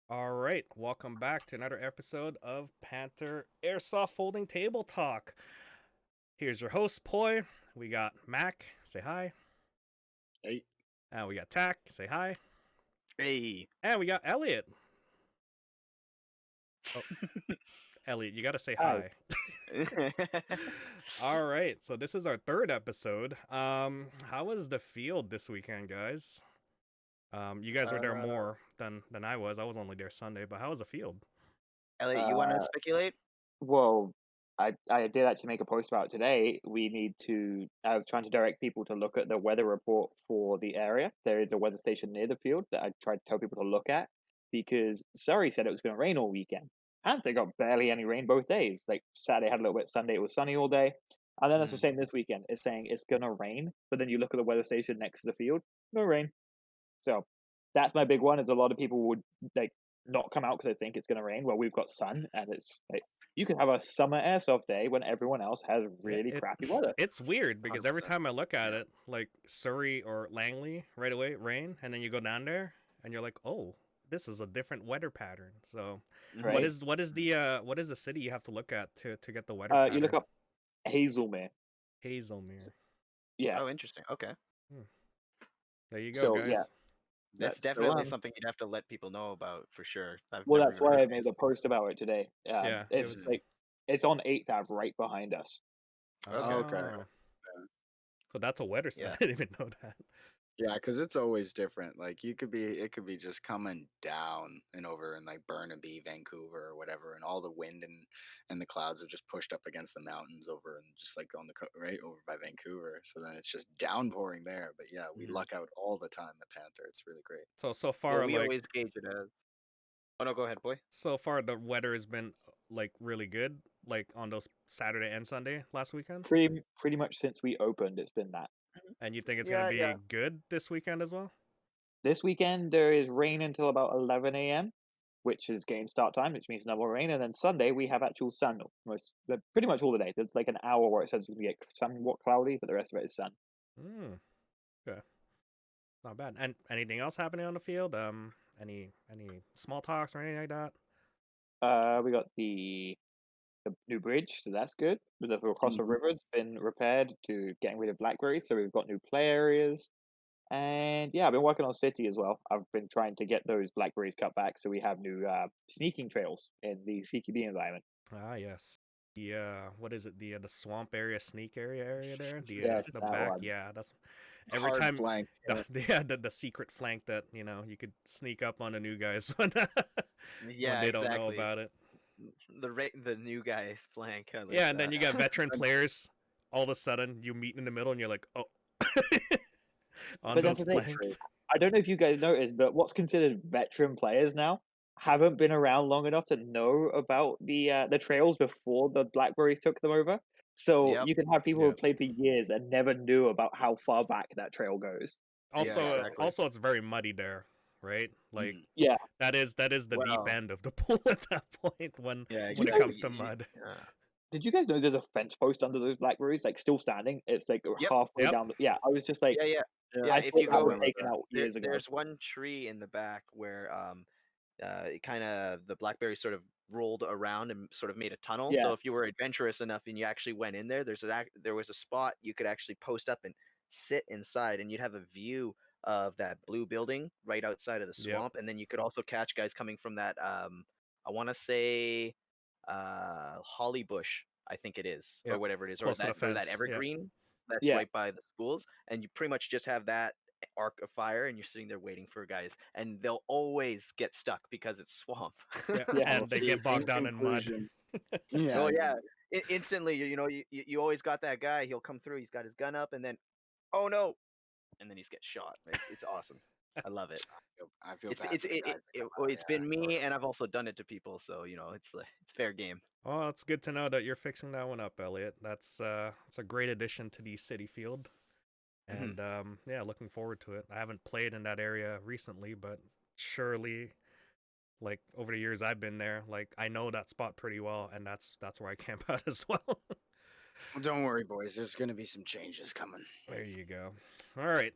All right, welcome back to another episode of Panther Airsoft Folding Table Talk. Here's your host, Poi. We got Mac, say hi. Hey. And we got Tack, say hi. Hey. And we got Elliott. Oh, Elliott, you gotta say Hi. hi. All right, so this is our third episode. How was the field this weekend, guys? You guys were there Uh, more than I was. I was only there Sunday, but how was the field? Elliot, you want to Uh, speculate? well, I did actually make a post about it today. I was trying to direct people to look at the weather report for the area. There is a weather station near the field that I tried to tell people to look at because Surrey said it was going to rain all weekend. And they got barely any rain both days. Like Saturday had a little bit, Sunday it was sunny all day. And then it's the same this weekend. It's saying it's going to rain, but then you look at the weather station next to the field, no rain. So that's my big one. Is a lot of people would like not come out because they think it's going to rain. Well, we've got sun, and it's like you can have a summer airsoft day when everyone else has Yeah, really crappy weather. it's weird because every 100%. time I look at Yeah. it, like Surrey or Langley, right away rain, and then you go down there and you're like, oh, this is a different weather pattern. So, what Right? is the city you have to look at to get the weather You look pattern? up Hazelmere. Hazelmere. Yeah. Oh, interesting. Okay. Hmm. There you go, So yeah, guys. That's that's the definitely one. something you'd have to let people know about for sure. I've Well, never that's even why heard I of made a Hazelmere. post about it today. Yeah, it It's was. Mm. like it's on 8th Ave right behind us. Okay. Oh, Oh, okay. so that's a weather. Yeah. I didn't even know that. Yeah, because it's always different. Like it could be just coming down and over in like Burnaby, Vancouver, or whatever, and all the wind and the clouds have just pushed up against the mountains over and just like on the right over by Vancouver. So then it's just downpouring there. But yeah, we Mhm. luck out all the time at Panther. It's really great. So Well, far, we like always gauge it as. Oh no, go ahead, boy. the weather has been like really good, like on those Saturday and Sunday last weekend. Pretty much since we opened, it's been that. And you think it's gonna Yeah, be yeah. good this weekend as well? This weekend there is rain until about 11 a.m., which is game start time, which means no more rain. And then Sunday we have actual sun pretty much all the day. There's like an hour where it says it's going to get somewhat cloudy, but the rest of it is sun. Hmm. Okay. Not bad. And anything else happening on the field? Any small talks or anything like that? We got the new bridge, so that's good. Across the Mhm. river, it's been repaired to getting rid of blackberries, so we've got new play areas. And yeah, I've been working on city as well. I've been trying to get those blackberries cut back, so we have new sneaking trails in the CQB environment. Ah, yes. The what is it? The swamp area, sneak area there. Yeah, The that back. one. Yeah, that's every Hard time. flank. Yeah. The secret flank that you could sneak up on the new guys when when Yeah, they don't know exactly. about it. The new guy flank. I like Yeah, and then that. you got veteran players. All of a sudden, you meet in the middle, and you're like, oh, on But that's those the thing. flanks. I don't know if you guys noticed, but what's considered veteran players now haven't been around long enough to know about the trails before the Blackberries took them over. So Yep. you can have people who Yeah. have played for years and never knew about how far back that trail goes. Yeah, Also, exactly. Exactly. it's very muddy there, right? Like Mhm. Yeah. that is the deep Well, end of the pool at that point yeah, Do you when it guys comes exactly. to mud. Yeah. did you guys know there's a fence post under those Blackberries, like still standing? It's like Yep. halfway Yep. down. Yeah, I was just like, Yeah, yeah. Yeah, Yeah, I if thought you that I go, was remember taken that. out years ago. there's one tree in the back where it kind of the blackberry sort of rolled around and sort of made a tunnel. Yeah, So if you were adventurous enough and you actually went in there, there was a spot you could actually post up and sit inside, and you'd have a view of that blue building right outside of the Yep. swamp, and then you could also catch guys coming from that I want to say holly bush, I think it is, or Yep. whatever it is, Close to the or that fence. Yeah. evergreen that's yeah. right by the schools, and you pretty much just have that arc of fire and you're sitting there waiting for guys, and they'll always get stuck because it's swamp. Yeah. Yeah. And they See, get in bogged down in mud. conclusion, yeah, Oh yeah, instantly, you always got that guy. He'll come through. He's got his gun up, and then oh no, and then he gets shot. It's awesome. I love it. I feel It's bad it's for the it, guys it, that it come well, out. it's been me, Yeah. and I've also done it to people. So it's fair game. Well, it's good to know that you're fixing that one up, Elliot. That's a great addition to the city field. Hmm. And yeah, looking forward to it. I haven't played in that area recently, but surely like over the years I've been there, like I know that spot pretty well, and that's where I camp out as well. Well, don't worry, boys. There's going to be some changes coming. There you go. All right.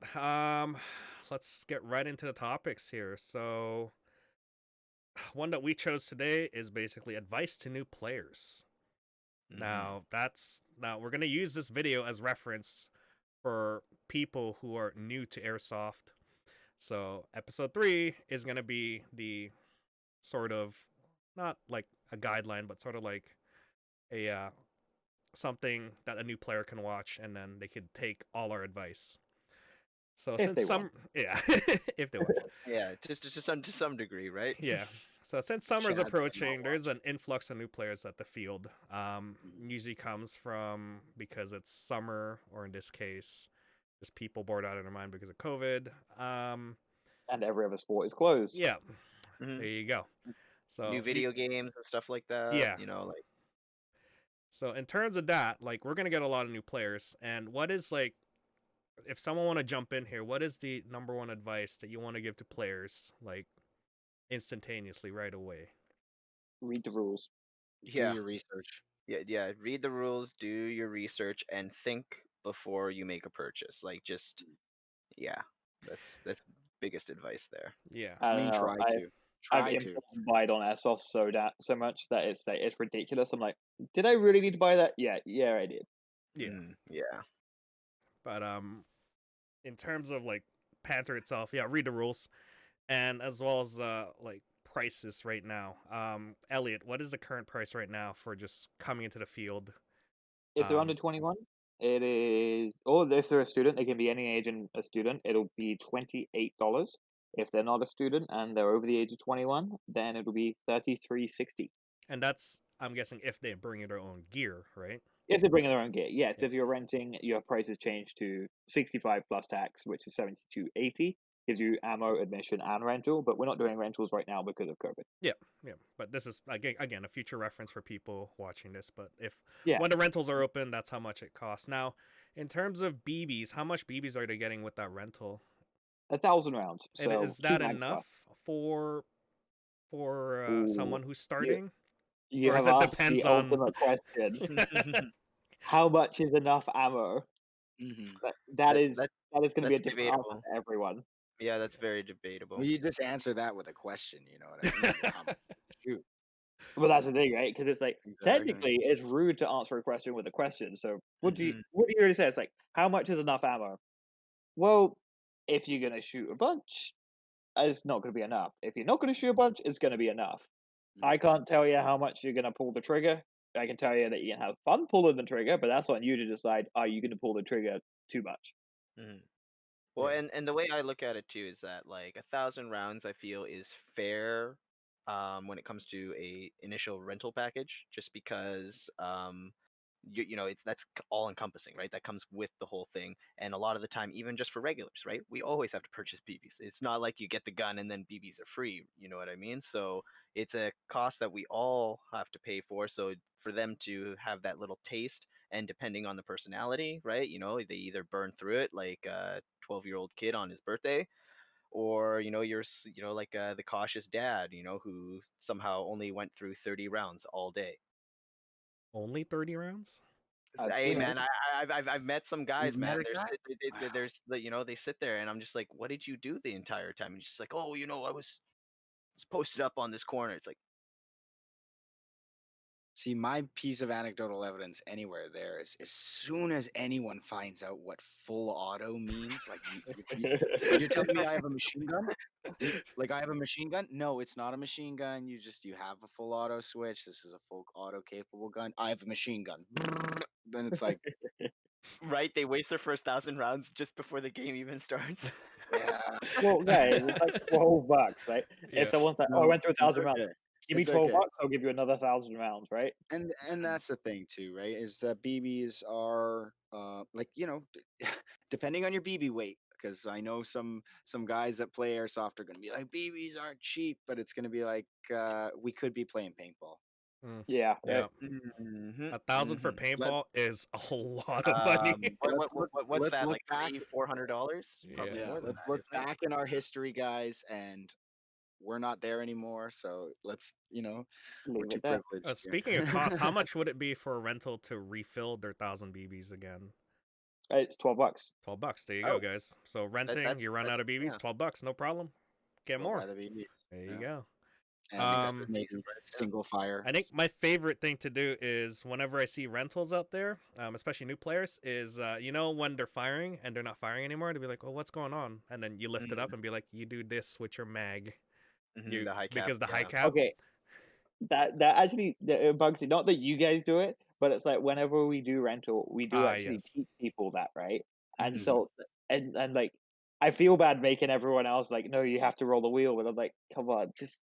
Let's get right into the topics here. So one that we chose today is basically advice to new players. Now we're gonna use this video as reference for people who are new to Airsoft. So episode 3 is gonna be the sort of, not like a guideline, but sort of like a something that a new player can watch, and then they could take all our advice. So If they want. yeah, if they watch, Yeah, just to some degree, right? yeah. So since summer's Chad's gonna not approaching, there's watch an influx of new players at the field. Usually comes from because it's summer, or in this case, just people bored out of their mind because of COVID. And every other sport is closed. Yeah, Mhm. there you go. So New video games and stuff like that. Yeah. You know, like So in terms of that, like, we're gonna get a lot of new players. And what is, like, if someone want to jump in here, what is the number one advice that you want to give to players, like, instantaneously right away? Read the rules. Do yeah, your research. yeah. Read the rules, do your research, and think before you make a purchase. Like, just yeah, that's biggest advice there. Yeah. I I don't mean, know. I've try to. implied on Airsoft so much that it's ridiculous. I'm like, did I really need to buy that? Yeah, I did. Yeah. Yeah. But in terms of, like, Panther itself, yeah, read the rules, and as well as like, prices right now. Elliot, what is the current price right now for just coming into the field? If they're under 21, it is. Or if they're a student, they can be any age and a student. It'll be $28. If they're not a student and they're over the age of 21, then it'll be $33.60. And that's, I'm guessing, if they bring their own gear, right? If they're bringing their own gear, yes. Yeah. If you're renting, your price is changed to 65 plus tax, which is $72.80. Gives you ammo, admission, and rental. But we're not doing rentals right now because of COVID. Yeah. But this is, again, a future reference for people watching this. But if Yeah. when the rentals are open, that's how much it costs. Now, in terms of BBs, how much BBs are they getting with that rental? 1,000 rounds. And So is 2 that mags enough left. for Ooh, someone who's starting? You Or is have it asked depends the on? ultimate question. How much is enough ammo? Mm-hmm. That is That going to be a that's different answer debatable. for everyone. Yeah, that's very debatable. Well, you just answer that with a question. You know what I mean? How much? Shoot. Well, that's the thing, right? Because it's like, Exactly. technically, it's rude to answer a question with a question. So, what do Mhm. you really say? It's like, how much is enough ammo? Well, if you're gonna shoot a bunch, it's not gonna be enough. If you're not gonna shoot a bunch, it's gonna be enough. I can't tell you how much you're gonna pull the trigger. I can tell you that you can have fun pulling the trigger, but that's on you to decide. Are you gonna pull the trigger too much? Mhm. Well, Yeah. and the way I look at it too is that like 1,000 rounds, I feel is fair, when it comes to a initial rental package, just because you know it's all encompassing, right? That comes with the whole thing, and a lot of the time, even just for regulars, right? We always have to purchase BBs. It's not like you get the gun and then BBs are free. You know what I mean? So it's a cost that we all have to pay for. So for them to have that little taste, and depending on the personality, right? You know, they either burn through it like a 12-year-old kid on his birthday, or you know, you know, like the cautious dad, you know, who somehow only went through 30 rounds all day. Only 30 rounds? I've Hey seen it. man, I've met some guys, You've met man. a guy? Wow. There's you know, they sit there and I'm just like, what did you do the entire time? And she's like, oh, you know, I was posted up on this corner. It's like, See, my piece of anecdotal evidence anywhere there is as soon as anyone finds out what full auto means, like you're telling me I have a machine gun? Like I have a machine gun? No, it's not a machine gun. You have a full auto switch. This is a full auto capable gun. I have a machine gun. Then it's like, right? They waste their first 1,000 rounds just before the game even starts. yeah, Well, guys, it's like $12, right? Yeah. If someone's like, "Oh, I no, went through it's 1,000 rounds," okay. give me It's 12 okay. bucks, I'll give you another 1,000 rounds, right? And that's the thing too, right? Is that BBs are like, you know, depending on your BB weight, because I know some guys that play airsoft are going to be like BBs aren't cheap, but it's going to be like we could be playing paintball. Yeah, Yeah. Mhm, 1,000 for mhm. Let paintball is a lot of money. What's let's that? look Like back. $400? Probably Yeah. more than Let's that, look isn't it? back in our history, guys, and we're not there anymore. So let's, we're leave too it there. privileged here. Speaking of costs, how much would it be for a rental to refill their 1,000 BBs again? It's 12 bucks. $12. There you Oh, go, guys. So renting, you run out of BBs, yeah. $12, no problem. Get Go buy more. the BBs. There you Yeah. go. and Um, maybe single fire. I think my favorite thing to do is whenever I see rentals out there, especially new players, is when they're firing and they're not firing anymore, to be like, "Oh, what's going on?" And then you lift it up and be like, "You do this with your mag, The high cap. because the high Yeah. cap." Okay, that actually it bugs me. Not that you guys do it, but it's like whenever we do rental, we do actually Yes. teach people that, right? And Mhm. so and like I feel bad making everyone else like, no, you have to roll the wheel, but I'm like, come on, just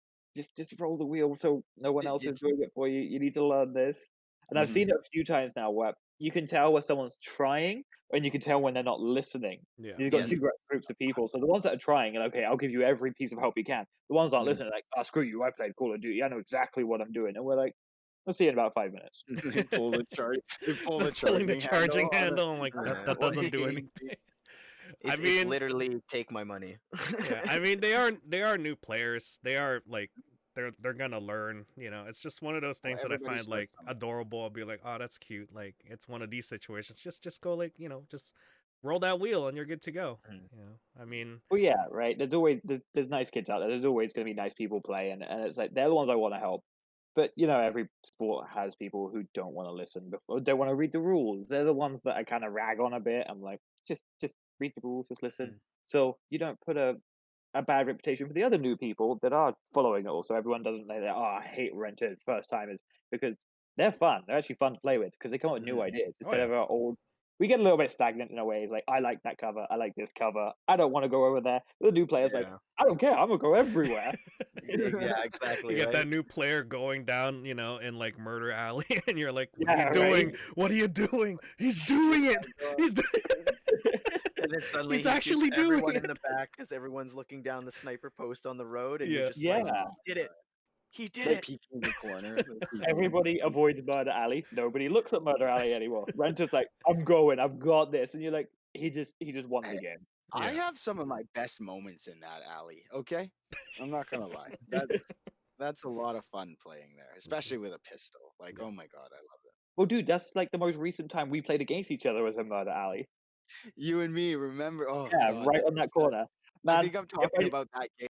roll the wheel so no one else is doing it for you. You need to learn this. And I've seen it a few times now where you can tell when someone's trying and you can tell when they're not listening. Yeah. You've got Yes. two groups of people. So the ones that are trying, and okay, I'll give you every piece of help you can. The ones that aren't Mhm. listening, like, oh, screw you, I played Call of Duty. I know exactly what I'm doing. And we're like, we'll see you in about 5 minutes. They pull the charge. They pull the Pulling the charging on it. handle. I'm like, that doesn't do Wait. anything. It's, it's literally take my money. Yeah, I mean they are new players. They are like they're gonna learn. It's just one of those things that I everybody find starts like somewhere. adorable. I'll be like, oh, that's cute. Like it's one of these situations. Just go like just roll that wheel and you're good to go. Mhm. I mean, Well, yeah, right. There's always there's nice kids out there. There's always going to be nice people playing, and it's like they're the ones I want to help. But every sport has people who don't want to listen before, don't want to read the rules. They're the ones that I kind of rag on a bit. I'm like, just read the rules, just listen. Mhm. So you don't put a bad reputation for the other new people that are following it all. So everyone doesn't say that, oh, I hate renters, first timers, because they're fun. They're actually fun to play with because they come up with new Mhm. ideas oh instead yeah, of our old. We get a little bit stagnant in a way. It's like, I like that cover. I like this cover. I don't want to go over there. The new player's like, Yeah. I don't care. I'm going to go everywhere. Yeah, you exactly, get that right? new player going down, in like Murder Alley, and you're like, what are Yeah, you right. doing? What are you doing? He's doing it. He's And then suddenly he's he actually shoots doing everyone it. in the back because everyone's looking down the sniper post on the road, and you're Yeah. just like, Yeah. he did it. He did They're it. peeking the corner. They're peeking. Everybody avoids Murder Alley. Nobody looks at Murder Alley anymore. Renter's like, I'm going. I've got this. And you're like, he just won the game. I Yeah. have some of my best moments in that alley. Okay, I'm not gonna lie. That's a lot of fun playing there, especially with a pistol. Like, Yeah. oh my god, I love it. Well, dude, that's like the most recent time we played against each other was in Murder Alley. You and me, remember? Oh Yeah, god, right on that corner. I Man, think I'm if talking I about that game.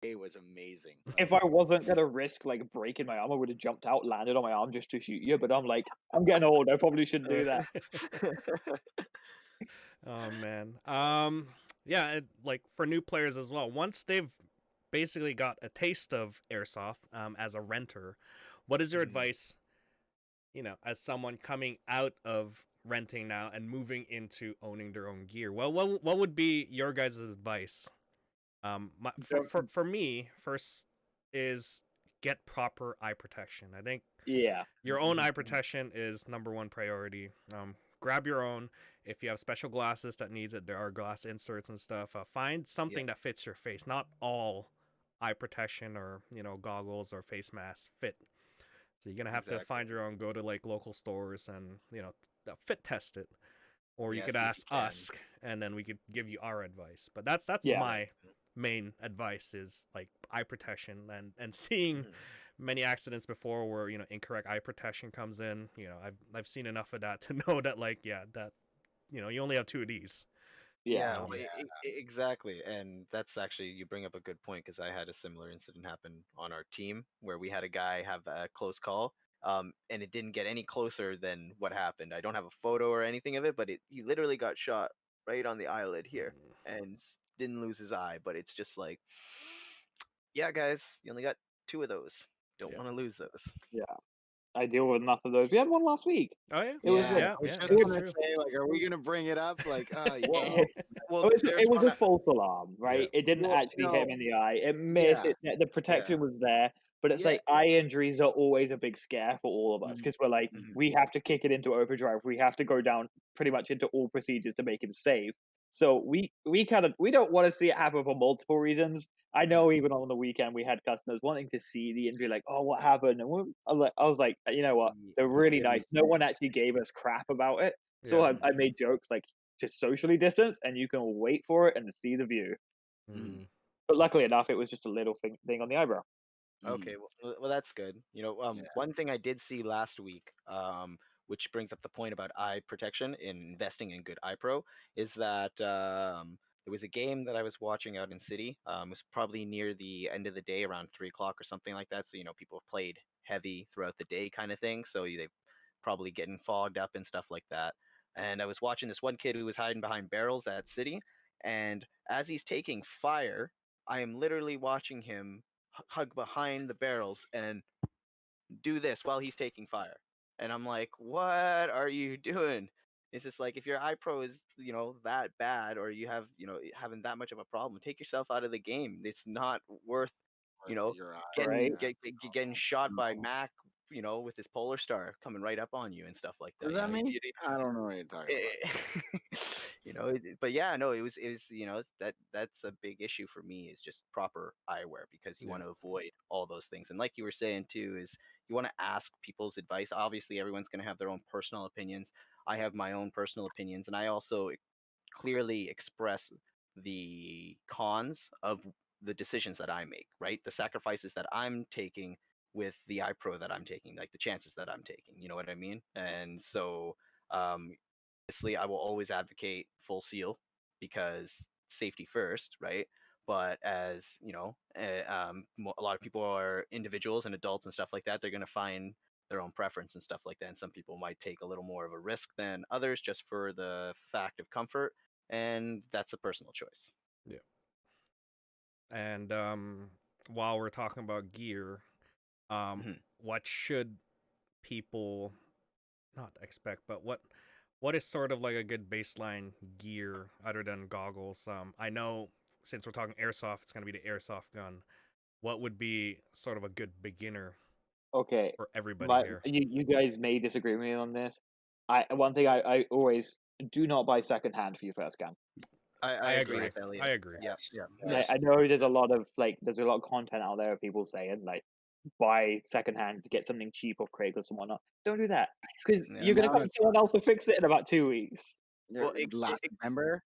It was amazing. if I wasn't gonna risk like breaking my arm, I would have jumped out, landed on my arm just to shoot you. But I'm like, I'm getting old. I probably shouldn't do that. Oh man. Yeah, like for new players as well. Once they've basically got a taste of airsoft as a renter, what is your advice, as someone coming out of renting now and moving into owning their own gear? Well, what would be your guys' advice? For me, first is get proper eye protection. I think Yeah, your own eye protection is number one priority. Grab your own. If you have special glasses that needs it, there are glass inserts and stuff. Find something that fits your face. Not all eye protection or goggles or face masks fit. So you're gonna have to find your own. Go to like local stores and fit test it, or you Yeah, could see if ask you can. us, and then we could give you our advice. But that's yeah. my main advice is like eye protection and seeing many accidents before where incorrect eye protection comes in. I've seen enough of that to know that like that you only have two of these. Yeah. Yeah, well, exactly. And that's actually, you bring up a good point because I had a similar incident happen on our team where we had a guy have a close call, and it didn't get any closer than what happened. I don't have a photo or anything of it, but he literally got shot right on the eyelid here and didn't lose his eye. But it's just like, yeah, guys, you only got two of those. Don't Yeah. want to lose those. Yeah. I deal with enough of those. We had one last week. Oh yeah. It was Yeah, Yeah. I was Yeah. just That's gonna true. say, like, are we gonna bring it up? Like, Well, well, there's it was one. a false alarm, right? It didn't Well, actually hit him no, in the eye. It missed. yeah, The protection was there, but it's yeah, like eye injuries are always a big scare for all of us because we're like, Mhm. we have to kick it into overdrive. We have to go down pretty much into all procedures to make him safe. So we kind of we don't want to see it happen for multiple reasons. I know even on the weekend we had customers wanting to see the injury, like, oh, what happened? And I was like, you know what? They're really Give 'em nice. No one actually gave us crap about it. So Yeah. I made jokes like, just socially distance, and you can wait for it and see the view. Mm. But luckily enough, it was just a little thing on the eyebrow. Okay, well, that's good. yeah, One thing I did see last week, which brings up the point about eye protection in investing in good eye pro, is that It was a game that I was watching out in city. It was probably near the end of the day, around 3 o'clock or something like that. So people have played heavy throughout the day, kind of thing. So they probably getting fogged up and stuff like that. And I was watching this one kid who was hiding behind barrels at city, and as he's taking fire, I am literally watching him hug behind the barrels and do this while he's taking fire. And I'm like, what are you doing? It's just like, if your iPro is, that bad, or you have, having that much of a problem, take yourself out of the game. It's not worth, you Worth know, your eye. Right. getting shot by Mac, with his Polar Star coming right up on you and stuff like that. What does that mean? I don't know what you're talking about. But yeah, no, it was that's a big issue for me, is just proper eyewear, because you want to avoid all those things. And like you were saying too, is you want to ask people's advice. Obviously everyone's going to have their own personal opinions. I have my own personal opinions, and I also clearly express the cons of the decisions that I make, right? The sacrifices that I'm taking with the iPro that I'm taking, like the chances that I'm taking, you know what I mean? And so, um, obviously, I will always advocate full seal, because safety first, right? But as a lot of people are individuals and adults and stuff like that. They're going to find their own preference and stuff like that. And some people might take a little more of a risk than others, just for the fact of comfort, and that's a personal choice. Yeah. And while we're talking about gear, what should people not expect, but what is sort of like a good baseline gear other than goggles? I know since we're talking airsoft, it's gonna be the airsoft gun. What would be sort of a good beginner Okay. for everybody here? You guys may disagree with me on this. One thing I always do not buy secondhand for your first gun. I agree with Elliot. I agree. Yeah. I know there's a lot of content out there of people saying like buy secondhand to get something cheap off Craigslist and whatnot. Don't do that, because you're gonna find someone else to fix it in about 2 weeks. Well,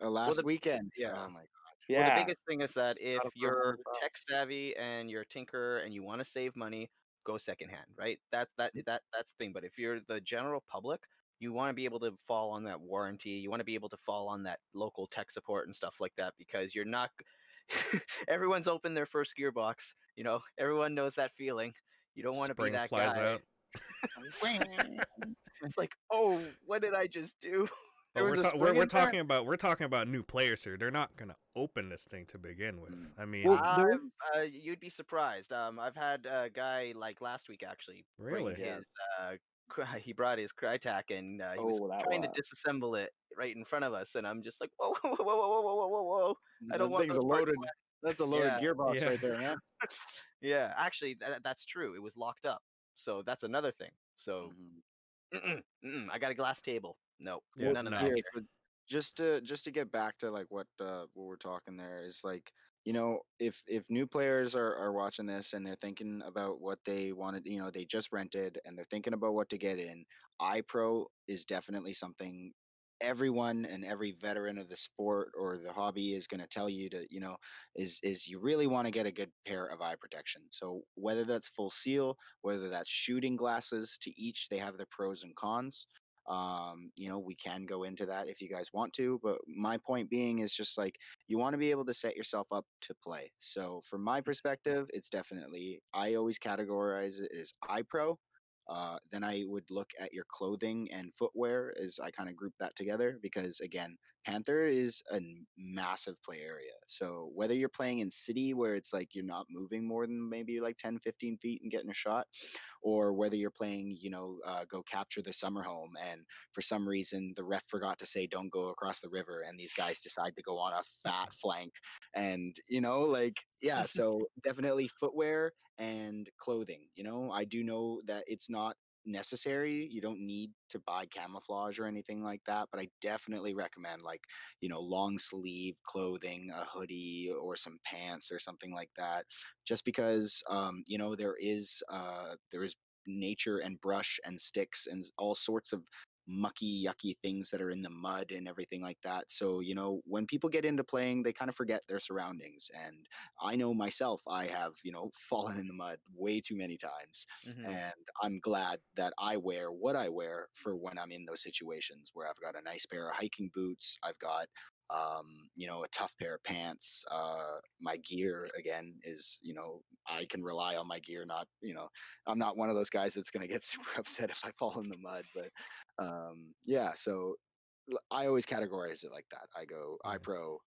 last weekend. Yeah. Oh my god. Yeah. Well, the biggest thing is that if Gotta you're find out. tech savvy and you're a tinker and you want to save money, go secondhand, right? That's the thing. But if you're the general public, you want to be able to fall on that warranty. You want to be able to fall on that local tech support and stuff like that, because you're not. Everyone's opened their first gearbox. Everyone knows that feeling. You don't want to be Spring that flies guy. out. It's like, oh, what did I just do? But we're talking about new players here. They're not gonna open this thing to begin with. I mean, you'd be surprised. I've had a guy like last week actually bring really? his he brought his Crytac, and he was trying to disassemble it right in front of us, and I'm just like, whoa, whoa, whoa, whoa, whoa, whoa, whoa, whoa! I don't want those parts. That's a loaded gearbox right there, man. Yeah, actually, that's true. It was locked up, so that's another thing. So, I got a glass table. No, none of that. Here, but just to get back to like what we're talking there is like, if new players are watching this and they're thinking about what they wanted, they just rented and they're thinking about what to get in, iPro is definitely something everyone and every veteran of the sport or the hobby is going to tell you to, is you really want to get a good pair of eye protection. So whether that's full seal, whether that's shooting glasses, to each they have their pros and cons. We can go into that if you guys want to, but my point being is just like, you want to be able to set yourself up to play. So from my perspective, it's definitely, I always categorize it as iPro. Then I would look at your clothing and footwear as I kind of group that together, because again, Panther is a massive play area. So whether you're playing in city where it's like you're not moving more than maybe like 10, 15 feet and getting a shot, or whether you're playing, go capture the summer home, and for some reason the ref forgot to say don't go across the river, and these guys decide to go on a fat flank, and so definitely footwear and clothing. I do know that it's not necessary. You don't need to buy camouflage or anything like that, but I definitely recommend like, long sleeve clothing, a hoodie or some pants or something like that, just because there is nature and brush and sticks and all sorts of mucky yucky things that are in the mud and everything like that. So when people get into playing, they kind of forget their surroundings, and I know myself, I have fallen in the mud way too many times. And I'm glad that I wear what I wear for when I'm in those situations where I've got a nice pair of hiking boots, I've got a tough pair of pants. My gear again is, I can rely on my gear. Not, I'm not one of those guys that's going to get super upset if I fall in the mud. But yeah, so I always categorize it like that. I go iPro,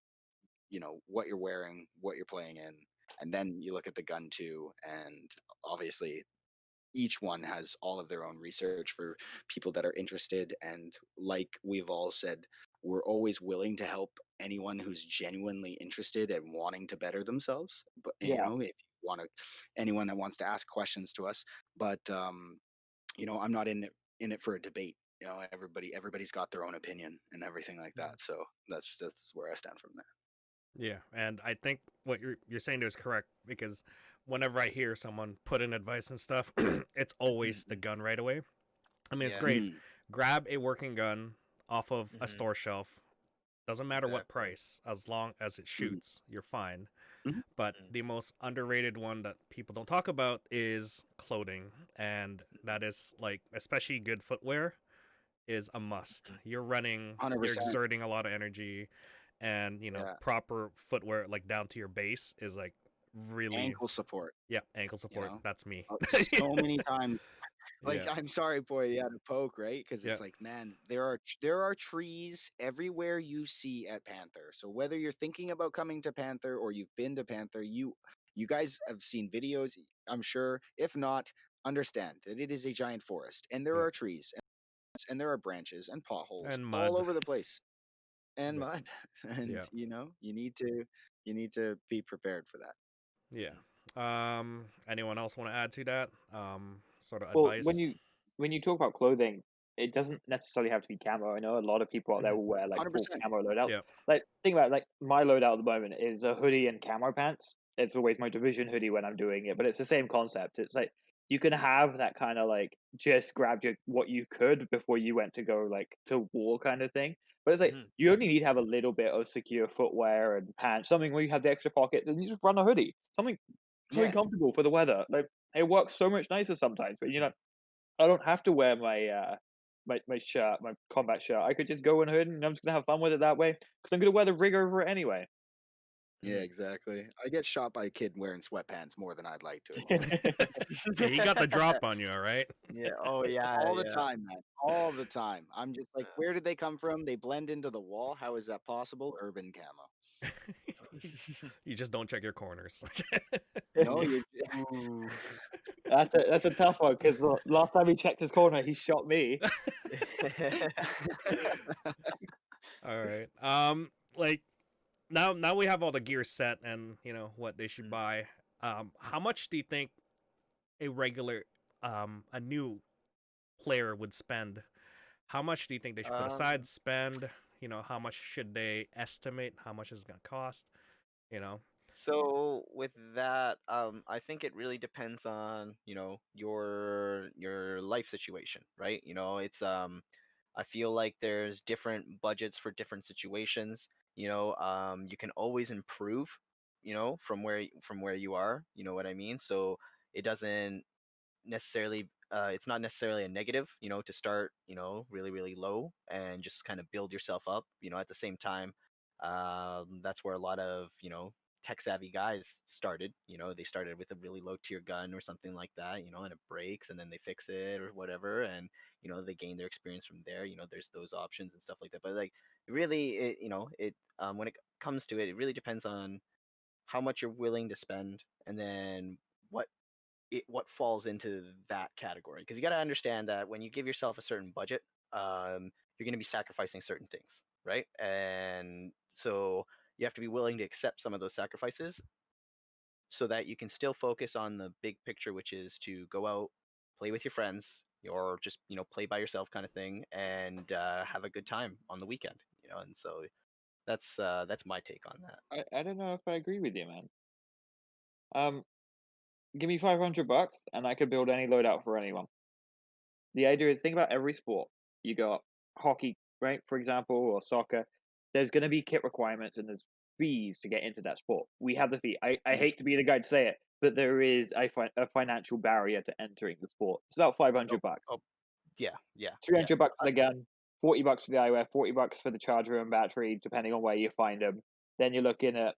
what you're wearing, what you're playing in, and then you look at the gun too. And obviously, each one has all of their own research for people that are interested. And like we've all said, we're always willing to help anyone who's genuinely interested and wanting to better themselves. But if Yeah. you want to, anyone that wants to ask questions to us, but I'm not in it for a debate. Everybody's got their own opinion and everything like that. So that's where I stand from that. Yeah, and I think what you're saying is correct, because whenever I hear someone put in advice and stuff, it's always the gun right away. I mean, it's Yeah. great. Mm. Grab a working gun off of a store shelf. Doesn't matter what Exactly. price, as long as it shoots, you're fine. Mhm. But the most underrated one that people don't talk about is clothing, and that is like, especially good footwear is a must. You're running, you're 100%. exerting a lot of energy, and Yeah. proper footwear like down to your base is like really Ankle support. ankle support. That's me. So many times. Like, Yeah, I'm sorry, boy, you had to poke, right? Because yeah, it's like, man, there are trees everywhere you see at Panther. So whether you're thinking about coming to Panther or you've been to Panther, you guys have seen videos, I'm sure. If not, understand that it is a giant forest, and there yeah. are trees, and there are branches and potholes And all mud. over the place, and Yeah, mud, and yeah, you need to be prepared for that. yeah. Anyone else want to add to that? Sort of Well, advice. when you talk about clothing, it doesn't necessarily have to be camo. I know a lot of people out there will wear like full 100%. camo loadouts. Yeah, Like think about it, like my loadout at the moment is a hoodie and camo pants. It's always my division hoodie when I'm doing it, but it's the same concept. It's like you can have that kind of like just grab what you could before you went to go like to war kind of thing. But it's like you only need to have a little bit of secure footwear and pants, something where you have the extra pockets, and you just run a hoodie, something Yeah, comfortable for the weather. Like it works so much nicer sometimes. But I don't have to wear my shirt, my combat shirt. I could just go in a hood and I'm just gonna have fun with it that way because I'm gonna wear the rig over it anyway. yeah, exactly. I get shot by a kid wearing sweatpants more than I'd like to in my life. yeah. He got the drop on you, all right. Yeah. Oh yeah. All the Yeah. time, man. All the time. I'm just like, where did they come from? They blend into the wall. How is that possible? Urban camo. You just don't check your corners. No, you're Ooh. That's a tough one because last time he checked his corner, he shot me. All right. Like now we have all the gear set, and what they should buy. How much do you think a new player would spend? How much do you think they should put aside, um. spend? How much should they estimate? How much is it gonna cost? You know. So with that, I think it really depends on, your life situation, right? I feel like there's different budgets for different situations. You can always improve, from where you are. You know what I mean? So it doesn't necessarily it's not necessarily a negative, to start, really, really low and just kind of build yourself up. At the same time, that's where a lot of, tech savvy guys started. They started with a really low tier gun or something like that, and it breaks and then they fix it or whatever, and they gain their experience from there. There's those options and stuff like that. But like really, when it comes to it, it really depends on how much you're willing to spend, and then what what falls into that category, because you got to understand that when you give yourself a certain budget, you're going to be sacrificing certain things, right? And so you have to be willing to accept some of those sacrifices so that you can still focus on the big picture, which is to go out, play with your friends, or just play by yourself kind of thing, and have a good time on the weekend. And so that's my take on that. I don't know if I agree with you, man. Um, Give me $500 and I could build any loadout for anyone. The idea is think about every sport. You got hockey, right, for example, or soccer. There's going to be kit requirements and there's fees to get into that sport. We have the fee. I Yep. hate to be the guy to say it, but there is a financial barrier to entering the sport. It's about Oh, $500. oh, yeah, yeah, yeah. $300 for the gun, $40 for the eyewear, $40 for the charger and battery, depending on where you find them. Then you're looking at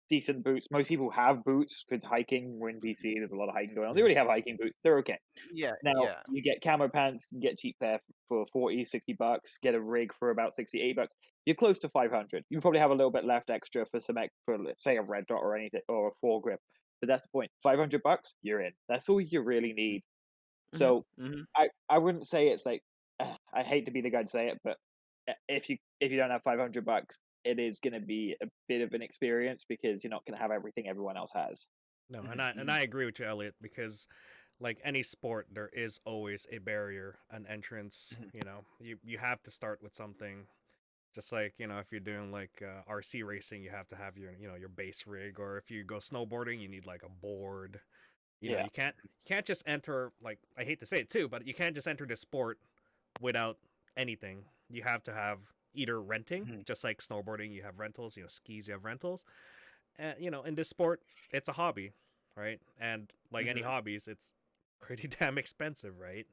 decent boots. Most people have boots because hiking, we're in BC, there's a lot of hiking going on. They already have hiking boots. They're okay. Yeah, Now, yeah. you get camo pants, you get cheap pair for 40, $60, get a rig for about 60, $80. You're close to 500. You probably have a little bit left extra for for, let's say, a red dot or anything, or a foregrip. But that's the point. $500, you're in. That's all you really need. So I wouldn't say it's like, I hate to be the guy to say it, but if you don't have $500, it is going to be a bit of an experience because you're not going to have everything everyone else has. No, and I agree with you, Elliot, because like any sport, there is always a barrier, an entrance. You know, you have to start with something. Just like, you know, if you're doing like RC racing, you have to have your, you know, your base rig, or if you go snowboarding, you need like a board. You know, you can't just enter, like, I hate to say it too, but you can't just enter the sport without anything. You have to have either renting, just like snowboarding, you have rentals, you know, skis, you have rentals. And, you know, in this sport, it's a hobby, right? And like any hobbies, it's pretty damn expensive, right?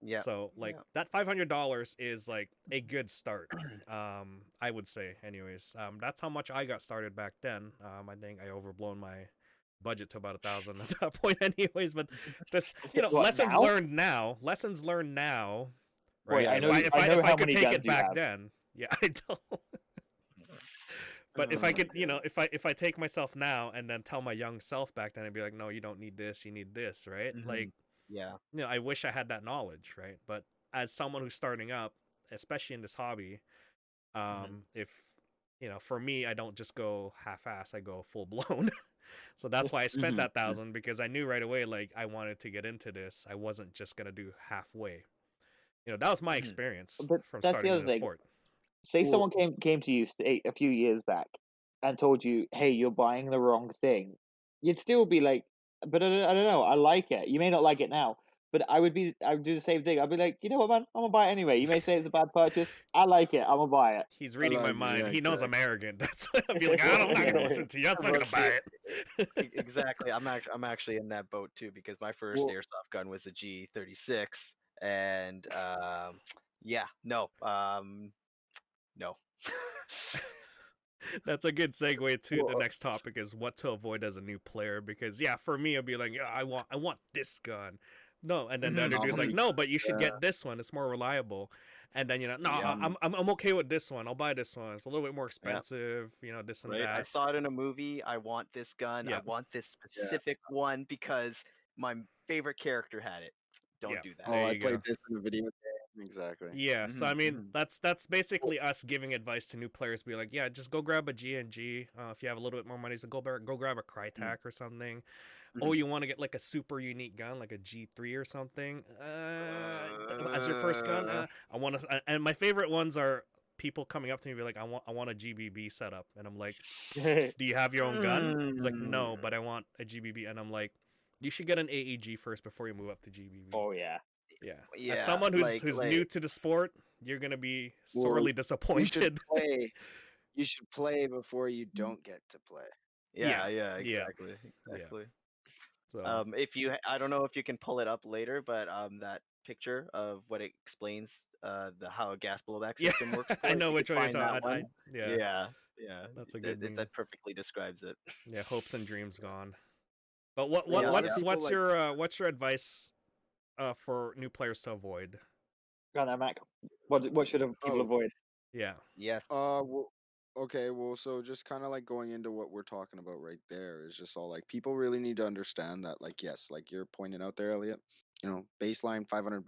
Yeah. So like that $500 is like a good start. I would say, anyways. That's how much I got started back then. I think I overblown my budget to about 1,000 at that point, anyways. But this, you know, What, lessons now? learned now. Lessons learned now. Right? Boy, I know if I know if I how could many take guns it you back have. then, yeah, I don't. But if I could, you know, if I take myself now and then tell my young self back then, I'd be like, no, you don't need this, you need this, right? Like, Yeah. you know, I wish I had that knowledge, right? But as someone who's starting up, especially in this hobby, if, you know, for me, I don't just go half-ass, I go full blown. So that's why I spent that 1,000, because I knew right away, like, I wanted to get into this. I wasn't just gonna do halfway. You know, that was my experience But from that's the starting in other the thing. sport. Say someone came to you a few years back and told you, "Hey, you're buying the wrong thing," you'd still be like, "But I don't know. I like it." You may not like it now, but I would do the same thing. I'd be like, "You know what, man? I'm gonna buy it anyway. You may say it's a bad purchase. I like it. I'm gonna buy it." He's reading my mind. Yeah, He knows exactly. I'm arrogant. That's why I'd be like, I'm not gonna listen to you. I'm not gonna buy it. Exactly. I'm actually in that boat too, because my first Well, airsoft gun was a G36, and yeah, no, no. That's a good segue to the next topic, is what to avoid as a new player. Because yeah, for me, I'd be like, yeah, I want this gun. No, and then the other dude's like, no, but you should get this one. It's more reliable. And then, you know, no, I'm okay with this one. I'll buy this one. It's a little bit more expensive. You know, this and Right? I that. saw it in a movie. I want this gun. I want this specific one because my favorite character had it. Don't do that. There I you played go. this in a video game. Exactly. Yeah, so I mean, that's basically us giving advice to new players. Be like, yeah, just go grab a G&G. If you have a little bit more money, so go grab a Crytek or something. Oh, you want to get like a super unique gun, like a G3 or something. As your first gun, I want to. And my favorite ones are people coming up to me and be like, I want a GBB setup, and I'm like, do you have your own gun? He's like, no, but I want a GBB, and I'm like, you should get an AEG first before you move up to GBB. Oh yeah. Yeah. As someone who's new to the sport, you're gonna be sorely disappointed. You should play before you don't get to play. Yeah, exactly. So, if you, I don't know if you can pull it up later, but that picture of what it explains, how a gas blowback system works. I know which one you're talking about. Yeah. That's a good meme. That perfectly describes it. Yeah, hopes and dreams gone. But what's your advice for new players to avoid? Go on there, Mac. What should people avoid? Yeah. Yes. Well, okay. Well, so just kind of like going into what we're talking about right there is just all like people really need to understand that, like, yes, like you're pointing out there, Elliot. You know, baseline $500.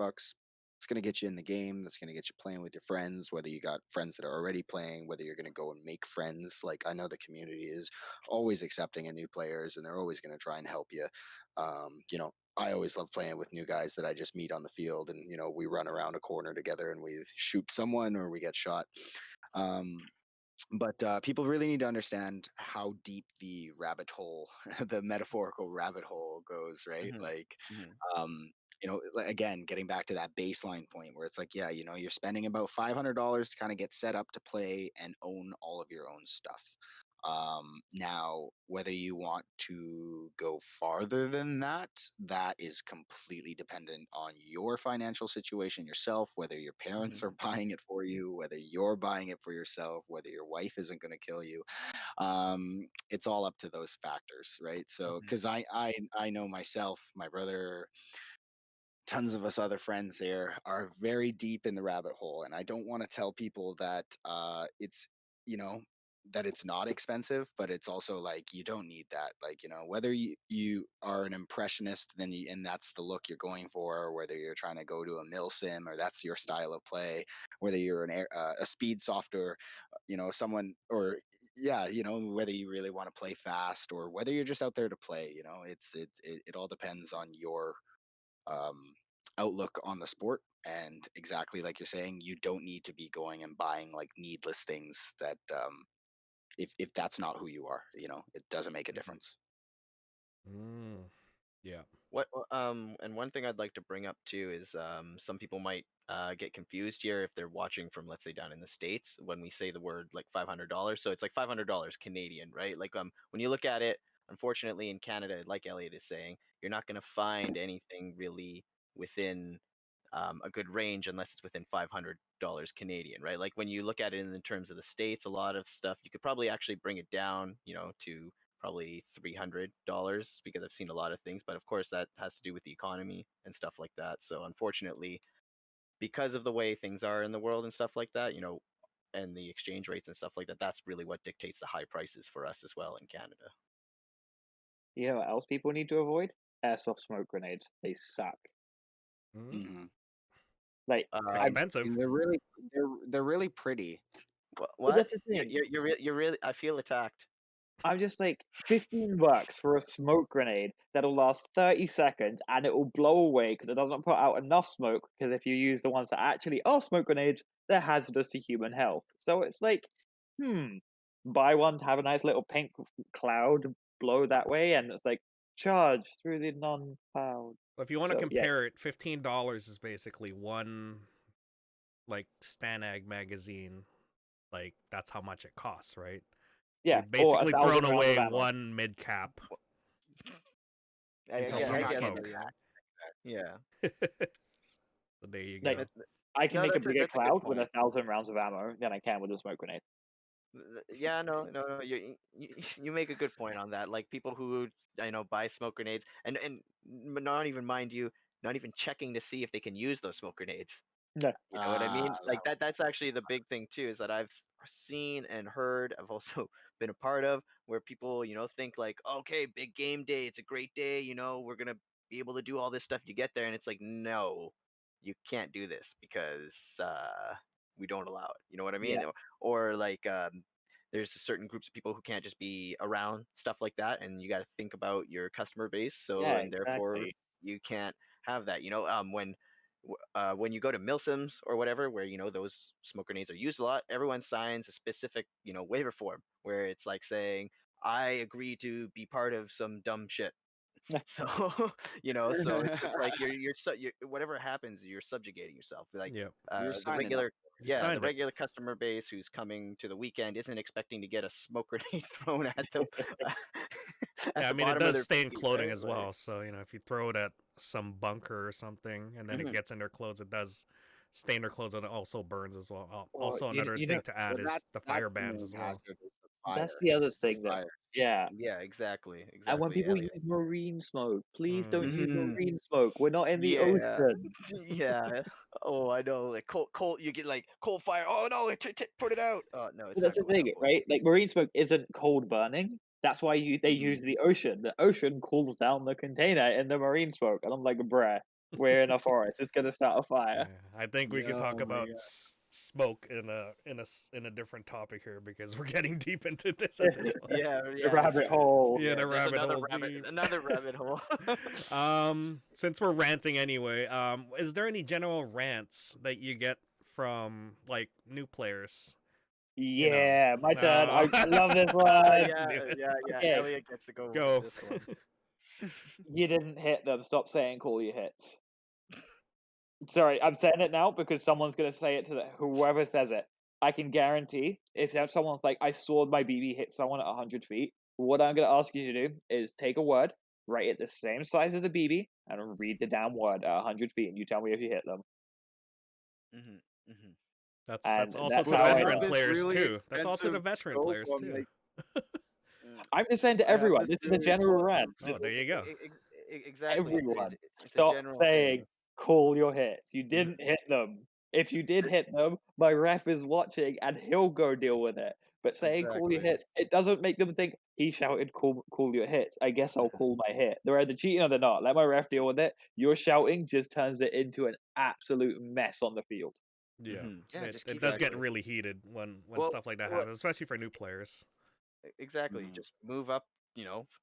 It's gonna get you in the game. That's gonna get you playing with your friends. Whether you got friends that are already playing, whether you're gonna go and make friends. Like I know the community is always accepting of new players, and they're always gonna try and help you. You know, I always love playing with new guys that I just meet on the field, and you know, we run around a corner together and we shoot someone or we get shot. Um, but people really need to understand how deep the rabbit hole, the metaphorical rabbit hole goes, right? Like, you know, again, getting back to that baseline point where it's like, yeah, you know, you're spending about $500 to kind of get set up to play and own all of your own stuff. Now, whether you want to go farther than that, that is completely dependent on your financial situation yourself, whether your parents are buying it for you, whether you're buying it for yourself, whether your wife isn't going to kill you. It's all up to those factors, right? So, because I know myself, my brother, tons of us other friends there are very deep in the rabbit hole, and I don't want to tell people that it's, you know, that it's not expensive, but it's also like you don't need that. Like, whether you are an impressionist, then and that's the look you're going for, or whether you're trying to go to a mil sim or that's your style of play, whether you're a speed softer, someone, or yeah, whether you really want to play fast or whether you're just out there to play, it all depends on your um, outlook on the sport. And exactly like you're saying, you don't need to be going and buying like needless things that if that's not who you are, it doesn't make a difference. Yeah. And one thing I'd like to bring up too is some people might get confused here if they're watching from, let's say, down in the States when we say the word like $500. So it's like $500 Canadian, right? Like when you look at it, unfortunately in Canada, like Elliot is saying, you're not going to find anything really within a good range unless it's within $500 Canadian, right? Like when you look at it in the terms of the States, a lot of stuff you could probably actually bring it down, to probably $300 because I've seen a lot of things, but of course that has to do with the economy and stuff like that. So unfortunately, because of the way things are in the world and stuff like that, and the exchange rates and stuff like that, that's really what dictates the high prices for us as well in Canada. You know what else people need to avoid? Airsoft smoke grenades. They suck. Mm-hmm. Like, Expensive. And they're really pretty. But that's the thing. You're really. I feel attacked. I'm just like, $15 for a smoke grenade that'll last 30 seconds and it will blow away because it doesn't put out enough smoke. Because if you use the ones that actually are smoke grenades, they're hazardous to human health. So it's like, buy one to have a nice little pink cloud blow that way, and it's like, charge through the non-cloud. Well, if you want to So, yeah. compare it, $15 is basically one like Stanag magazine. Like that's how much it costs, right? Yeah, You've basically or 1,000 thrown rounds of away ammo. one mid cap. I You're get not that. smoke. Yeah. So there you go. Like, I can No, make a that's bigger a good cloud with point. 1,000 rounds of ammo than I can with a smoke grenade. Yeah, no. You make a good point on that. Like people who buy smoke grenades and not even not even checking to see if they can use those smoke grenades. No. You know what I mean? Like that's actually the big thing too, is that I've seen and heard, I've also been a part of, where people, think like, okay, big game day, it's a great day, we're gonna be able to do all this stuff. You get there and it's like, no, you can't do this because we don't allow it. You know what I mean? Yeah. Or like there's certain groups of people who can't just be around stuff like that, and you got to think about your customer base. So Yeah, and therefore exactly. you can't have that. When you go to milsims or whatever, where those smoke grenades are used a lot, everyone signs a specific waiver form where it's like saying, I agree to be part of some dumb shit. So so it's just like you're whatever happens, you're subjugating yourself. Like Yeah. You're the signing regular up. You yeah, the signed it. regular customer base who's coming to the weekend isn't expecting to get a smoke grenade thrown at them at Yeah, I the mean it bottom of does their stain feet, clothing right? as Like, well. So if you throw it at some bunker or something, and then it gets in their clothes, it does stain their clothes, and it also burns as well. Well, Also, you another know, thing to add Well, is the that's fire the bans main as well. hazard is the that's fire. the other It's the thing that, fire. yeah. yeah, exactly, And when people Elliot. use marine smoke, please don't use Mhm. marine smoke. We're not in the Yeah, ocean. yeah. Oh, I know. Like cold. You get like cold fire. Oh no! Put it out. Oh no, But it's that's not the going out, thing, boys. right? Like, marine smoke isn't cold burning. That's why they use Mhm. the ocean. The ocean cools down the container in the marine smoke. And I'm like, bruh, we're in a forest. It's gonna start a fire. Yeah, I think we could talk Yo, my about God. smoke in a different topic here because we're getting deep into this at this point. Yeah, The yeah, that's rabbit true. hole. Yeah, the There's rabbit hole's deep. another rabbit hole. Since we're ranting anyway, is there any general rants that you get from like new players? Yeah, my turn. No. I love this I one. knew it. Yeah. Okay, Elliot gets to go with Go. this one. you didn't hit them. Stop saying call your hits. Sorry, I'm saying it now because someone's gonna say it to whoever says it. I can guarantee if you have someone's like, I saw my BB hit someone at 100 feet, what I'm going to ask you to do is take a word, write it the same size as a BB, and read the damn word at 100 feet, and you tell me if you hit them. Mhm. Mhm. That's And also that's to how I veteran know. players really too. That's also to expensive veteran scope, players I'm too. like, I'm just saying to I have everyone, this this is a really general rant. expensive Oh, there you go. Exactly. Everyone, It's a stop general saying thing. call your hits. You Mhm. didn't hit them. If you did hit them, my ref is watching and he'll go deal with it. But saying call your Exactly. hits, it doesn't make them think he shouted call your hits. I guess I'll call my hit. They're either cheating or they're not. Let my ref deal with it. Your shouting just turns it into an absolute mess on the field. Yeah, Mhm. yeah, it, just it keep does get Exactly. really heated when Well, stuff like that well, happens, especially for new players. exactly. Just move up,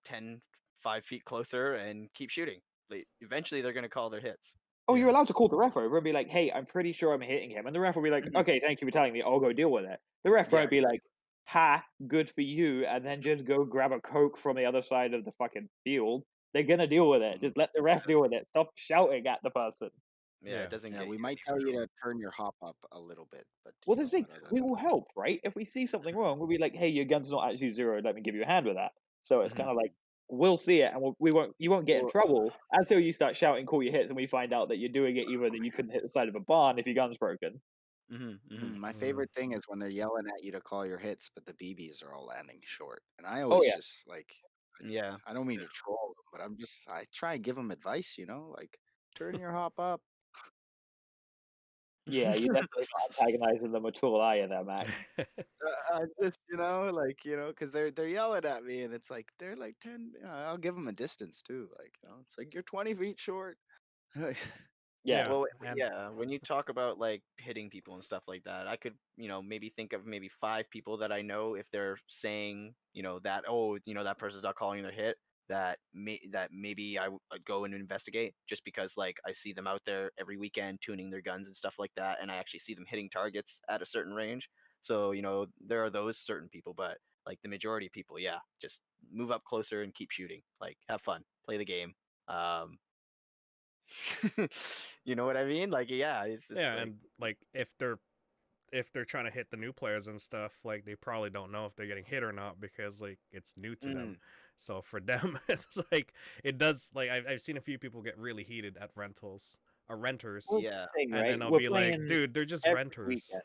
10, 5 feet closer and keep shooting. Like, eventually, they're gonna call their hits. Oh, you're Yeah, allowed to call the ref over and be like, "Hey, I'm pretty sure I'm hitting him," and the ref will be like, Mhm. "Okay, thank you for telling me. I'll go deal with it." The ref Yeah. won't be like, "Ha, good for you," and then just go grab a coke from the other side of the fucking field. They're gonna deal with it. Just let the ref deal with it. Stop shouting at the person. Yeah. yeah, It doesn't Yeah, get we you might tell you anywhere. to turn your hop up a little bit, but Well, this thing, but other we than will that, help, right? If we see something wrong, we'll be like, "Hey, your gun's not actually zeroed. Let me give you a hand with that." So it's kind Mhm. of like we'll see it, and you won't get in well, trouble until you start shouting, "Call your hits," and we find out that you're doing it either that you couldn't hit the side of a barn if your gun's broken. Mhm. Mhm. my mm, favorite thing is when they're yelling at you to call your hits, but the BBs are all landing short, and I Oh always yeah. just like, Yeah. I don't mean to troll them, but I try and give them advice, like turn your hop up. Yeah, you're definitely not antagonizing them at all, are you there, Mac? Just because they're yelling at me, and it's like they're like 10. I'll give them a distance too, like it's like you're 20 feet short. Yeah. yeah, Well, and yeah, when you talk about like hitting people and stuff like that, I could, maybe think of maybe 5 people that I know if they're saying, that, oh, that person's not calling their hit, that maybe I'd go and investigate just because like I see them out there every weekend tuning their guns and stuff like that, and I actually see them hitting targets at a certain range. So, there are those certain people, but like the majority of people, yeah, just move up closer and keep shooting. Like, have fun, play the game. Um, you know what I mean? Like, yeah, it's just yeah, like, and like if they're trying to hit the new players and stuff, like they probably don't know if they're getting hit or not because like it's new to them. mm, So for them, it's like it does. Like I've seen a few people get really heated at rentals or renters, Well, that's yeah, the thing, and right? I'll We're be like, playing dude, they're just every renters. weekend,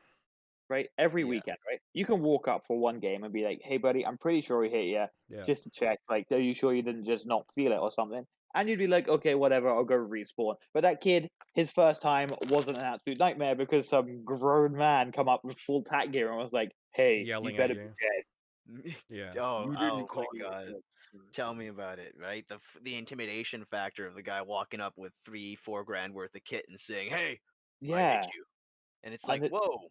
right? Every yeah, weekend, right? You can walk up for one game and be like, "Hey, buddy, I'm pretty sure he hit you," Yeah, just to check. Like, are you sure you didn't just not feel it or something? And you'd be like, "Okay, whatever, I'll go respawn." But that kid, his first time wasn't an absolute nightmare because some grown man come up with full tack gear and was like, "Hey, you yelling at better be you. dead." Yeah, oh, You didn't oh my call your God, hits. tell me about it, right? The intimidation factor of the guy walking up with 3-4 grand worth of kit and saying, "Hey, I hit Yeah, you," and it's and like, whoa,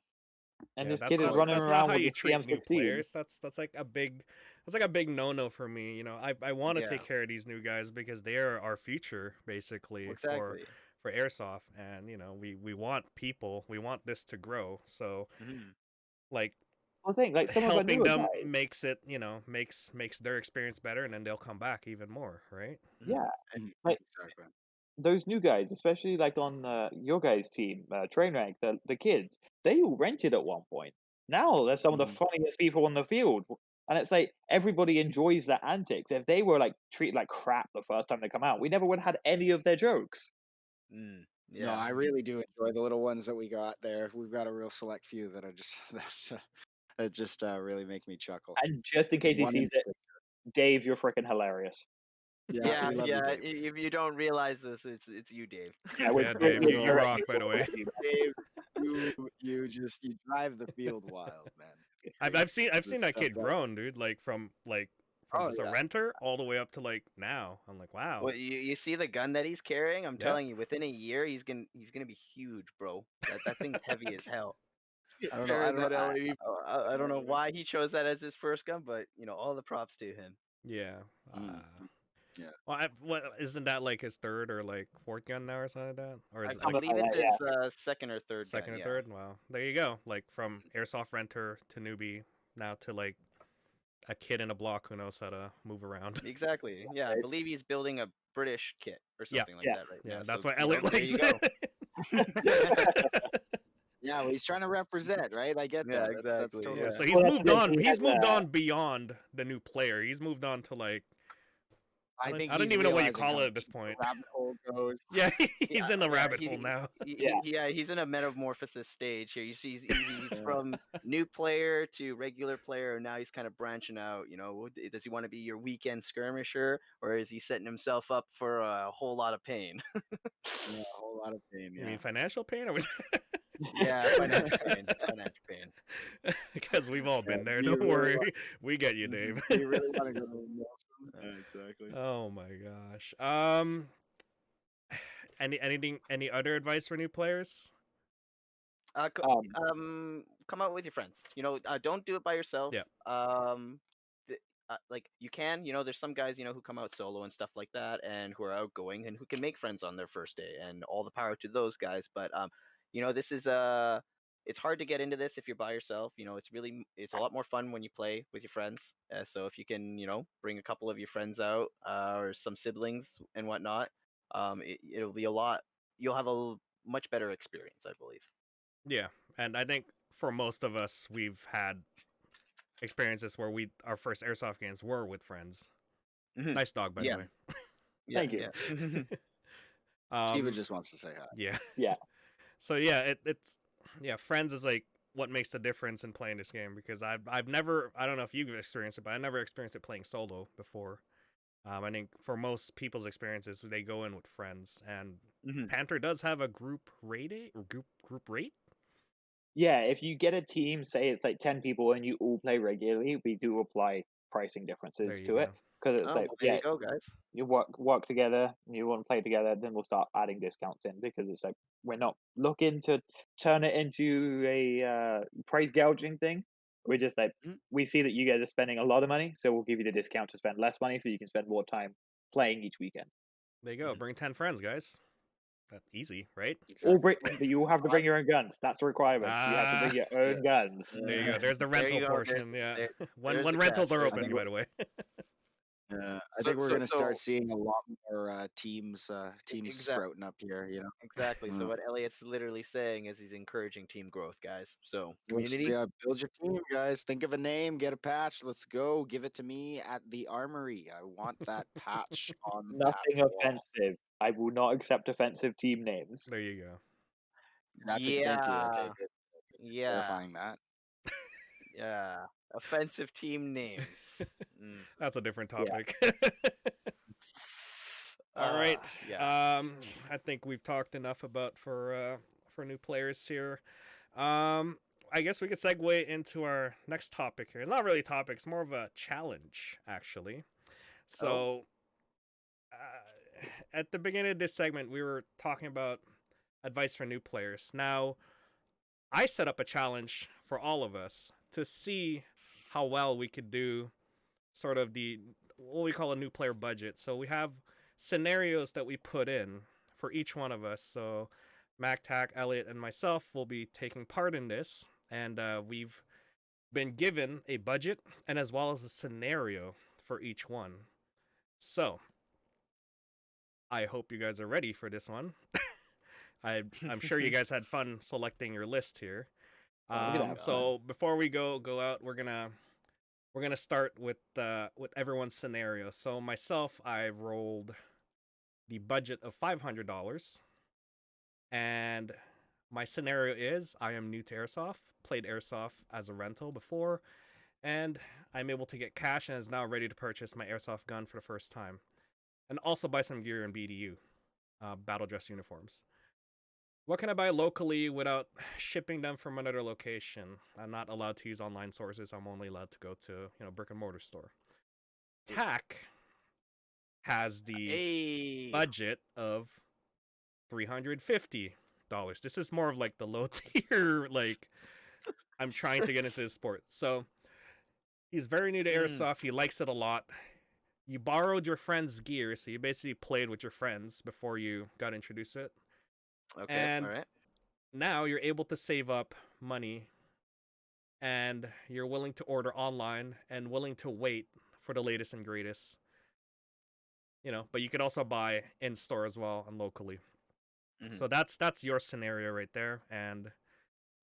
yeah. this That's kid is that's running that's not around how with you the treat new CM16. players. That's like a big no no for me. I want to yeah, take care of these new guys because they are our future basically exactly, for airsoft, and we want people, we want this to grow. So hmm like Well, think like some of our helping newer them guys. makes it makes their experience better, and then they'll come back even more, right? hmm Yeah, like Exactly. those new guys, especially like on your guys' team, Train Rank, the kids, they all rented at one point. Now they're some of the Mhm. funniest people on the field, and it's like everybody enjoys their antics. If they were like treated like crap the first time they come out, we never would have had any of their jokes. No, yeah, I really do enjoy the little ones that we got there. We've got a real select few that are just that just really make me chuckle. And just in case he One in sees it, particular. Dave, you're freaking hilarious. Yeah, yeah, we love you, yeah. Dave. If you don't realize this, it's you, Dave. Yeah, Yeah, we're, Dave, we're you You're rock, directly by the way. Dave, you drive the field wild, man. It's I've great. I've seen I've The seen that stuff kid that grown, dude. Like from oh just a yeah. renter all the way up to like now. I'm like, wow. Well, you see the gun that he's carrying? I'm Yeah. telling you, within a year, he's gonna be huge, bro. That thing's heavy as hell. I don't know. I Carrying don't know. that L80. I don't know why he chose that as his first gun, but all the props to him. Yeah. Mm, yeah. Well, what isn't that like his third or like fourth gun now or something like that? Or is it I like something believe like it's that. Yeah, his second or third gun. second or Yeah, third? Wow. There you go. Like from airsoft renter to newbie now to like a kid in a block who knows how to move around. exactly. Yeah, I right? believe he's building a British kit or Yeah. something like Yeah. that right Yeah. now. That's So why Elliot there likes you go. it. Yeah, well, he's trying to represent, right? I get Yeah, that. That's exactly, totally yeah. So fair. he's Well, that's moved the on. thing, He's we had, moved on beyond the new player. He's moved on to like I think I don't he's even know what you realizing call how it at this deep the point. rabbit hole goes. Yeah, Yeah, he's in the yeah, rabbit hole now. Yeah. he's in a metamorphosis stage here. He's Yeah. from new player to regular player, and now he's kind of branching out. Does he want to be your weekend skirmisher, or is he setting himself up for a whole lot of pain? Yeah, a whole lot of pain. You Yeah. mean financial pain, or Yeah, financial pain, financial pain. because we've all been there. Do you Don't really worry, we get you, Mhm. Dave. Do you really want to go to Nelson? Yeah, exactly. Oh my gosh. Any other advice for new players? Come out with your friends. Don't do it by yourself. Yeah. Like you can. There's some guys who come out solo and stuff like that, and who are outgoing and who can make friends on their first day. And all the power to those guys. But this is it's hard to get into this if you're by yourself. It's a lot more fun when you play with your friends. So if you can bring a couple of your friends out, or some siblings and whatnot, it'll be a lot. You'll have a much better experience, I believe. Yeah, and I think for most of us, we've had experiences where our first airsoft games were with friends. Mhm. Nice dog, by Yeah. the way. Yeah, Thank you. yeah. Steven just wants to say hi. Yeah. Yeah. So yeah, it's friends is like what makes the difference in playing this game, because I've never, I don't know if you've experienced it, but I never experienced it playing solo before. I think for most people's experiences, they go in with friends, and Mhm. Panther does have a group rate or group rate. Yeah, if you get a team, say it's like 10 people and you all play regularly, we do apply pricing differences There you to it. go. Because it's Oh, like, well, there yeah, you go, guys. you work together, you want to play together, then we'll start adding discounts in, because it's like we're not looking to turn it into a price gouging thing. We're just like, Mhm. we see that you guys are spending a lot of money, so we'll give you the discount to spend less money so you can spend more time playing each weekend. There you go. Mhm. Bring 10 friends, guys. That's easy, right? Or Exactly. but you will have to bring your own guns. That's a requirement. You have to bring your own guns. There you go. There's the There rental you go. portion. Yeah. there- when there's the rentals catch. are There's open, the by the way. I So- think we're so- gonna start so- seeing a lot more teams Exactly. sprouting up here. Exactly. So Mm. what Elliot's literally saying is he's encouraging team growth, guys. So Let's, community. yeah, build your team, guys. Think of a name, get a patch. Let's go. Give it to me at the armory. I want that patch on Nothing that wall. offensive. I will not accept offensive team names. There you go. That's it. Thank you. Okay, Yeah. good. Yeah. Clarifying that. Yeah. Offensive team names. Mm. That's a different Yeah. topic. All right. Yeah. I think we've talked enough about for new players here. I guess we could segue into our next topic here. It's not really a topic, it's more of a challenge, actually. So, at the beginning of this segment, we were talking about advice for new players. Now, I set up a challenge for all of us to see how well we could do sort of what we call a new player budget. So we have scenarios that we put in for each one of us. So Mak, Elliott, and myself will be taking part in this, and we've been given a budget and as well as a scenario for each one. So I hope you guys are ready for this one. I'm sure you guys had fun selecting your list here. So before we go out, we're gonna start with everyone's scenario. So myself, I rolled the budget of $500, and my scenario is I am new to Airsoft, played Airsoft as a rental before, and I'm able to get cash and is now ready to purchase my Airsoft gun for the first time, and also buy some gear in BDU, battle dress uniforms. What can I buy locally without shipping them from another location? I'm not allowed to use online sources. I'm only allowed to go to brick and mortar store. TAC has the budget of $350. This is more of like the low tier, like I'm trying to get into this sport. So he's very new to Airsoft. He likes it a lot. You borrowed your friend's gear, so you basically played with your friends before you got introduced to it. Okay. And all right. now you're able to save up money, and you're willing to order online and willing to wait for the latest and greatest. But you could also buy in store as well and locally. Mhm. So that's your scenario right there. And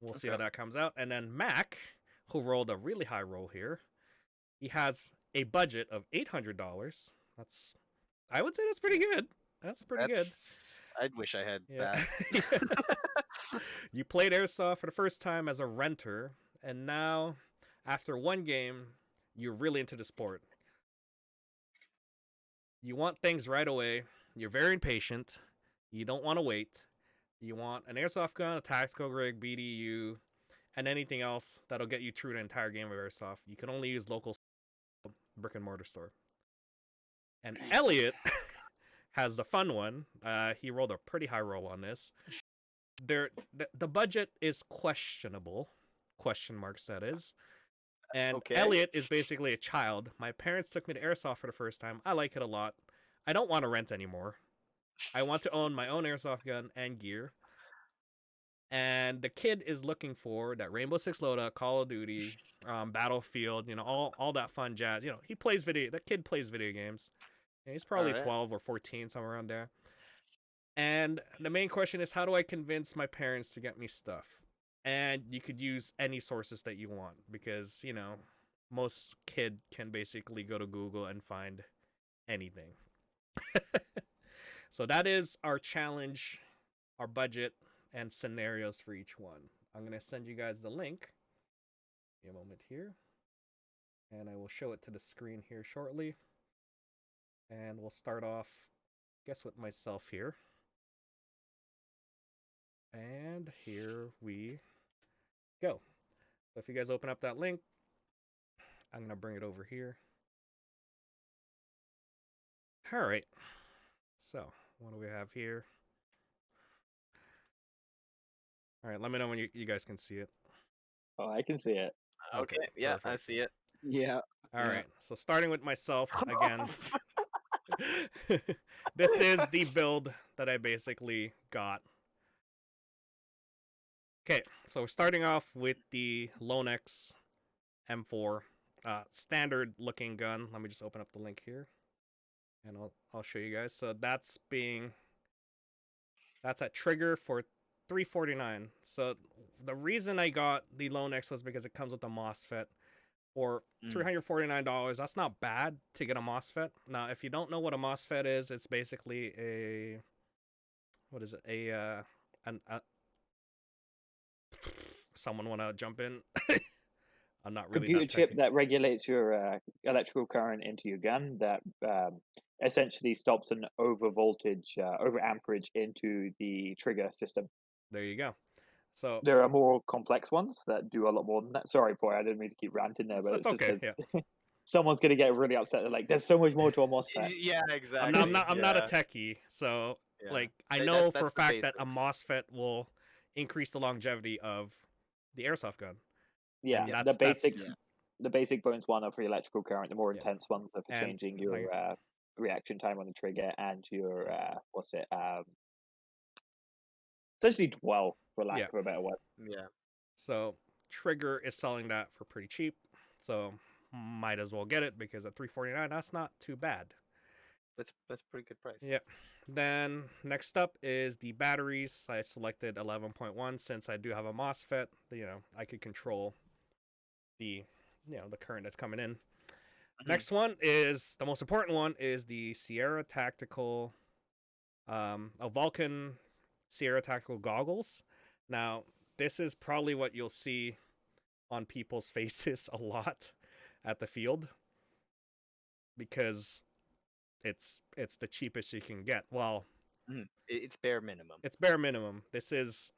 We'll see how Okay. that comes out. And then Mac, who rolled a really high roll here, he has a budget of $800. I would say that's pretty good. That's pretty good. I wish I had Yeah. that. You played Airsoft for the first time as a renter, and now, after one game, you're really into the sport. You want things right away. You're very impatient. You don't want to wait. You want an airsoft gun, a tactical rig, BDU, and anything else that'll get you through the entire game of Airsoft. You can only use local brick and mortar store. And Elliott has the fun one. He rolled a pretty high roll on this. The budget is questionable. Question marks, that is. And Okay. Elliott is basically a child. My parents took me to Airsoft for the first time. I like it a lot. I don't want to rent anymore. I want to own my own Airsoft gun and gear. And the kid is looking for that Rainbow Six Loadout, Call of Duty, Battlefield, all that fun jazz. That kid plays video games. And he's probably Alright. 12 or 14, somewhere around there. And the main question is, how do I convince my parents to get me stuff? And you could use any sources that you want because, most kid can basically go to Google and find anything. So that is our challenge, our budget, and scenarios for each one. I'm going to send you guys the link. Give me a moment here. And I will show it to the screen here shortly. And we'll start off, I guess, with myself here. And here we go. So if you guys open up that link, I'm going to bring it over here. All right. So what do we have here? All right, let me know when you guys can see it. Oh, I can see it. Okay. Yeah, I perfect. see it. Yeah. All right, so starting with myself again. This is the build that I basically got. Okay, so we're starting off with the Lonex M4, standard looking gun. Let me just open up the link here, and I'll show you guys. So that's at trigger for $349. So the reason I got the Lonex was because it comes with a MOSFET. For $349, that's not bad to get a MOSFET. Now, if you don't know what a MOSFET is, it's basically someone want to jump in? I'm not really Computer that chip techy. that regulates your electrical current into your gun that essentially stops an over amperage into the trigger system. There you go. So There are more complex ones that do a lot more than that. Sorry, boy, I didn't mean to keep ranting there, but that's it's just okay. 'cause Yeah, someone's gonna get really upset. They're like, "There's so much more to a MOSFET." Yeah, exactly. I'm not a techie, so Yeah. I That- know that's for a the fact that a basics. MOSFET will increase the longevity of the airsoft gun. Yeah, And the that's basic bones one are for electrical current. The more Yeah. intense ones are for And, changing your reaction time on the trigger and your essentially dwell, for lack Yeah. of a better word. Yeah. So Trigger is selling that for pretty cheap, so might as well get it because at $349, that's not too bad. That's a pretty good price. Yeah. Then next up is the batteries. I selected 11.1 since I do have a MOSFET. I could control the current that's coming in. Next one is the most important one is the Sierra Tactical, a Vulcan Sierra Tactical goggles. Now, this is probably what you'll see on people's faces a lot at the field because it's the cheapest you can get. Well, It's bare minimum. it's bare minimum. This is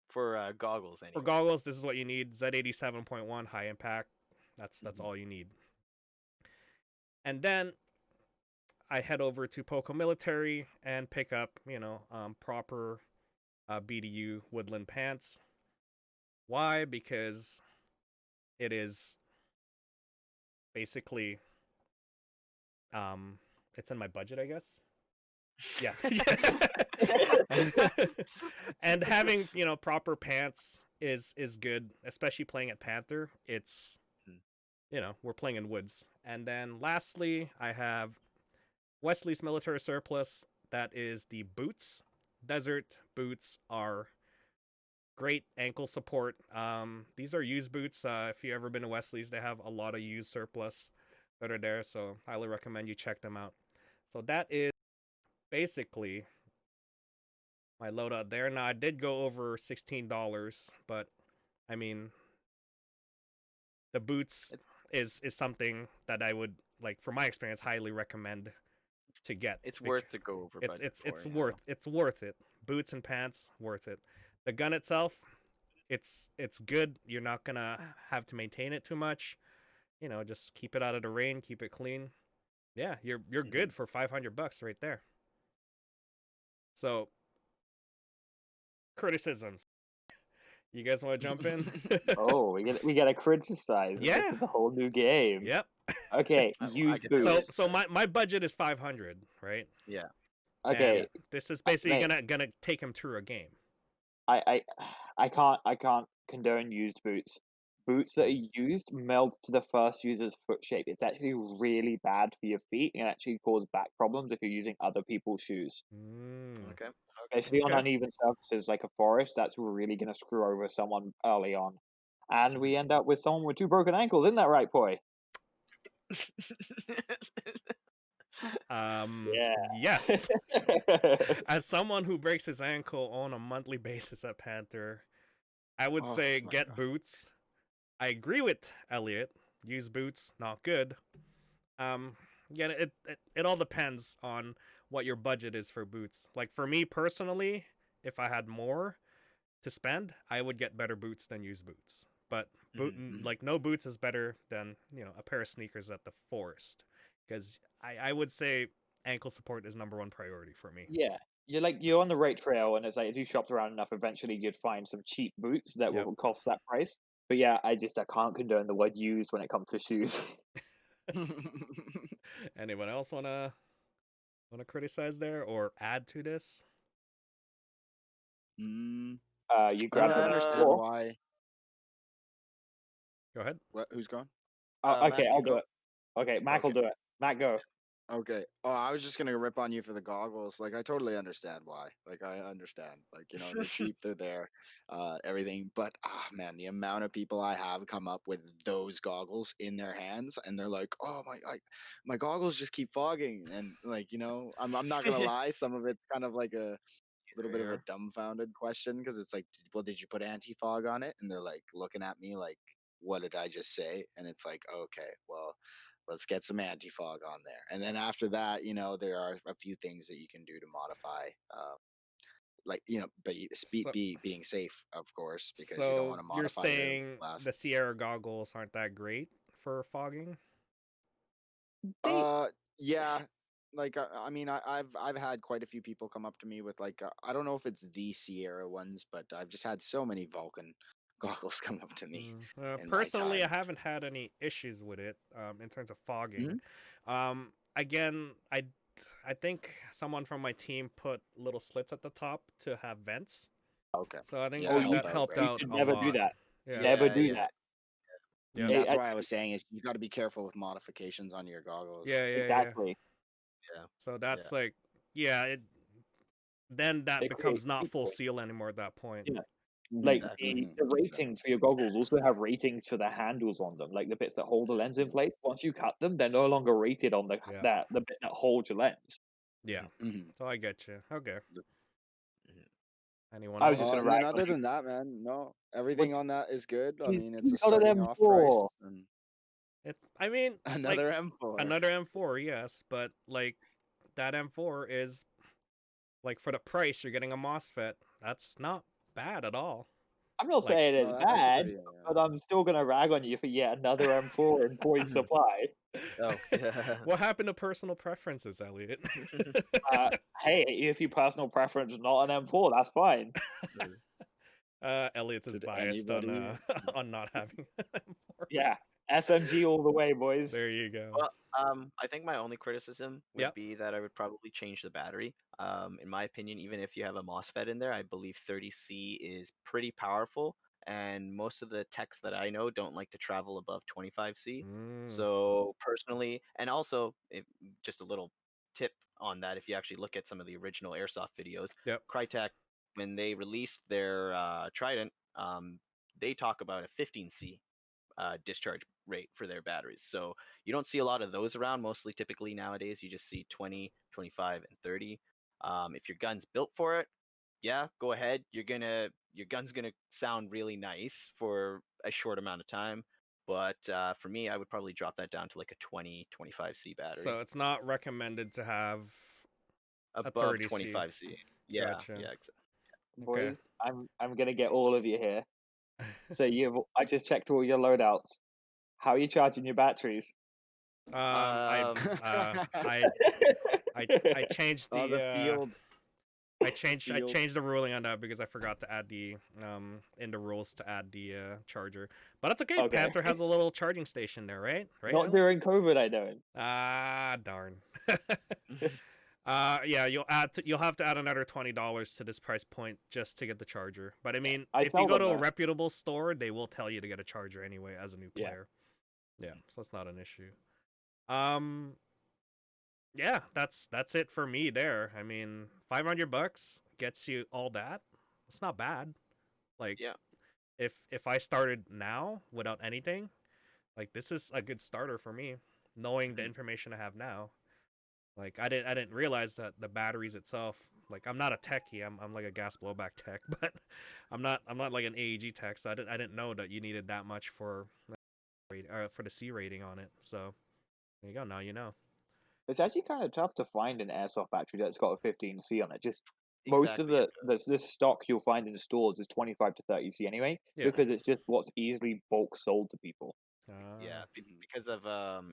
For goggles, anyway. for goggles. This is what you need. Z87.1 high impact. That's all you need. And then I head over to Poco Military and pick up proper BDU woodland pants. Why? Because it is basically it's in my budget, I guess. Yeah. And having proper pants is good, especially playing at Panther. It's we're playing in woods. And then lastly, I have Wesley's military surplus. That is the boots. Desert boots are great ankle support. These are used boots. If you ever been to Wesley's, they have a lot of used surplus that are there, so highly recommend you check them out. So that is basically my loadout there. Now I did go over $16, but I mean the boots is something that I would like from my experience highly recommend to get. It's worth to go over budget it's for, you worth know? it's worth it. Boots and pants worth it. The gun itself, it's good. You're not gonna have to maintain it too much. You know, just keep it out of the rain, keep it clean. Yeah, you're good for $500 right there. So criticisms. You guys want to jump in? Oh, we gotta criticize. Yeah. This is a whole new game. Yep. Okay, I used get boots. those. So my budget is 500, right? Yeah. Okay, And this is basically mate. gonna take him through a game. I can't condone used boots. Boots that are used meld to the first user's foot shape. It's actually really bad for your feet and actually cause back problems if you're using other people's shoes. Okay. Especially on Okay. uneven surfaces like a forest, that's really gonna screw over someone early on. And we end up with someone with 2 broken ankles, isn't that right, Poi? Yeah. Yes. As someone who breaks his ankle on a monthly basis at Panther, I would Oh say my get God. boots. I agree with Elliot. Use boots, not good. Yeah, it all depends on what your budget is for boots. Like for me personally, if I had more to spend, I would get better boots than used boots. But like no boots is better than a pair of sneakers at the forest, because I would say ankle support is number one priority for me. Yeah. You're on the right trail, and it's like, if you shopped around enough, eventually you'd find some cheap boots that Yep. will cost that price. But yeah, I can't condone the word used when it comes to shoes. Anyone else wanna criticize there or add to this? You I mean, grabbed I the understand floor. why. Go ahead. What? Who's gone? Okay, Matt, I'll you do go. it. Okay, Mac will Okay. do it. Mac, go. Okay. Oh, I was just gonna rip on you for the goggles. Like, I totally understand why. Like, I understand. Like, they're cheap, they're there, everything. But man, the amount of people I have come up with those goggles in their hands, and they're like, "Oh my goggles just keep fogging," and like, I'm not gonna lie, some of it's kind of like a little bit of a dumbfounded question because it's like, well, did you put anti-fog on it? And they're like looking at me like, what did I just say? And it's like, okay, well, let's get some anti-fog on there. And then after that, there are a few things that you can do to modify, like, but So being safe, of course, because you don't want so to you're modify your saying the glasses. Sierra goggles aren't that great for fogging? They Yeah. Like, I mean, I've had quite a few people come up to me with like, I don't know if it's the Sierra ones, but I've just had so many Vulcan goggles come up to me in my Personally, I time. haven't had any issues with it in terms of fogging. Mhm. Again, I think someone from my team put little slits at the top to have vents, Okay. so I think Yeah, you that help out, helped right? you out should a never do lot. that. Yeah, Never do Yeah. that. yeah, Hey, That's why I was saying is you got to be careful with modifications on your goggles. yeah, yeah, yeah. exactly. Yeah. So that's like, yeah, then that They create becomes not full cheaply. seal anymore at that point. Yeah. Mhm. Like Exactly. the ratings for your goggles also have ratings for the handles on them, like the bits that hold the lens in place. Once you cut them, they're no longer rated on Yeah, the bit that holds your lens. yeah. Mhm. So I get you. Okay. Anyone I was just else? gonna And then rag on other you. than that, man, no, What everything on that is good. I you mean, it's you a got an starting off price M4. and I mean, like another M4. another M4, yes, but like that M4 is like for the price you're getting a MOSFET. That's not bad at all. I'm not Like, saying No, it's that's actually bad, pretty. but I'm still gonna rag on you for yet another M4 in point supply. Oh. what happened to personal preferences, Elliot? Hey, if your personal preference is not an M4, that's fine. Elliot is Did biased on anybody? on not having an M4. Yeah, SMG all the way, boys. There you go. Well, I think my only criticism would Yep. be that I would probably change the battery. In my opinion, even if you have a MOSFET in there, I believe 30C is pretty powerful, and most of the techs that I know don't like to travel above 25C. Mm, So personally, and also, just a little tip on that, if you actually look at some of the original Airsoft videos, yep. Crytek when they released their Trident, they talk about a 15C discharge rate for their batteries. So you don't see a lot of those around. Mostly, typically nowadays, you just see 20, 25, and 30. If your gun's built for it, yeah, go ahead. Your gun's gonna sound really nice for a short amount of time. But for me, I would probably drop that down to like a 20, 25C battery. So it's not recommended to have a Above 30C. 25C. Yeah, Gotcha. yeah. Okay. Boys, I'm gonna get all of you here. So I just checked all your loadouts. How are you charging your batteries? I changed Oh, the the field. I changed the ruling on that because I forgot to add the in the rules to add the charger. But that's okay. Okay. Panther has a little charging station there, right? Right. Not Alan? during COVID, I know. Ah, darn. Yeah, you'll have to add another $20 to this price point just to get the charger. But I mean, I if you tell go them to a that. reputable store, they will tell you to get a charger anyway as a new Yeah. player. Yeah, so that's not an issue. Yeah, that's it for me there. I mean, $500 gets you all that. It's not bad. Like, Yeah. if I started now without anything, like this is a good starter for me, knowing the information I have now. Like I didn't realize that the batteries itself. Like I'm not a techie. I'm like a gas blowback tech, but I'm not like an AEG tech. So I didn't know that you needed that much for for the C rating on it. So there you go. Now you know. It's actually kind of tough to find an airsoft battery that's got a 15C on it. Just most of Exactly. the stock you'll find in stores is 25 to 30C anyway, Yeah. because it's just what's easily bulk sold to people. Yeah, Mhm. because of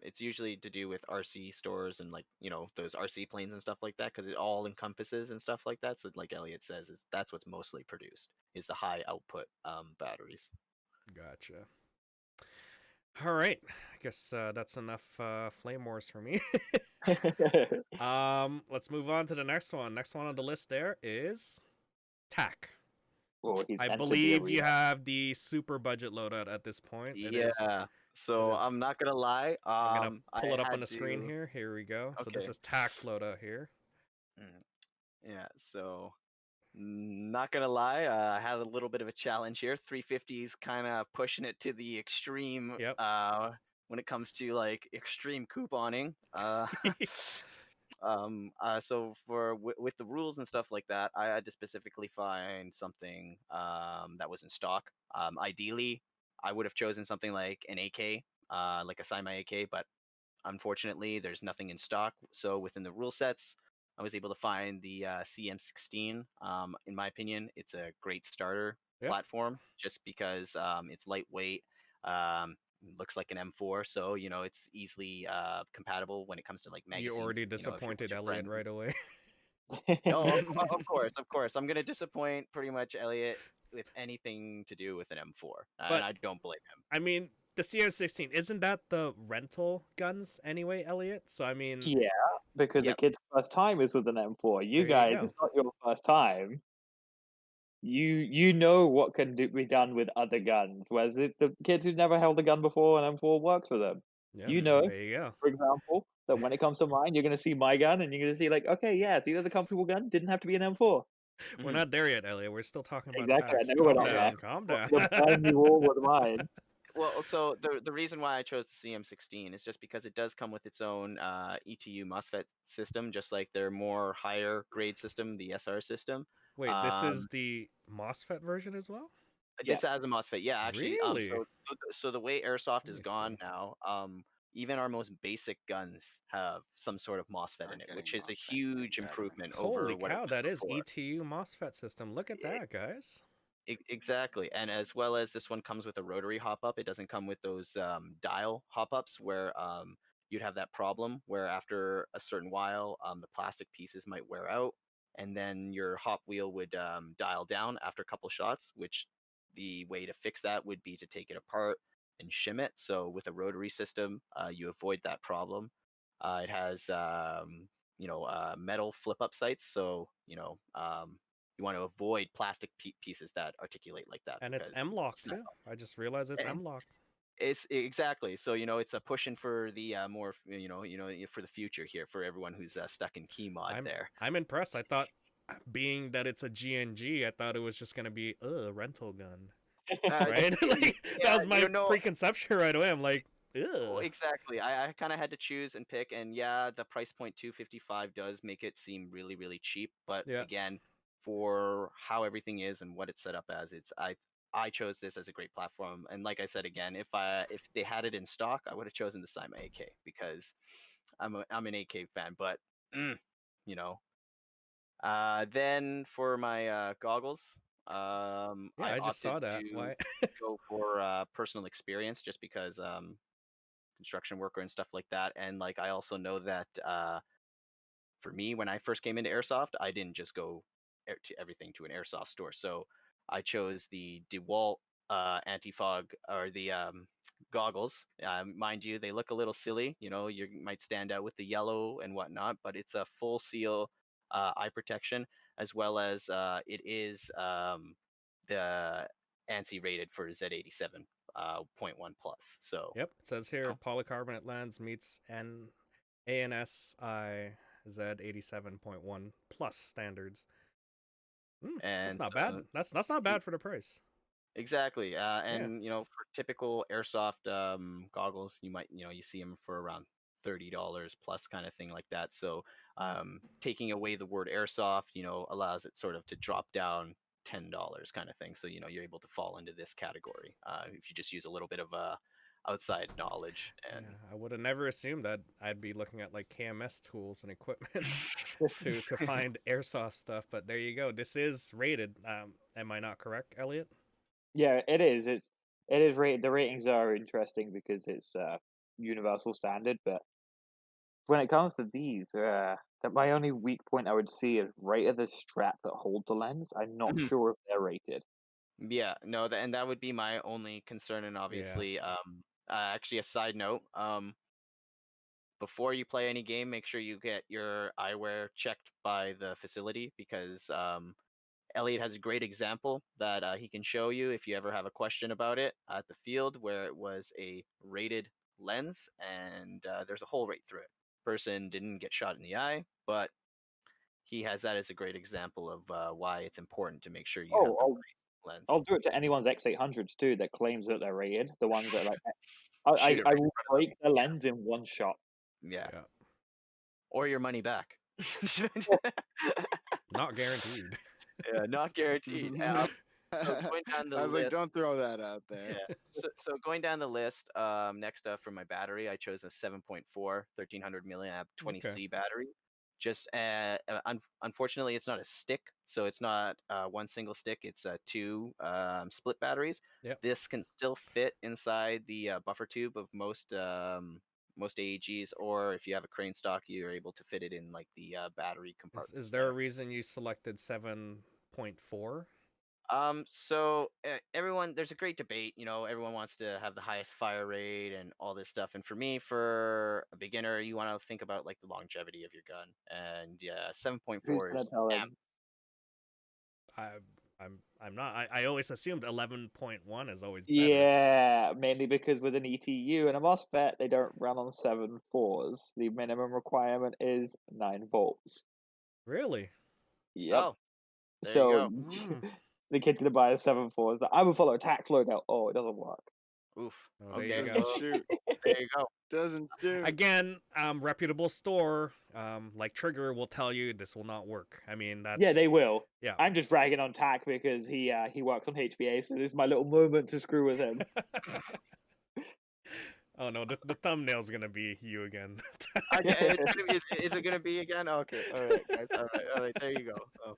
it's usually to do with RC stores and like those RC planes and stuff like that, because it all encompasses and stuff like that. So like Elliot says, is that's what's mostly produced is the high output batteries. Gotcha. All right. I guess that's enough flame wars for me. Let's move on to the next one. Next one on the list there is TAC. Well, he's I entered the believe you arena. have the super budget loadout at this point. Yeah. So it is- I'm not gonna lie. I'm gonna pull I it up on had the screen to. here. Here we go. So this Okay. is TAC's loadout here. Yeah. So not gonna lie, I had a little bit of a challenge here. 350 is kind of pushing it to the extreme. Yep. When it comes to like extreme couponing. So with the rules and stuff like that, I had to specifically find something that was in stock. Ideally, I would have chosen something like an AK, like a Semi AK, but unfortunately, there's nothing in stock. So within the rule sets, I was able to find the CM16. In my opinion, it's a great starter Yep. platform just because it's lightweight. Looks like an M4, so it's easily compatible when it comes to like magazines. You already If you're with disappointed your Elliot friends. right away. No, of course. I'm gonna disappoint pretty much Elliot with anything to do with an M4, But- and I don't blame him. I mean, the CM16 isn't that the rental guns anyway, Elliot? So I mean, Yeah, because the Yep. kid's first time is with an M4. You There you guys, go. it's not your first time. You know what can be done with other guns, whereas the kids who've never held a gun before, an M4 works for them. Yeah, You know, there you go. for example, that when it comes to mine, you're going to see my gun and you're going to see like, okay, yeah, see, there's a comfortable gun. Didn't have to be an M4. We're not there yet, Elliot. We're still talking about Exactly, I tax. know we're Calm not down. there. Calm But down. the brand new rule was mine. Well, so the reason why I chose the CM16 is just because it does come with its own ETU MOSFET system, just like their more higher grade system, the SR system. Wait, this is the MOSFET version as well? This has a MOSFET, yeah, actually. Really? So the way Airsoft Let is me gone see. now, even our most basic guns have some sort of MOSFET Are in it, getting which is a MOSFET, huge exactly. improvement Holy over what it cow, was that is before. ETU MOSFET system. Look at that, guys. Exactly, and as well as this one comes with a rotary hop-up. It doesn't come with those dial hop-ups where you'd have that problem where after a certain while the plastic pieces might wear out, and then your hop wheel would dial down after a couple shots. Which the way to fix that would be to take it apart and shim it. So with a rotary system, you avoid that problem. It has metal flip-up sights, so you want to avoid plastic pieces that articulate like that. And it's because M-lock it's not- too. I just realized it's eh, M-lock. It's exactly so. It's a pushing for the for the future here for everyone who's stuck in key mod there. I'm impressed. I thought being that it's a GNG, I thought it was just gonna be a rental gun, Uh, right? Like yeah, that was my you know, preconception right away. I'm like, oh, ugh. exactly. I kind of had to choose and pick, and yeah, the price point 255 does make it seem really, really cheap. But Yeah, again, for how everything is and what it's set up as, I chose this as a great platform. And like I said again, if they had it in stock, I would have chosen the Cyma AK because I'm an AK fan. But mm, you know, then for my goggles, yeah, I I just opted saw that. to Why? go for personal experience just because construction worker and stuff like that. And like I also know that for me, when I first came into Airsoft, I didn't just go to everything to an Airsoft store. So I chose the DeWalt anti-fog or the goggles. Mind you, they look a little silly. You know, you might stand out with the yellow and whatnot, but it's a full seal eye protection as well as it is the ANSI rated for Z87 .1 plus. So Yep, it says you here know, polycarbonate lens meets an ANSI Z87.1 plus standards. That's and not bad. so That's not bad for the price. exactly. Yeah. And you know, for typical airsoft goggles, you see them for around $30 plus kind of thing like that. So taking away the word airsoft, allows it sort of to drop down $10 kind of thing. So you're able to fall into this category if you just use a little bit of outside knowledge Yeah, and I would have never assumed that I'd be looking at like KMS tools and equipment to find airsoft stuff, but there you go. This is rated. Am I not correct, Elliot? Yeah, it is. It is rated. The ratings are interesting because it's universal standard. But when it comes to these, that my only weak point I would see is right at the strap that holds the lens. I'm not sure if they're rated. yeah, no, and that would be my only concern. And Yeah. obviously, actually, a side note, before you play any game, make sure you get your eyewear checked by the facility because Elliot has a great example that he can show you if you ever have a question about it at the field where it was a rated lens and there's a hole right through it. Person didn't get shot in the eye, but he has that as a great example of why it's important to make sure you have Oh, the right I'll lens. do it to anyone's X800s too that claims that they're rated. The ones that are like, Shoot it I right will in front of break the lens in one shot. them. Yeah, Yeah. or your money back. Not guaranteed. Yeah, not guaranteed. So going down the I was like, list. don't throw that out there. Yeah. So going down the list, next up for my battery, I chose a 7.4 1300 milliamp Okay. 20C battery. Just unfortunately, it's not a stick, so it's not one single stick. It's two split batteries. Yep. This can still fit inside the buffer tube of most AEGs, or if you have a crane stock, you're able to fit it in like the battery compartments. Is there a reason you selected 7.4? So everyone, there's a great debate. Everyone wants to have the highest fire rate and all this stuff. And for me, for a beginner, you want to think about like the longevity of your gun. And yeah, Who's 7.4 gonna is tell damn. him? I'm not. I always assumed 11.1 is always better. Yeah, mainly because with an ETU and a MOSFET, they don't run on 7.4s. The minimum requirement is 9 volts. Really? Yep. Oh, there you So go. the kid's gonna buy a 7.4s that I would follow attack flow now. Oh, it doesn't work. Oof. Oh, there you Okay. go. Well, Shoot. there you go. Doesn't shoot. Again, reputable store like Trigger will tell you this will not work. I mean, that's Yeah, they will. Yeah. I'm just bragging on Tack because he works on HBA, so this is my little moment to screw with him. Oh no, the thumbnail's gonna be you again. Is it gonna be again? Okay. All right, guys. All right. There you go. Oh.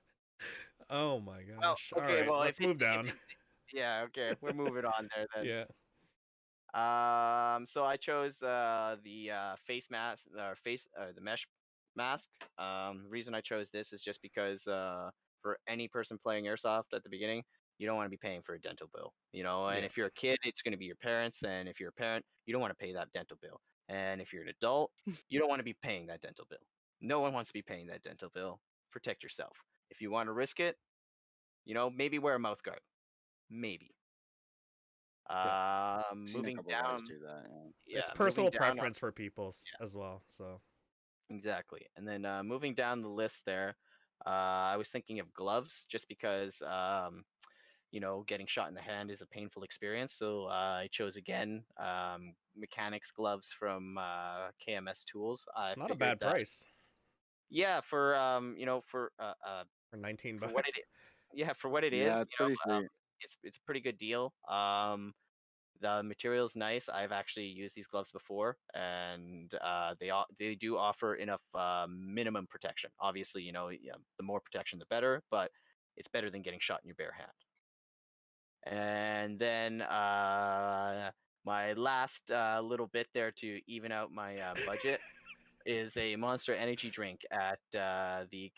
Oh my Well, gosh. okay. All right, Well, let's move down. yeah. Okay. We're moving on there then. Yeah. So I chose the face mask or the mesh mask. The reason I chose this is just because for any person playing airsoft at the beginning, you don't want to be paying for a dental bill, and Yeah. if you're a kid, it's going to be your parents, and if you're a parent, you don't want to pay that dental bill, and if you're an adult, you don't want to be paying that dental bill. No one wants to be paying that dental bill. Protect yourself. If you want to risk it, maybe wear a mouth guard. Maybe. Seen a Moving couple down. guys do that. Yeah, It's moving personal down preference for people as well. So exactly. And then moving down the list there, I was thinking of gloves just because getting shot in the hand is a painful experience. So I chose again mechanics gloves from KMS Tools. I It's not a figured bad that price yeah, for 19 for what it bucks. for what it is, Yeah, it's pretty sweet. it's a pretty good deal. The material's nice. I've actually used these gloves before, and they do offer enough minimum protection. Obviously, the more protection, the better, but it's better than getting shot in your bare hand. And then my last little bit there to even out my budget is a Monster Energy drink at the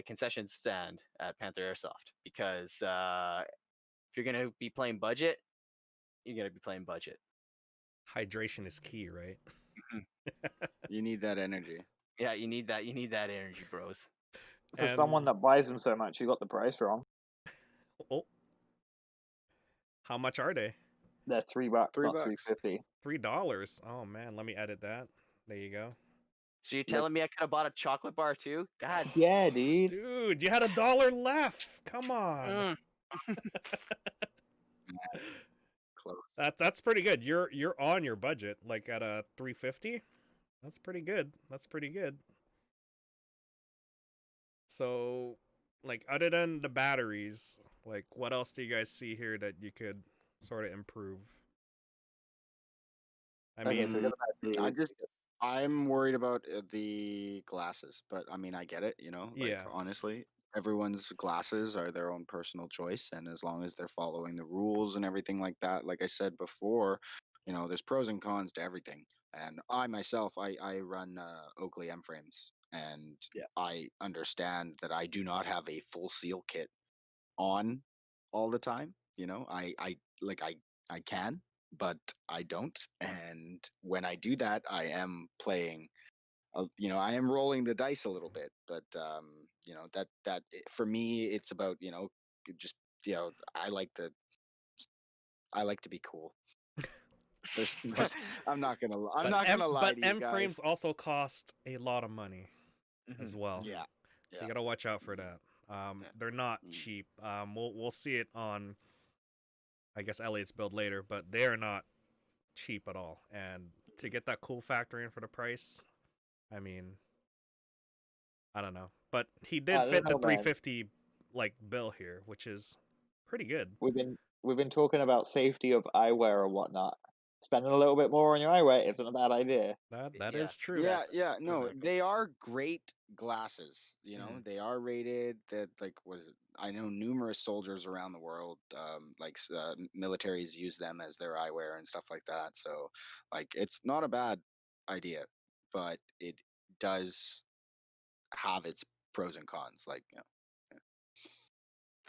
concession stand at Panther Airsoft, because if you're gonna be playing budget, you're gonna be playing budget. Hydration is key, right? You need that energy. Yeah, you need that. You need that energy, bros. For someone And that buys them so much, you got the price wrong. oh, how much are they? They're $3, not $3. $3.50. $3. Oh man, let me edit that. There you go. So you're telling me I could have bought a chocolate bar too? God. Yeah, dude. Dude, you had $1 left. Come on. Mm. Close. That's pretty good. You're on your budget, like at a 350. That's pretty good. That's pretty good. So, like, other than the batteries, like, what else do you guys see here that you could sort of improve? I Okay, so we mean, got the I'm worried about the glasses, but I mean, I get it, like Yeah. honestly, everyone's glasses are their own personal choice. And as long as they're following the rules and everything like that, like I said before, there's pros and cons to everything. And I myself, I run Oakley M frames, and Yeah. I understand that I do not have a full seal kit on all the time. I can, but I don't. And when I do that, I am playing. I am rolling the dice a little bit. But for me, it's about just I like to be cool. I'm not gonna lie But to you M guys. frames also cost a lot of money as well. Yeah. So you gotta watch out for that. They're not Mhm. cheap. We'll see it on, I guess, Elliott's build later, but they are not cheap at all. And to get that cool factor in for the price, I mean, I don't know. But he did I don't fit the know, man. 350 like bill here, which is pretty good. We've been talking about safety of eyewear or whatnot. Spending a little bit more on your eyewear isn't a bad idea. That Yeah, is true. Yeah, no, Exactly. they are great glasses. Mhm. They are rated. That like what is it? I know numerous soldiers around the world, militaries use them as their eyewear and stuff like that. So, like, it's not a bad idea, but it does have its pros and cons. Like,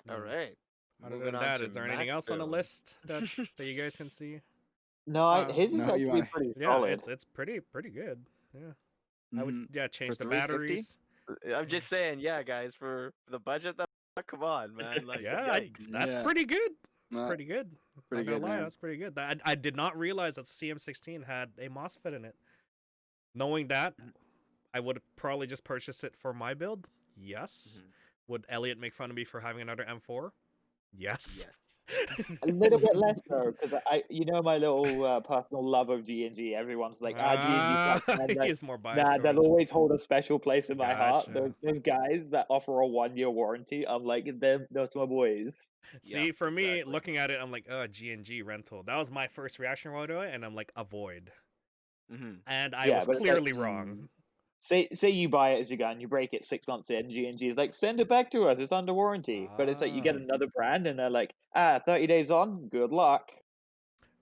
All Mm. right. Other Moving than on that, to is there anything Max else on the build. list that you guys can see? No, his is No, you actually wanna- pretty Yeah, solid. it's pretty good. Yeah. I would Mhm. change For the 350? batteries. I'm just saying, yeah, guys, for the budget, come on, man. Like, Yeah, yikes. that's Yeah. pretty good. It's Nah, pretty good. pretty Not gonna good, lie, man. that's pretty good. I did not realize that CM16 had a MOSFET in it. Knowing that, I would probably just purchase it for my build. Yes. Mhm. Would Elliot make fun of me for having another M4? Yes. Yes. A little bit less though, because my little personal love of G&G. Everyone's like, G&G sucks. And I'm like, He's more biased nah, they'll towards. always hold a special place in my heart. Gotcha. Those guys that offer a 1-year warranty, I'm like, those my boys. See, Yeah, for me, exactly. looking at it, I'm like, G&G rental. That was my first reaction right away, and I'm like, avoid. Mm-hmm. And I Yeah, was but it's like, clearly wrong. say you buy it as you go and you break it 6 months in, G&G is like, send it back to us. It's under warranty. But it's like you get Ah. another brand and they're like, 30 days on, good luck.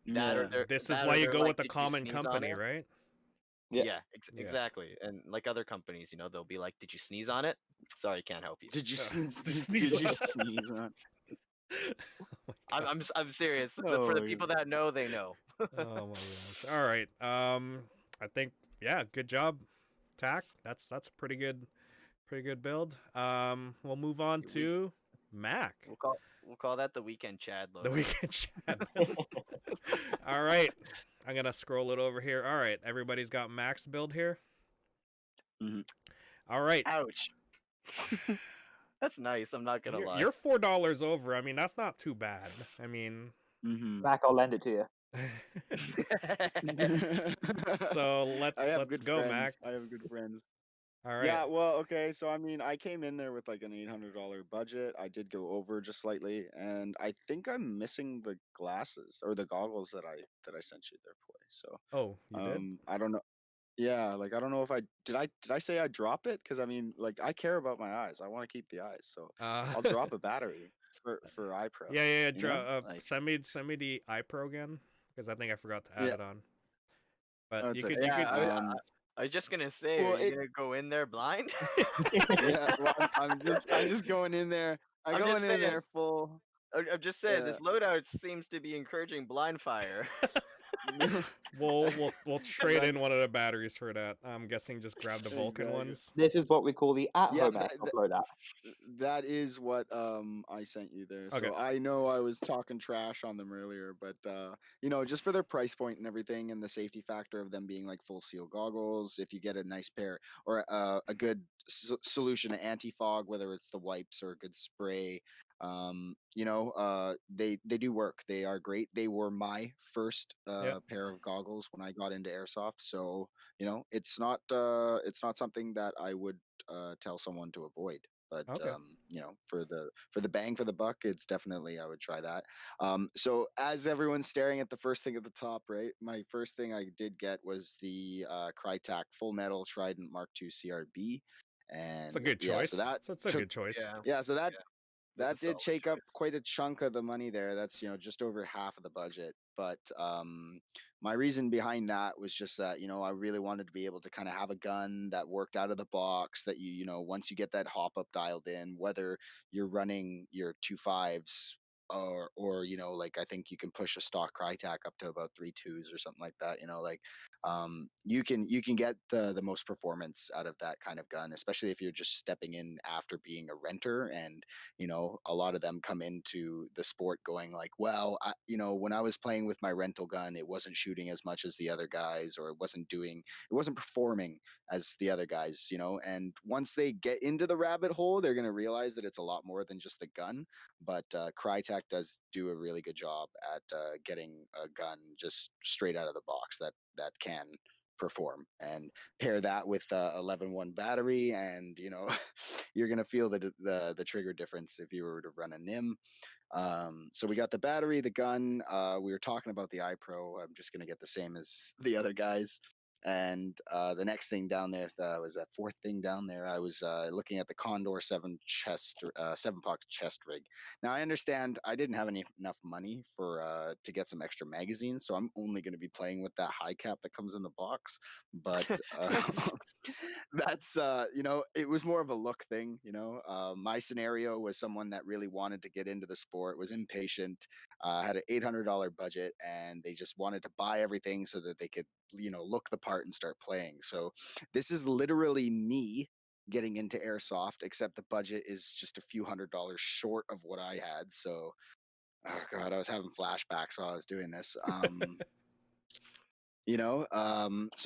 That or Yeah. This is that why or you they're go like, with the "Did you common sneeze on company, it?" right? Yeah. Yeah, Yeah. exactly. And like other companies, they'll be like, "Did you sneeze on it?" Sorry, can't help you. Did you Sneeze did you on- sneeze on? Oh my God. I'm serious. For Oh the my people that know, they know. Oh my gosh. All right. I think good job, Tack. That's a pretty good build. We'll move on to Mac. We'll call that the weekend Chad logo. The weekend chat. All right. I'm gonna scroll it over here. All right, everybody's got Mac's build here. Mhm. All right. Ouch. That's nice. I'm not gonna lie. You're $4 over. I mean, that's not too bad. I mean, Mm-hmm. Mac, I'll lend it to you. so I have let's good go, Mac. friends. I have good friends. All right. Yeah, well, okay. So I mean, I came in there with like an $800 budget. I did go over just slightly, and I think I'm missing the glasses or the goggles that I sent you there, Poi. So Oh, you did? I don't know. Yeah, like I don't know if I say I drop it because I mean like I care about my eyes. I want to keep the eyes, so I'll drop a battery for iPro. Yeah. You know, like Send me the iPro again because I think I forgot to add yeah. it on. But Oh, you it's could okay. you Yeah, could. I was just gonna say, are Well, you it gonna go in there blind? yeah. Well, I'm just going in there. I'm I'm going just in saying. there full. I'm just saying. Yeah. This loadout seems to be encouraging blind fire. We'll trade Right. in one of the batteries for that. I'm guessing just grab the Vulcan Exactly. ones. This is what we call the Yeah, at-home Airsoft loadout. that is what I sent you there. Okay. So I know I was talking trash on them earlier, but just for their price point and everything and the safety factor of them being like full seal goggles, if you get a nice pair or a good solution to anti-fog, whether it's the wipes or a good spray, they do work. They are great. They were my first Yep. pair of goggles when I got into airsoft. So, it's not something that I would tell someone to avoid. But Okay. for the bang for the buck, it's definitely I would try that. So as everyone's staring at the first thing at the top, right? My first thing I did get was the Crytek Full Metal Trident Mark II CRB, It's a and good yeah, so choice. that It's a took good choice. Yeah, yeah, so that yeah, that's a that did solid shake up choice. quite a chunk of the money there. That's just over half of the budget. But my reason behind that was just that I really wanted to be able to kind of have a gun that worked out of the box. That once you get that hop up dialed in, whether you're running your 2.5s or like I think you can push a stock Crytek up to about 3.2s or something like that. You can get the most performance out of that kind of gun, especially if you're just stepping in after being a renter. And a lot of them come into the sport going like, well, when I was playing with my rental gun, it wasn't shooting as much as the other guys, or it wasn't performing as the other guys, and once they get into the rabbit hole, they're going to realize that it's a lot more than just the gun. But Crytek does do a really good job at getting a gun just straight out of the box that can perform, and pair that with 11-1 battery, and you're gonna feel the trigger difference if you were to run a nim. So we got the battery, the gun. We were talking about the iPro. I'm just gonna get the same as the other guys. And the next thing down there was that fourth thing down there. I was looking at the Condor 7-pocket chest rig. Now I understand I didn't have enough money for to get some extra magazines, so I'm only going to be playing with that high cap that comes in the box. But that's it was more of a look thing. My scenario was someone that really wanted to get into the sport, was impatient, had an $800 budget, and they just wanted to buy everything so that they could look the part and start playing. So this is literally me getting into airsoft, except the budget is just a few $100s short of what I had. So oh god, I was having flashbacks while I was doing this. So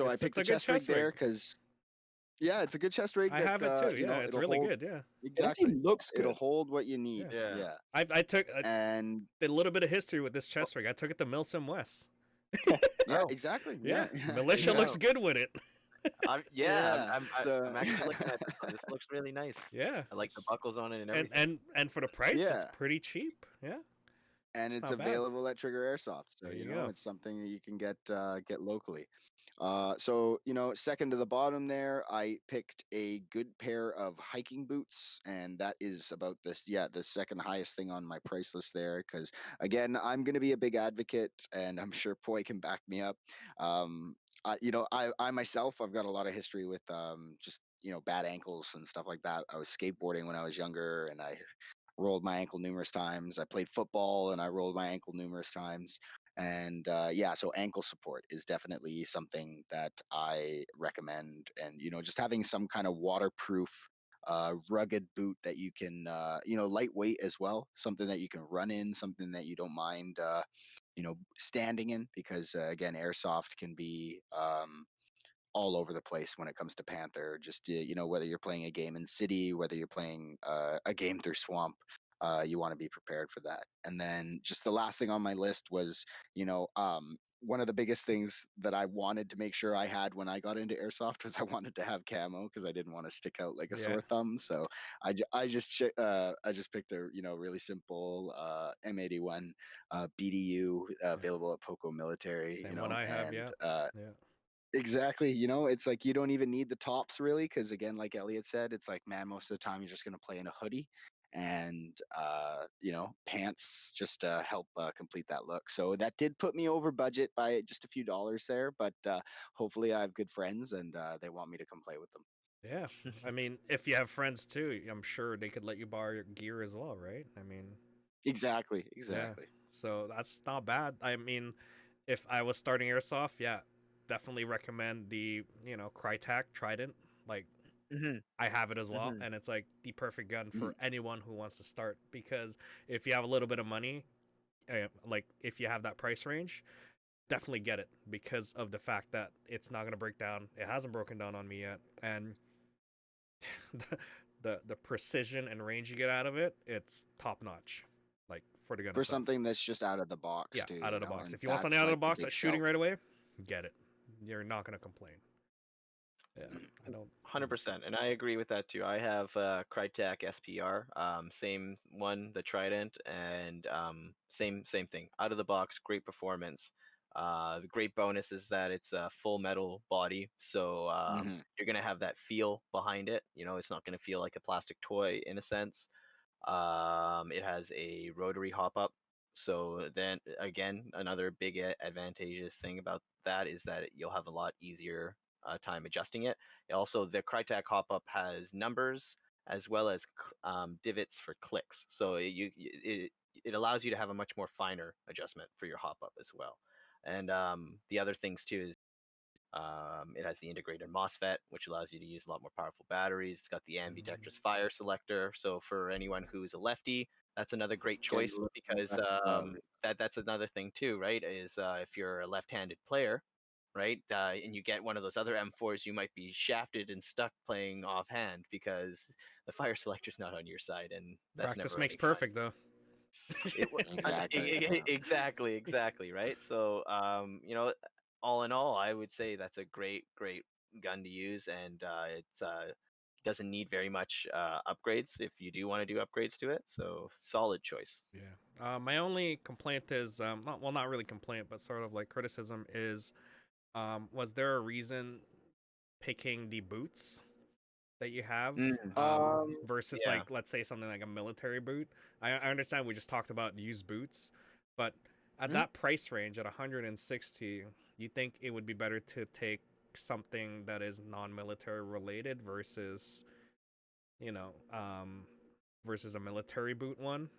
I It's picked a the good chest rig chest rig. there because yeah, it's a good chest rig I that have it too. Yeah, it's it'll really hold good. Yeah. It actually exactly. looks It'll good. hold what you need. Yeah. Yeah. Yeah. I took And a little bit of history with this chest rig. I took it to Milsim West. yeah, Oh, exactly. Yeah, Yeah. militia yeah. looks good with it. Yeah. I'm So actually looking at this one. This looks really nice. Yeah, I like the it's buckles on it and and everything. and for the price, it's yeah. pretty cheap. Yeah, And it's it's not bad. available at Trigger Airsoft. So There you go. it's something that you can get locally. So second to the bottom there, I picked a good pair of hiking boots, and that is about the second highest thing on my price list there. Because again, I'm going to be a big advocate, and I'm sure Poi can back me up. I myself, I've got a lot of history with just bad ankles and stuff like that. I was skateboarding when I was younger, and I rolled my ankle numerous times. I played football and I rolled my ankle numerous times. And so ankle support is definitely something that I recommend. And, just having some kind of waterproof, rugged boot that you can, lightweight as well, something that you can run in, something that you don't mind, standing in, because again, airsoft can be, all over the place when it comes to Panther. Just whether you're playing a game in City, whether you're playing a game through Swamp, you want to be prepared for that. And then just the last thing on my list was, one of the biggest things that I wanted to make sure I had when I got into airsoft was I wanted to have camo because I didn't want to stick out like a Yeah. sore thumb. So I just picked a really simple M81 BDU available at Poco Military. Same one I have, yeah. Yeah. Exactly. It's like you don't even need the tops really, because again, like Elliot said, it's like, man, most of the time you're just going to play in a hoodie and, pants just help complete that look. So that did put me over budget by just a few dollars there, but hopefully I have good friends and they want me to come play with them. Yeah. I mean, if you have friends too, I'm sure they could let you borrow your gear as well, right? I mean, Exactly. yeah. So that's not bad. I mean, if I was starting airsoft, yeah, definitely recommend the, Crytek Trident. Like, I have it as well, and it's like the perfect gun for anyone who wants to start, because if you have a little bit of money, like if you have that price range, definitely get it, because of the fact that it's not going to break down. It hasn't broken down on me yet, and the precision and range you get out of it, it's top notch. Like for the gun For itself. something that's just out of the box, Yeah, too. out of the box. And If you want that's, something out of the like, box big that's shooting sell. right away, get it. You're not going to complain. Yeah, I don't. 100%, and I agree with that too. I have Crytek SPR, same one, the Trident, and same thing. Out of the box, great performance. The great bonus is that it's a full metal body, so Mhm. you're gonna have that feel behind it. It's not gonna feel like a plastic toy in a sense. It has a rotary hop up. So then again, another big advantageous thing about that is that you'll have a lot easier time adjusting it. Also, the Crytek hop up has numbers as well as divots for clicks. So it allows you to have a much more finer adjustment for your hop up as well. And the other things too is it has the integrated MOSFET, which allows you to use a lot more powerful batteries. It's got the ambidextrous fire selector. So for anyone who's a lefty, that's another great Getting choice, a little because left, that's another thing too, right? Is if you're a left-handed player, right, and you get one of those other M4s, you might be shafted and stuck playing offhand because the fire selector's not on your side, and that's Practice never makes any fun. perfect, though. Exactly. Yeah. Exactly, right? So, all in all, I would say that's a great gun to use, and it's doesn't need very much upgrades if you do want to do upgrades to it. So, solid choice. Yeah. My only complaint is not really complaint, but sort of like criticism is, was there a reason picking the boots that you have versus Yeah. like, let's say something like a military boot? I understand we just talked about used boots, but at that price range at 160, you think it would be better to take something that is non-military related versus, you know, versus a military boot one?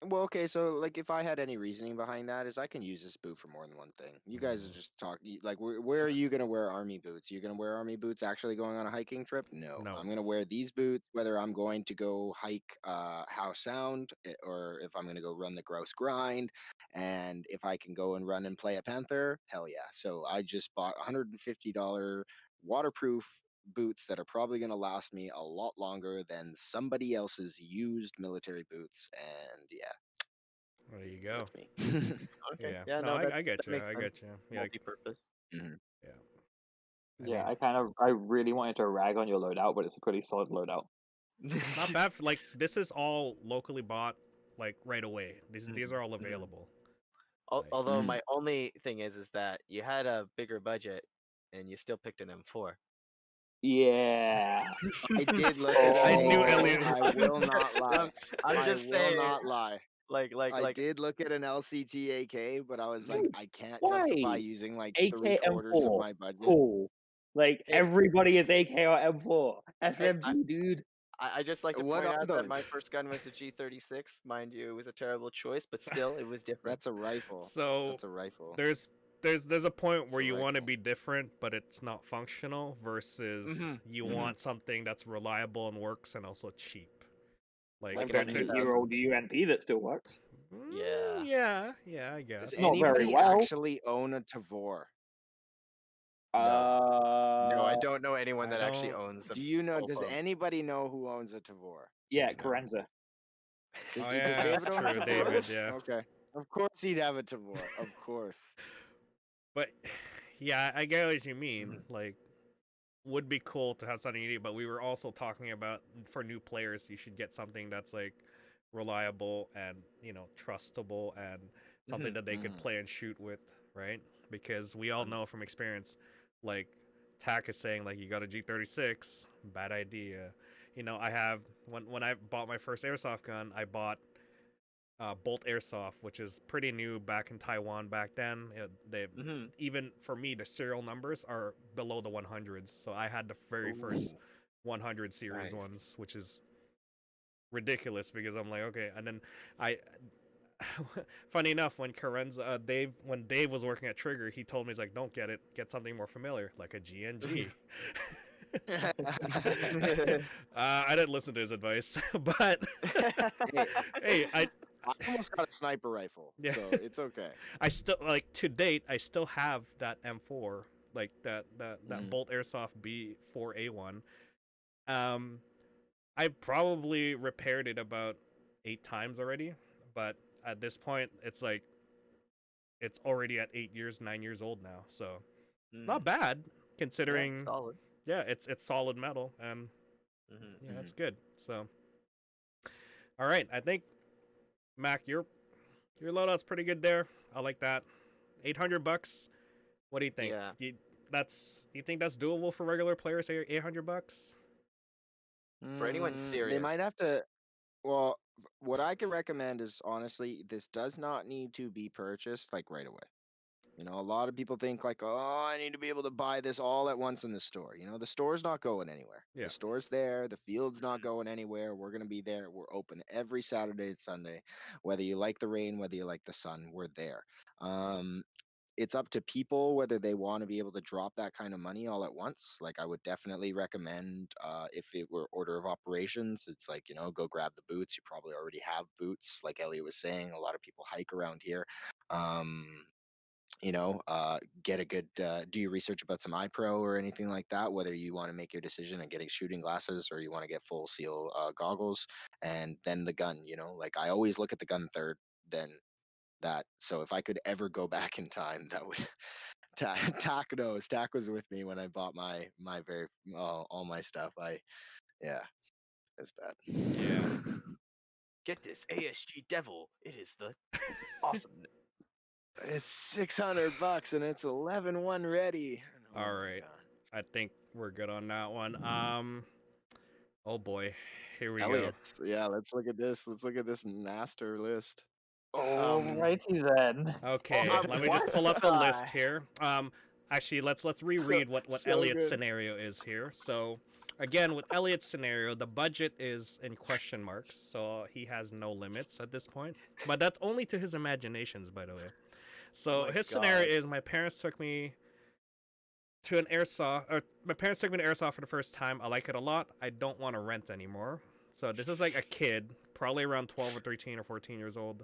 Well, okay, so like if I had any reasoning behind that, is I can use this boot for more than one thing. You guys are just talking like, where are you gonna wear army boots? You're gonna wear army boots actually going on a hiking trip? No, No. I'm gonna wear these boots whether I'm going to go hike Howe Sound, or if I'm gonna go run the Grouse Grind, and if I can go and run and play a Panther, hell yeah. So I just bought $150 waterproof boots that are probably going to last me a lot longer than somebody else's used military boots. And yeah, There you go. that's me. Okay. Yeah. Yeah. No, No, that I get that you. makes I sense. get you. Yeah. Multi-purpose. Mhm. Yeah. Yeah, mean, I really wanted to rag on your loadout, but it's a pretty solid loadout. not bad. Like, this is all locally bought, like right away. These are all available. Like, Although my only thing is that you had a bigger budget and you still picked an M4. Yeah. I did look Oh. at I an knew AK. Elliot. I will not lie. I'm just I will saying, not lie. I like did look at an LCT AK, but I was like, Dude, I can't why? justify using like AK 3/4 of M4. my budget. Cool. Like, Hey. everybody is AK or M4. I SMG, dude. I just like to What point are out that my those? first gun was a G36. Mind you, it was a terrible choice, but still, it was different. That's a rifle. So That's a rifle. there's a point It's where a you want to rifle. be different, but it's not functional, versus you Mhm. want something that's reliable and works and also cheap. Like, Like I've an got an M2000. 8-year-old UNP that still works. Yeah. Yeah, I Does guess. Not very anybody well. actually own a Tavor? No, I Uh, don't know anyone I that actually don't- owns a Do you know? full Does foam. anybody know who owns a Tavor? yeah, No. Carenza. Does, Oh does yeah, David that's own a true, Tavor? David. Yeah, Okay. Of course he'd have a Tavor. Of course. but yeah, I get what you mean. Mhm. Like, would be cool to have something new, but we were also talking about for new players, you should get something that's like reliable and trustable and something Mhm. that they could play and shoot with, right? Because we all know from experience, like Tack is saying, like you got a G36, bad idea. I have when I bought my first airsoft gun, I bought Bolt Airsoft, which is pretty new back in Taiwan back then. They Mhm. even for me the serial numbers are below the 100s, so I had the very first Ooh, 100 series nice. ones, which is ridiculous because I'm like, okay, and then I. Funny enough, when when Dave was working at Trigger, he told me he's like, "Don't get it. Get something more familiar, like a GNG." I didn't listen to his advice, but Hey, hey, I almost got a sniper rifle, Yeah. so it's okay. I still like to date. I still have that M4, like that Mhm. Bolt Airsoft B4A1. I probably repaired it about 8 times already, but at this point, it's like it's already at 8 years, 9 years old now. So not Mm. bad Yeah, considering. solid. Yeah, it's solid metal, and Mhm. yeah, it's good. So all right, I think Mac, your loadout's pretty good there. I like that. $800. What do you think? Yeah. You think that's doable for regular players? Say $800. For anyone They serious. might have to. Well, what I can recommend is honestly, this does not need to be purchased like right away. A lot of people think like, oh, I need to be able to buy this all at once in the store. The store's not going anywhere. Yeah. The store's there. The field's not going anywhere. We're going to be there. We're open every Saturday and Sunday. Whether you like the rain, whether you like the sun, we're there. It's up to people whether they want to be able to drop that kind of money all at once. Like I would definitely recommend if it were order of operations, it's like, go grab the boots. You probably already have boots. Like Elliot was saying, a lot of people hike around here. Um, get a good do your research about some iPro or anything like that, whether you want to make your decision on getting shooting glasses or you want to get full seal goggles, and then the gun. Like I always look at the gun third, then that. So if I could ever go back in time, that would Tack knows. Tack was with me when I bought my very all my stuff. Yeah, it's bad. Yeah. Get this ASG Devil. It is the awesome. It's $600 and it's 11-1 ready. Oh All my right. God. I think we're good on that one. Oh boy, here we go. Elliot's. Yeah, let's look at this. Let's look at this master list. Alrighty then. Okay, Oh, let me just pull up the list here. Actually, let's reread what so Elliot's good. scenario is here. So, again, with Elliot's scenario, the budget is in question marks, so he has no limits at this point. But that's only to his imaginations, by the way. So My his scenario God. is my parents took me to an airsoft, or my parents took me to airsoft for the first time. I like it a lot. I don't want to rent anymore. So this is like a kid, probably around 12 or 13 or 14 years old.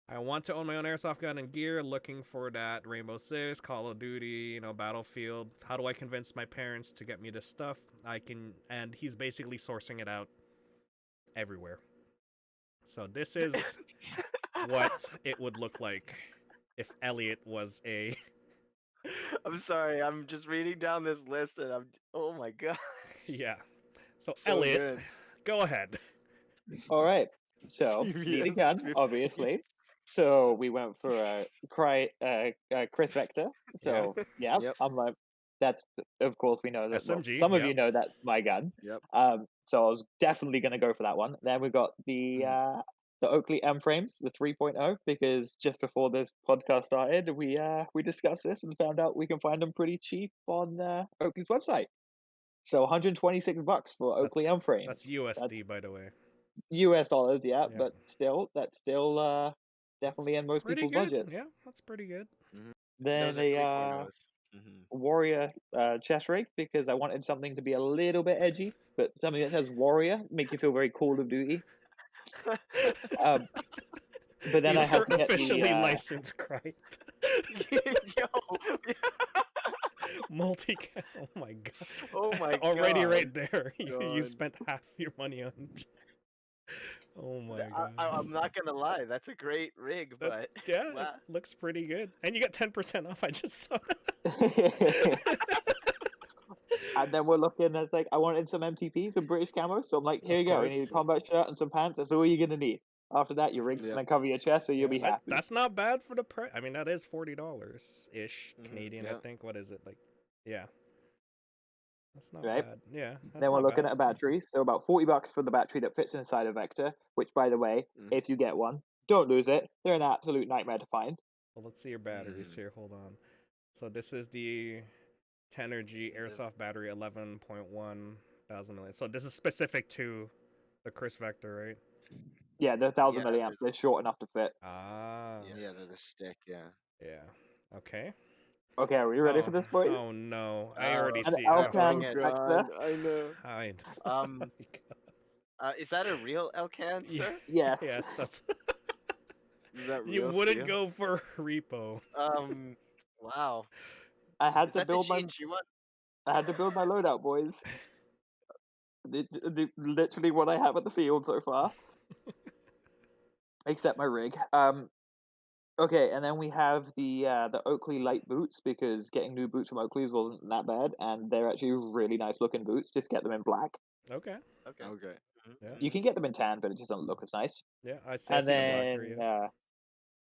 I want to own my own airsoft gun and gear, looking for that Rainbow Six, Call of Duty, Battlefield. How do I convince my parents to get me this stuff? And he's basically sourcing it out everywhere. So this is what it would look like if Elliot was a I'm sorry. I'm just reading down this list and oh my God. yeah. So So Elliot, good. go ahead. All right. So need a Previous gun, 50. obviously. So we went for Chris Vector. So yeah, Yep. I'm like, that's of course we know that. Well, SMG, some of yep. you know that's my gun. Yep. So I was definitely going to go for that one. Then we got the Oakley M frames, the 3.0, because just before this podcast started, we discussed this and found out we can find them pretty cheap on Oakley's website. So $126 for Oakley M frames. That's USD, by the way. US dollars, yeah, Yeah. but that's still definitely in most Pretty people's good. budgets. Yeah, that's pretty good. Then Those are a 3.0s. Warrior chest rig, because I wanted something to be a little bit edgy, but something that says Warrior, make you feel very Call of Duty. But then These I had are to get officially the licensed, right? Yo. Multi-cam. Oh my god. Oh my Already god. right there. You God. spent half your money on. Oh my god. I'm not gonna lie, that's a great rig, but Yeah, wow. it looks pretty good. And you get 10% off. I just saw. And then we're looking at like I wanted some MTP, some British camo. So I'm like, here Of you go. You need course. a combat shirt and some pants. That's all you're gonna need. After that, your rig's Yep. gonna cover your chest, so you'll be Yeah, happy. that's not bad for the price. I mean, that is $40 ish Canadian. I Yep. think. What is it like? Yeah, that's not Right. bad. Yeah, that's Then we're not looking bad. at a battery, so about $40 for the battery that fits inside a Vector. Which, by the way, if you get one, don't lose it. They're an absolute nightmare to find. Well, let's see your batteries here. Hold on. So this is the Tenergy Airsoft battery, 11.1 thousand million. So this is specific to the Chris Vector, right? Yeah, they're 1,000 Yeah, milliamps. They're short enough to fit. Ah. Yeah, the stick. Yeah. Yeah. Okay. Okay, are we ready for this, boys? Oh no, I already An see. Elcan it. Vector. I know. Is that a real Elcan, Yeah. sir? Yes. Yes, that's. Is that You real wouldn't steel? go for repo. Wow. I had Is to that the build my change you want? I had to build my loadout, boys. Literally what I have at the field so far, except my rig. Okay, and then we have the Oakley light boots because getting new boots from Oakley's wasn't that bad, and they're actually really nice looking boots. Just get them in black. Okay. Okay. Okay. Yeah. You can get them in tan, but it just doesn't look as nice. Yeah, I see And the blacker. then Yeah.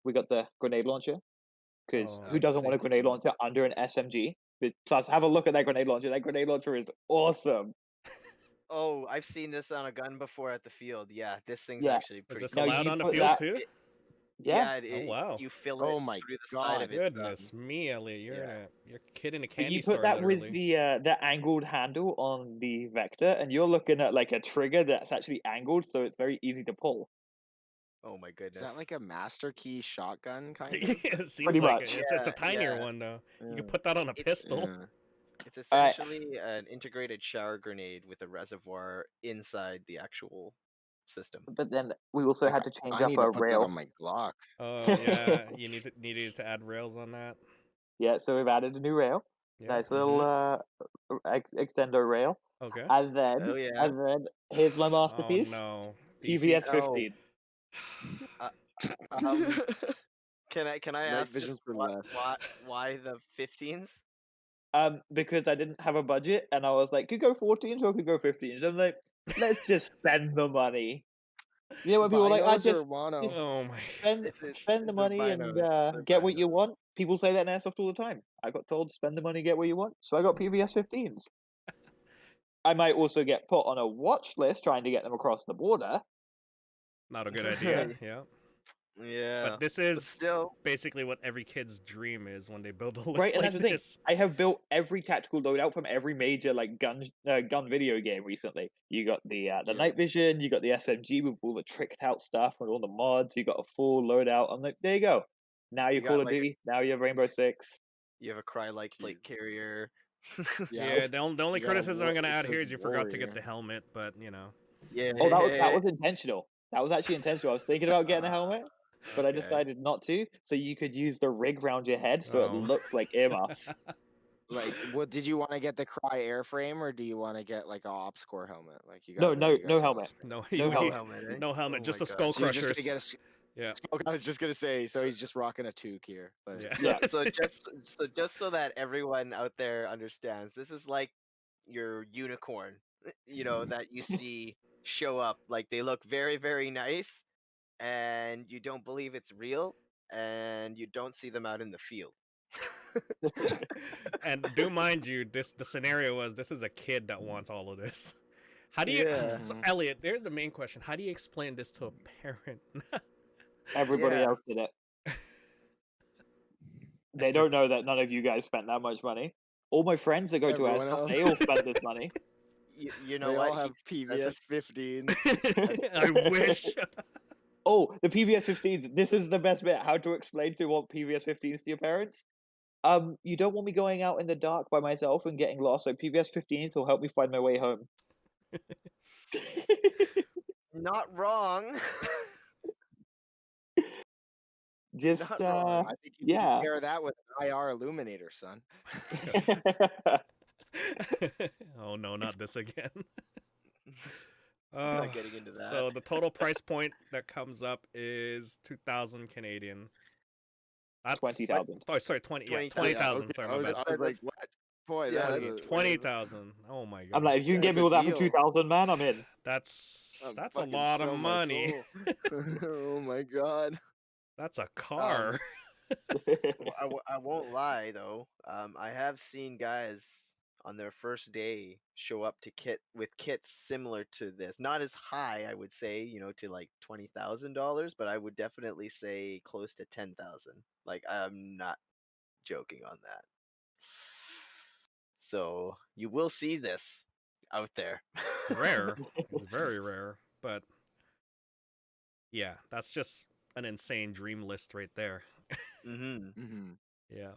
we got the grenade launcher because Oh, who let's doesn't want a see. grenade launcher under an SMG? Plus, have a look at that grenade launcher. That grenade launcher is awesome. Oh, I've seen this on a gun before at the field. Yeah, this thing's Yeah. actually Is pretty this cool. Now allowed you on the put field that- too? Yeah. Yeah, Oh wow. you fill it Oh my through the side God. of it. Goodness me, Elliot, you're yeah. you're a kid in a But candy you store. put that literally. with the angled handle on the Vector, and you're looking at like a trigger that's actually angled, so it's very easy to pull. Oh my Is goodness. that like a master key shotgun kind of? It seems Pretty like much. it's a Yeah, tinier yeah. one though. You Yeah. can put that on a It's- pistol. Yeah. It's essentially an integrated shower grenade with a reservoir inside the actual system. But then we also Like, had to change I up need to our put that rail. on my Glock. Oh yeah, you needed to add rails on that. Yeah, so we've added a new rail. Yeah. Nice little extendo rail. Okay. And then Oh, yeah. and then here's my Oh masterpiece. no. PVS Oh. 15. Can I Night ask vision just for left. why the 15s? Because I didn't have a budget and I was like, could go 14s or could go 15s. I'm like, let's just spend the money. You know when people are like, Binos or mono? Oh my. spend spend the it's a money and binos, they're get what binos. you want. People say that in Airsoft all the time. I got told spend the money, get what you want. So I got PVS 15s. I might also get put on a watch list trying to get them across the border. Not a good idea. Yeah. Yeah. But this But is still, basically what every kid's dream is when they build a list Right, and like that's the thing. this. I have built every tactical loadout from every major like gun video game recently. You got the night vision, you got the SMG with all the tricked out stuff and all the mods. You got a full loadout. I'm like, there you go. Now you're You Call got, of like, Duty. Now you're Rainbow Six. you have a cry-like plate carrier. Yeah, the only You got a criticism I'm war- gonna it add here says is you forgot to get warrior. the helmet, but you know. Yeah. Oh, that was intentional. That was actually intentional. I was thinking about getting a helmet, but I Okay. decided not to. So you could use the rig round your head, so it Oh. looks like earmuffs. Like, what did you want to get the Cry airframe or do you want to get like a ops core helmet? Like you No, got no, you no gotta tell helmet. us. No, No no helmet. eh? no helmet, Oh just my the God. skull So you're just crushers. gonna get a Yeah. I was just gonna say, so he's just rocking a toque here. But Yeah. So just so that everyone out there understands, this is like your unicorn, that you see show up. Like they look very, very nice, and you don't believe it's real, and you don't see them out in the field. And do mind you, the scenario was this is a kid that wants all of this. How do you Yeah. So Elliot, there's the main question. How do you explain this to a parent? Everybody Yeah. else did it. They don't know that none of you guys spent that much money. All my friends that go to Everyone Airsoft, else. they all spend this money. You know they what? all have PVS 15s. I wish. Oh, the PVS 15s. This is the best bit. How to explain to want PVS 15s to your parents? You don't want me going out in the dark by myself and getting lost, so PVS 15s will help me find my way home. Not wrong. Just Not wrong. I think you need yeah. to pair that with an IR illuminator, son. Oh no, not this again. Not getting into that. So the total price point that comes up is 2,000 Canadian. That's 20,000. Oh, sorry, 20. Yeah, 20,000. 20,000. Okay, Sorry, my bad. I was like, what? Boy, Yeah, that is that's a 20,000. Oh my god. I'm like, if you can get That's me a all that for deal. 2,000, man, I'm in. That's a fucking lot of sell my money. soul. Oh my god. That's a car. I won't lie though. I have seen guys on their first day show up to kits similar to this. Not as high, I would say, to like $20,000, but I would definitely say close to 10,000. Like I'm not joking on that. So you will see this out there. It's rare. It's very rare. But yeah, that's just an insane dream list right there. Mm-hmm. Yeah.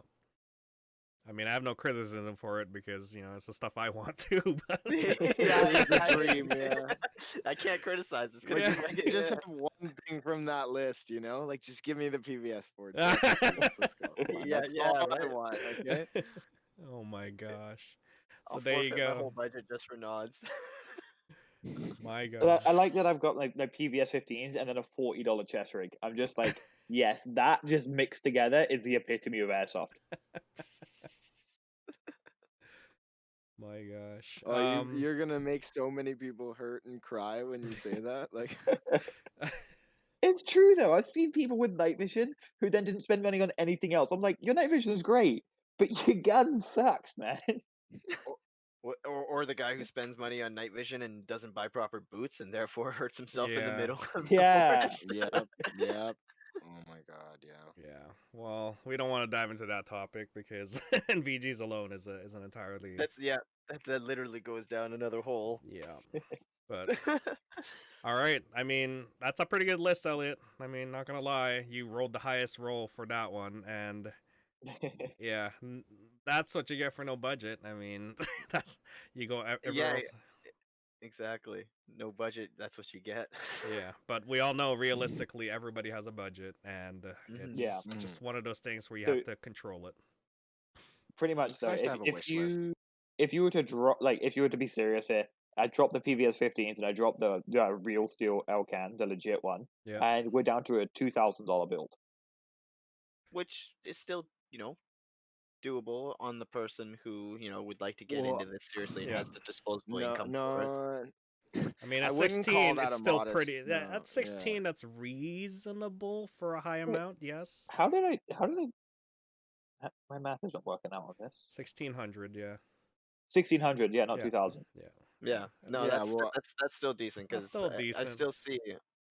I mean, I have no criticism for it because, it's the stuff I want to. But It's a dream, yeah. I can't criticize this. Like, Yeah. if I could just have one thing from that list, like just give me the PVS4. Let's go. Come on, Yeah, that's yeah, all I right. want. Okay. Oh my gosh. So I'll there you forfeit my whole go. budget just for nods. My I gosh. like that I've got like PVS 15s and then a $40 chest rig. I'm just like, yes, that just mixed together is the epitome of airsoft. My gosh. Oh, you're gonna make so many people hurt and cry when you say that. Like, It's true though. I've seen people with night vision who then didn't spend money on anything else. I'm like, your night vision is great, but your gun sucks, man. Or the guy who spends money on night vision and doesn't buy proper boots and therefore hurts himself in the Yeah. middle of Yeah. the forest. yep. Oh my god, yeah. Yeah. Well, we don't want to dive into that topic because NVGs alone is an entirely That literally goes down another hole. yeah. But all right. I mean, that's a pretty good list, Elliot. I mean, not gonna lie, you rolled the highest roll for that one, and yeah, that's what you get for no budget. I mean, that's you go everywhere Yeah, else. exactly. No budget, that's what you get. Yeah, but we all know realistically everybody has a budget, and it's Yeah. just one of those things where you So- have to control it. Pretty much It's so. nice to have a If wish list. if you were to drop, like, if you were to be serious here, I dropped the PVS 15s and I dropped the real steel Elcan, the legit one, Yeah. and we're down to a $2,000 build. Which is still, doable on the person who, would like to get Well, into this seriously and yeah. has the disposable No, income for it. no. I mean, I at wouldn't call 16, that it's a still modest- pretty. no, At 16, that's reasonable for a high Wait. amount. Yes, How did I? My math isn't working out on this. 1600. Yeah. 1,600, yeah, not Yeah. 2,000. Yeah. Yeah, no, Yeah, that's well- that's still decent That's because still I decent. still see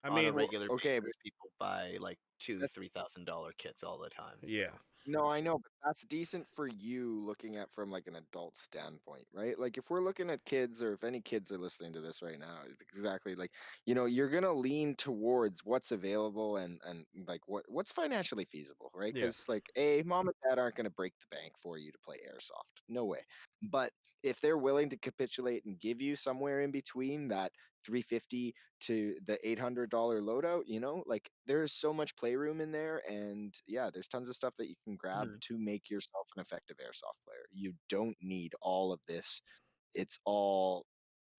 I on mean, a regular okay, basis people buy like That- $2,000-$3,000 kits all the time. yeah. so. No, I know, but that's decent for you looking at from like an adult standpoint, right? Like if we're looking at kids or if any kids are listening to this right now, it's exactly like, you're going to lean towards what's available and like what's financially feasible, right? Yeah. Cuz like mom and dad aren't going to break the bank for you to play airsoft. No way. But if they're willing to capitulate and give you somewhere in between that $350 to the $800 loadout, like there's so much playroom in there, and yeah, there's tons of stuff that you can grab to make yourself an effective airsoft player. You don't need all of this. It's all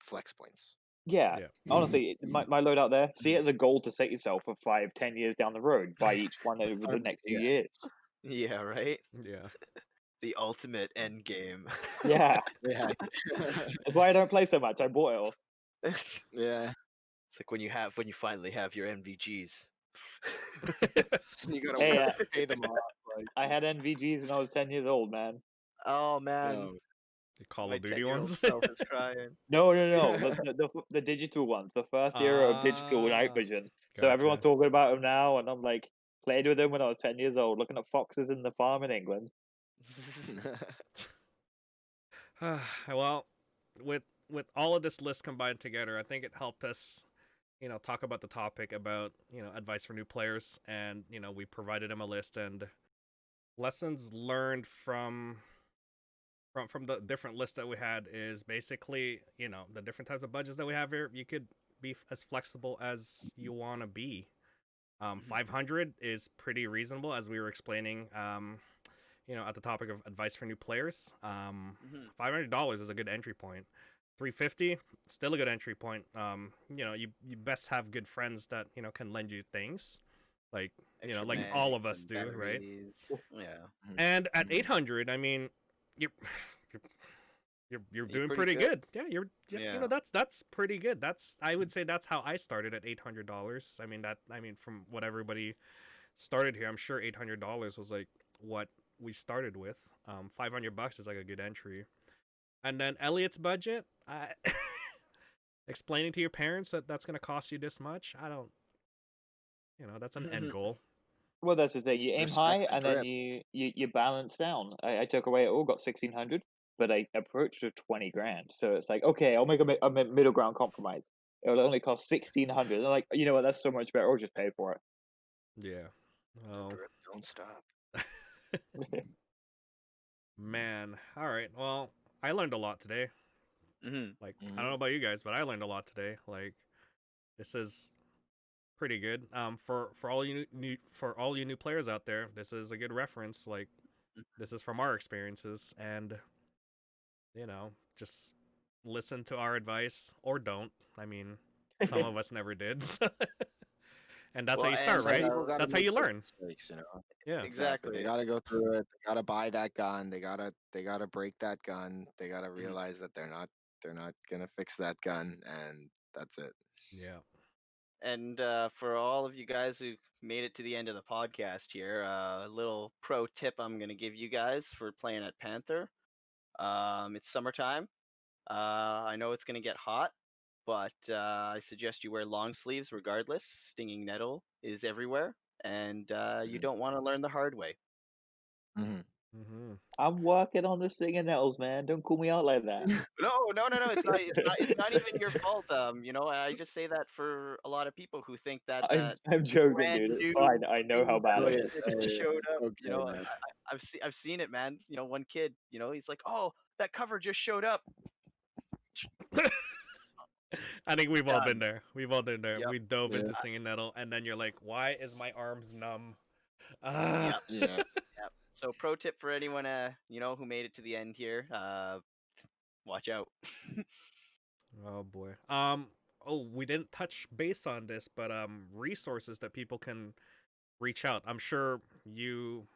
flex points. Yeah. Yeah. Honestly, my loadout there, see it as a goal to set yourself for 5-10 years down the road. Buy each one over the next few Yeah. years. Yeah, right. Yeah. The ultimate end game. Yeah. Yeah. That's why I don't play so much. I bought it all. Yeah. It's like when you finally have your MVGs. You gotta Hey, pay them off. Like, I had NVGs when I was 10 years old, man. Oh man, no. The Call my of Duty 10-year-old ones. self is crying. No. The digital ones. The first era of digital night vision. So everyone's Gotcha. talking about them now, and I'm like, played with them when I was 10 years old, looking at foxes in the farm in England. Well, with all of this list combined together, I think it helped us, talk about the topic about, advice for new players, and we provided them a list and lessons learned from the different lists that we had is basically, the different types of budgets that we have here. You could be as flexible as you want to be. Mhm. 500 is pretty reasonable, as we were explaining. At the topic of advice for new players. Mhm. $500 is a good entry point. 350, still a good entry point. You best have good friends that can lend you things, like Extra like all mag, of us some do, right? batteries. Yeah. And at Mhm. 800, I mean, you're you're you're You're doing pretty pretty good. good. Yeah, Yeah. that's pretty good. I would say that's how I started at $800. I mean from what everybody started here, I'm sure $800 was like what we started with. $500 is like a good entry. And then Elliott's budget, explaining to your parents that that's going to cost you this much, I don't, that's an end goal. Well, that's the thing. You aim Respect high, the and then drip. you balance down. I took away it all, got 1,600, but I approached to 20 grand. So it's like, okay, I'll make a middle ground compromise. It'll only cost 1,600. And I'm like, you know what? That's so much better. I'll just pay for Yeah. The Well, drip don't stop. it. man. All right. Well, I learned a lot today. Mhm. Like, I don't Mhm. know about you guys, but I learned a lot today. Like, this is pretty good. For all you new players out there, this is a good reference. Like, this is from our experiences, and just listen to our advice or don't. I mean, some of us never did. And that's how Well, you start, and Some right? people got to That's how make you those learn. mistakes, Yeah. Exactly. They exactly. got to go through it. They got to buy that gun. They got to break that gun. They got to Mhm. realize that they're not gonna fix that gun, and that's it. Yeah. And for all of you guys who made it to the end of the podcast here, a little pro tip I'm gonna give you guys for playing at Panther. It's summertime. I know it's gonna get hot, but I suggest you wear long sleeves regardless. Stinging nettle is everywhere, and you Mhm. don't want to learn the hard way. Mhm. Mhm. I'm working on the singing nettles, man. Don't call me out like that. No, no, no, no. It's not. It's not. It's not even your fault. I just say that for a lot of people who think that I'm joking, brand dude. It's new fine. I know how stinging bad nettle it Oh yeah. is. that Oh just yeah. showed up. Okay, man. I've seen it, man. One kid. He's like, "Oh, that cover just showed up." I think we've all been Done. there. We've all been there. Yep. We dove Yeah. into stinging nettle, and then you're like, "Why is my arms numb?" Ah. Yep. Yeah. Yep. So, pro tip for anyone who made it to the end here. Watch out. Oh boy. Oh, we didn't touch base on this, but resources that people can reach out. I'm sure you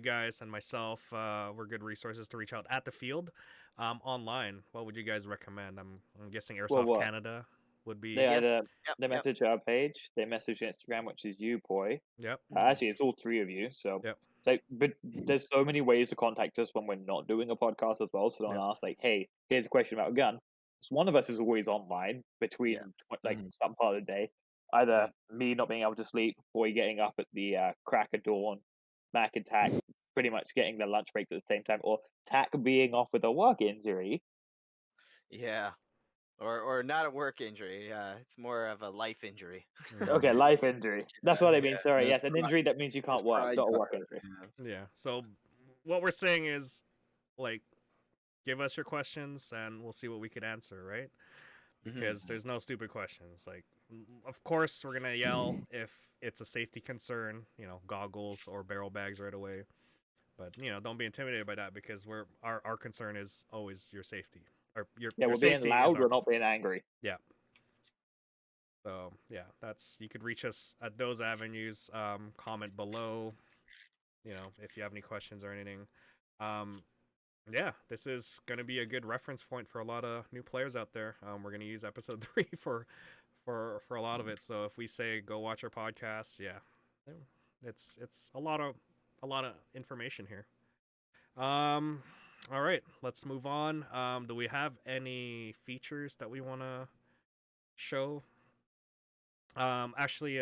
guys and myself were good resources to reach out at the field. Online, what would you guys recommend? I'm guessing Well, Airsoft what? Canada would They be. Yep. either Yep. they Yep. message our page, they message Instagram, which is you, Poi. Yep. Actually, it's all three of you. So, Yep. but there's so many ways to contact us when we're not doing a podcast as well. So don't Yep. ask like, "Hey, here's a question about a gun." So one of us is always online Yeah. between like Mhm. some part of the day. Mhm. Either me not being able to sleep, Poi getting up at the crack of dawn, Mac and Tack pretty much getting their lunch breaks at the same time, or Tack being off with a work injury. Yeah. Or not a work injury. It's more of a life injury. Hmm. Okay, life injury. That's Yeah. what I Yeah. mean. Sorry, His yes, an pride, injury that means you his can't work, pride not a got work hurt. injury. Yeah. Yeah. So what we're saying is, like, give us your questions and we'll see what we could answer, right? Mhm. Because there's no stupid questions. Like, of course, we're gonna yell if it's a safety concern, goggles or barrel bags right away. But don't be intimidated by that because our concern is always your safety. Or Yeah, your we're being safety is loud, our we're not concern. being angry. Yeah. So yeah, you could reach us at those avenues. Comment below, if you have any questions or anything. Um, yeah, this is gonna be a good reference point for a lot of new players out there. We're gonna use episode 3 for a lot of it. So if we say go watch our podcast, yeah, it's a lot of information here. Um, all right, let's move on. Do we have any features that we want to show? Actually,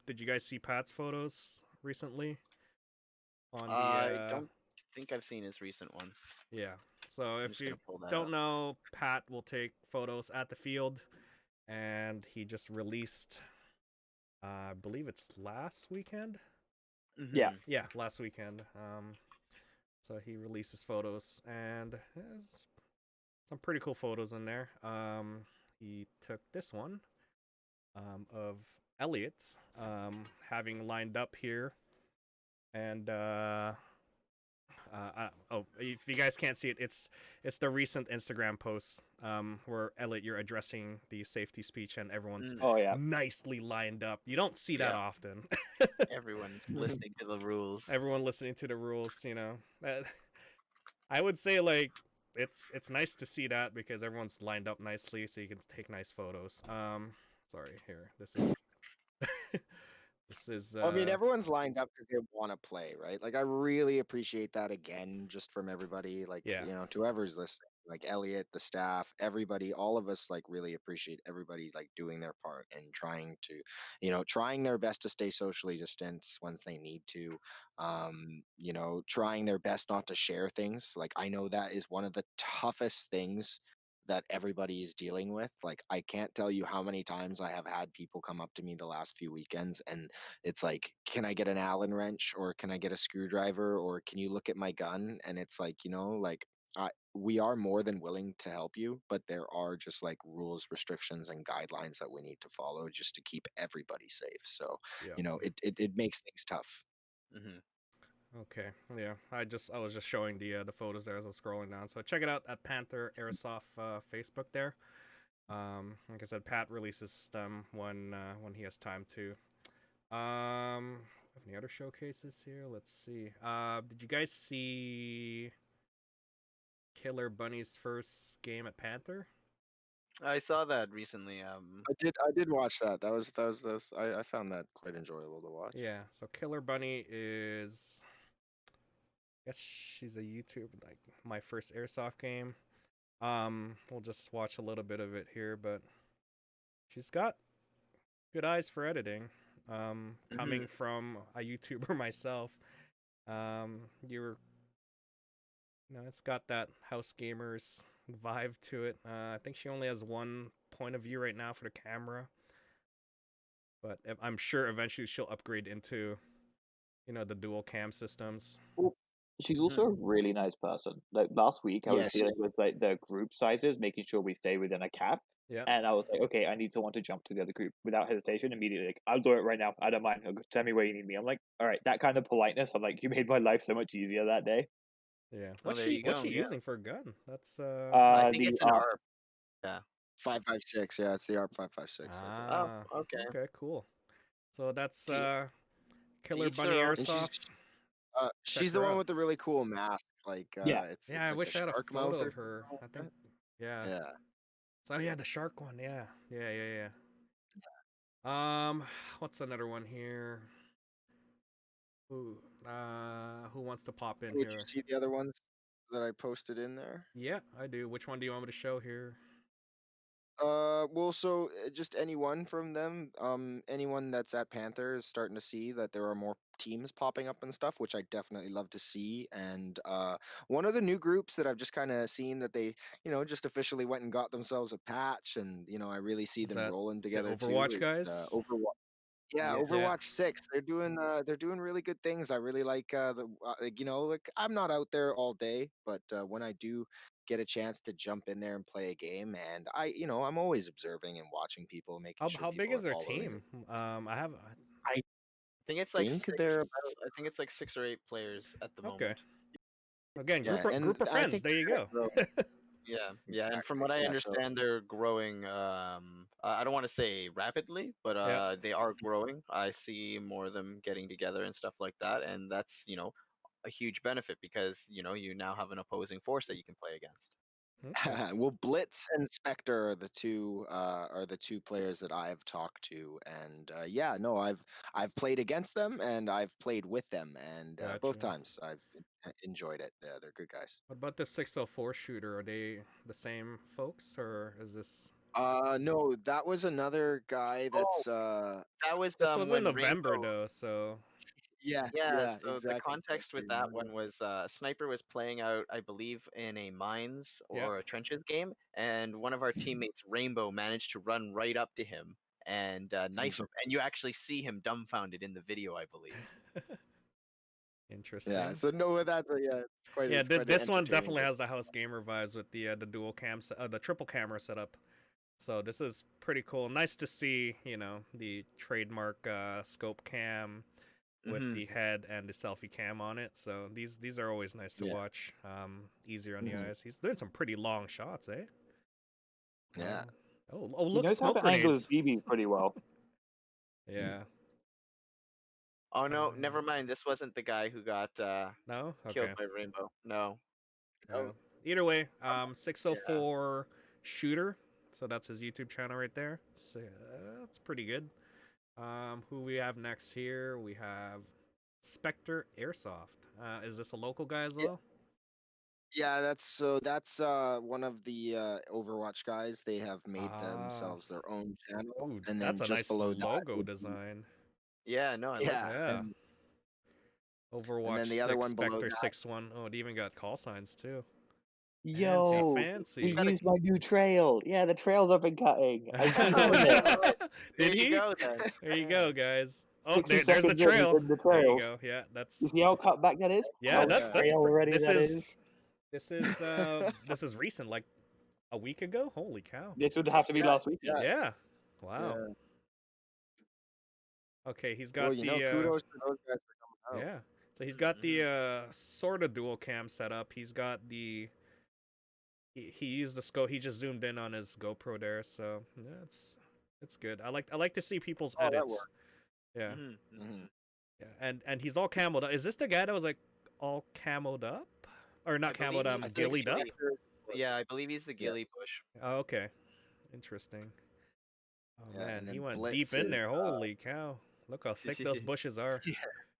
did you guys see Pat's photos recently on the I don't think I've seen his recent ones. yeah. So I'm if just you gonna pull that don't up. know, Pat will take photos at the field, and he just released, I believe it's last weekend. Yeah. Mhm. Yeah, last weekend. So he releases photos, and there's some pretty cool photos in there. He took this one, of Elliott, having lined up here, and if you guys can't see it, it's the recent Instagram post where Elliot, you're addressing the safety speech and everyone's Mm, Oh yeah. nicely lined up. You don't see that yeah, often. everyone's listening to the rules. Everyone listening to the rules, I would say like it's nice to see that because everyone's lined up nicely so you can take nice photos. Sorry, here. This is this is I mean, everyone's lined up because they want to play, right? Like, I really appreciate that again, just from everybody. Like, yeah. to whoever's listening, like Elliot, the staff, everybody, all of us, like, really appreciate everybody like doing their part and trying to, trying their best to stay socially distanced once they need to. Trying their best not to share things. Like, I know that is one of the toughest things that everybody is dealing with. Like, I can't tell you how many times I have had people come up to me the last few weekends and it's like, can I get an Allen wrench or can I get a screwdriver or can you look at my gun? And it's like, we are more than willing to help you, but there are just like rules, restrictions, and guidelines that we need to follow just to keep everybody safe. So, Yeah. it makes things tough. Hmm. Okay. Yeah. I was just showing the photos there as I was scrolling down. So check it out at Panther Airsoft Facebook there. Like I said, Pat releases them when he has time to. Any other showcases here? Let's see. Did you guys see Killer Bunny's first game at Panther? I saw that recently. I did watch that. I found that quite enjoyable to watch. Yeah. So Killer Bunny is, I guess she's a YouTuber. Like my first Airsoft game. We'll just watch a little bit of it here, but she's got good eyes for editing. Coming from a YouTuber myself, you're it's got that house gamers vibe to it. I think she only has one point of view right now for the camera, but I'm sure eventually she'll upgrade into, the dual cam systems. Well, she's also a really nice person. Like last week, I was Yes. dealing with like the group sizes, making sure we stay within a cap. Yeah. And I was like, okay, I need someone to jump to the other group without hesitation. Immediately, like, I'll do it right now. I don't mind. Tell me where you need me. I'm like, all right, that kind of politeness. I'm like, you made my life so much easier that day. Yeah. Oh, What's there you what's go. she Yeah. using for a gun? That's I think The it's an ARP. Yeah. 5.56. Yeah, it's the ARP 5.56. Oh, okay. Okay, cool. So that's To Killer each Bunny their own. And Airsoft. she's her the one out. with the really cool mask. Like, Yeah. it's Yeah, I like wish the I had a shark mouth photo or of her. something I like think. Yeah. that. Yeah. So yeah, the shark one. Yeah. Yeah. What's another one here? Who wants to pop in Would you here? see the other ones that I posted in there? Yeah, I do. Which one do you want me to show here? Well, so just anyone from them, anyone that's at Panther is starting to see that there are more teams popping up and stuff, which I definitely love to see. And one of the new groups that I've just kind of seen that they, just officially went and got themselves a patch, and I really see Is them that rolling the together too. Overwatch Is guys? Overwatch. Yeah, Yeah. Yeah. Overwatch 6. They're doing really good things. I really like like I'm not out there all day, but when I do get a chance to jump in there and play a game, and I'm always observing and watching people, making sure How big people is are their following. team? I have. I I think it's like think six. they're I think it's like 6 or 8 players at the Okay. moment. Again, yeah, and group of I friends. think There you they're go. gonna grow. Yeah, and from Exactly. what I Yeah, so understand, they're growing. I don't want to say rapidly, but Yeah. they are growing. I see more of them getting together and stuff like that, and that's a huge benefit because you now have an opposing force that you can play against. Okay. well, Blitz and Spectre are the two players that I've talked to, and yeah, no, I've played against them and I've played with them, and both Gotcha. times I've enjoyed it. They're good guys. What about the 604 shooter? Are they the same folks, or is this? No, that was another guy Oh, that's that was This was in when November Rainbow. though, so Yeah, yeah, so the exactly. context with that one was Sniper was playing out, I believe, in a mines yeah. or a trenches game, and one of our teammates, Rainbow, managed to run right up to him and knife him, and you actually see him dumbfounded in the video, I believe. Yeah, Interesting. so no, that's yeah, Yeah, it's quite an this one entertaining definitely game. has the house gamer vibes with the dual cam, the triple camera setup. So this is pretty cool. Nice to see, the trademark scope cam with Mhm. the head and the selfie cam on it. So these are always nice to Yeah. watch. Easier on the Mhm. eyes. He's doing some pretty long shots, eh? Yeah. Oh, He look, knows how smoke to angle his grenades. BB pretty well. Yeah. Oh no, Uh, never mind. This wasn't the guy who got No? killed Okay. by Rainbow. No. Yeah. Oh, Either way, Um, 604 shooter. So that's his YouTube channel right there. So that's pretty good. Who we have next here? We have Spectre Airsoft. Is this a local guy as yeah. well? Yeah, that's one of the Overwatch guys. They have made Ah, themselves their own channel, ooh, and that's then a just nice below that logo would be design. Yeah, no, I like yeah, it. Yeah. and Overwatch then the other 6, one below Spectre that. 6-1. Oh, it even got call signs too. Fancy, Yo, He's he fancy. got a used my new trail. Yeah, the trails I've been cutting. I see Oh, doing it. no. Did There you he? go then. There you Yeah. go, guys. Oh, 60 there's the seconds in, he's trail. in the There you trails. go. Yeah, You that's see how cut back that is? yeah, How that's Yeah. trail ready this that is is? this is recent, like a week ago. Holy cow. This would have to be Yeah, last week. yeah, Yeah. Wow. yeah. Okay, he's Well, got the kudos to those guys for coming out. yeah. So he's got the Mhm. sort of dual cam setup. He's got the he used the scope. He just zoomed in on his GoPro there. So yeah, it's good. I like to see people's Oh, that edits. worked. Yeah, Mhm. hmm yeah, and he's all camoed up. Is this the guy that was like all camoed up, or not I believe camoed? he's I the think Gillied up. ghillie. Spectre. Yeah, I believe he's the Yeah, ghillie push. Oh, okay, interesting. Oh yeah, man, and he then went deep Blitz in is there. Holy cow! Look how thick those bushes are. yeah,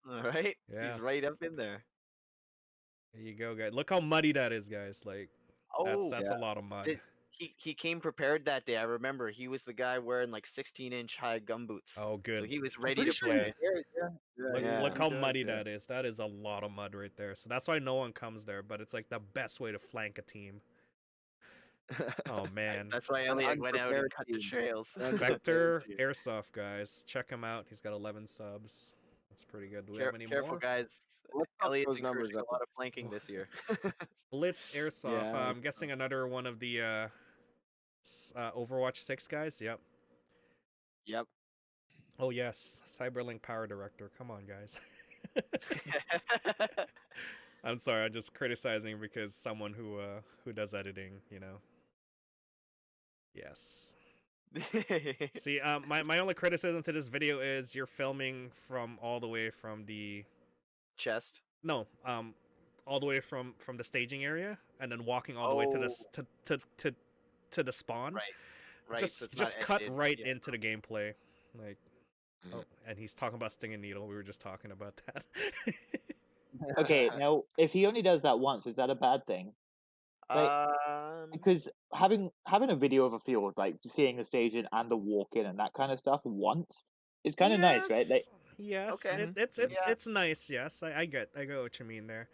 All right, Yeah, he's right up in there. there you go, guys. Look how muddy that is, guys. Like that's Oh, that's yeah, a lot of mud. he came prepared that day. I remember he was the guy wearing like 16-inch high gum boots, Oh, so good. he was I'm ready pretty to sure he Yeah. play. yeah, yeah, Look yeah, Yeah. look he how does, muddy yeah. that is. That is a lot of mud right there. So that's why no one comes there, but it's like the best way to flank a team. Oh man. That's why An Elliot went out and unprepared cut the team. trails. An unprepared Spectre team. Airsoft, guys. Check him out. He's got 11 subs. That's pretty good. Do we have any Careful, more? guys. Let's bump Elliot's those numbers encouraging up. a lot of flanking this year. Blitz Airsoft. Yeah, I'm guessing another one of the Overwatch 6 guys. Yep. yep. Oh yes, Cyberlink Power Director. Come on, guys. I'm sorry. I'm just criticizing because someone who does editing. Yes. See, my only criticism to this video is you're filming from all the way from the Chest. no, all the way from the staging area and then walking all the way to Oh, this to the spawn. right, right. So Just it's not just cut edited. right Yeah. into the gameplay. Like Mhm. oh, and he's talking about Sting and Needle. We were just talking about that. Okay, now if he only does that once, is that a bad thing? Like, Um. because having a video of a field, like seeing the staging and the walk in and that kind of stuff once, is kind of nice, right? Like, Yes, Okay. Mhm, it's mhm. Yeah. it's nice. Yes, I get what you mean there.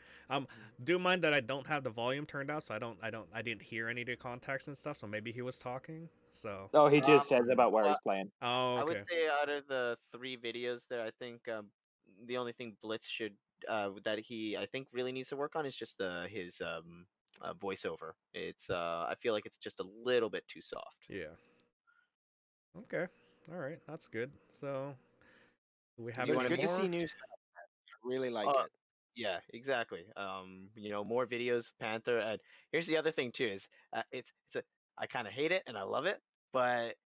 Do mind that I don't have the volume turned out, so I didn't hear any of the context and stuff. So maybe he was talking. So oh, he just says Um. about where Well, he's playing. oh, I would okay. say out of the 3 videos there, I think the only thing Blitz should that he I think really needs to work on is just his voiceover. It's I feel like it's just a little bit too soft. Yeah. Okay. All right. That's good. So do we have You But it's any want to good to see more? new stuff. I really like uh it. yeah, exactly. More videos, Panther, and here's the other thing too is it's a I kind of hate it and I love it, but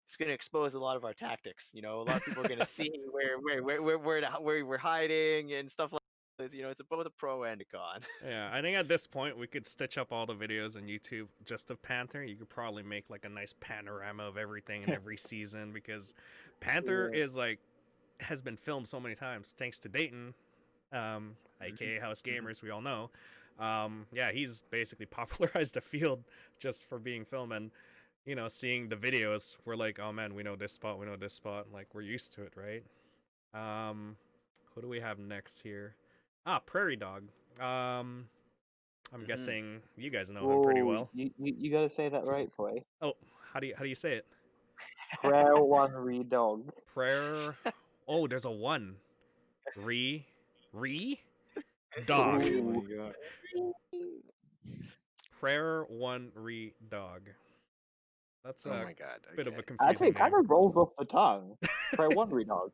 it's going to expose a lot of our tactics. A lot of people are going to see where we're hiding and stuff like that. It's both a pro and a con. Yeah, I think at this point we could stitch up all the videos on YouTube just of Panther. You could probably make like a nice panorama of everything in every season because Panther Yeah. is like has been filmed so many times thanks to Dayton, aka House Gamers. We all know. Yeah, he's basically popularized the field just for being filmed and seeing the videos. We're like, oh man, we know this spot, we know this spot. Like we're used to it, right? Who do we have next here? Prairie Dog. I'm Mhm. guessing you guys know him pretty Whoa, well. you got to say that right, boy. Oh, how do you say it? Prayer one re dog. Prayer. Oh, there's a one. Re dog. Oh Ooh. my god. Prayer one re dog. That's Oh a my god. bit of a Okay. Actually, confusing it kind name. of rolls off the tongue. Try Wandering Dog.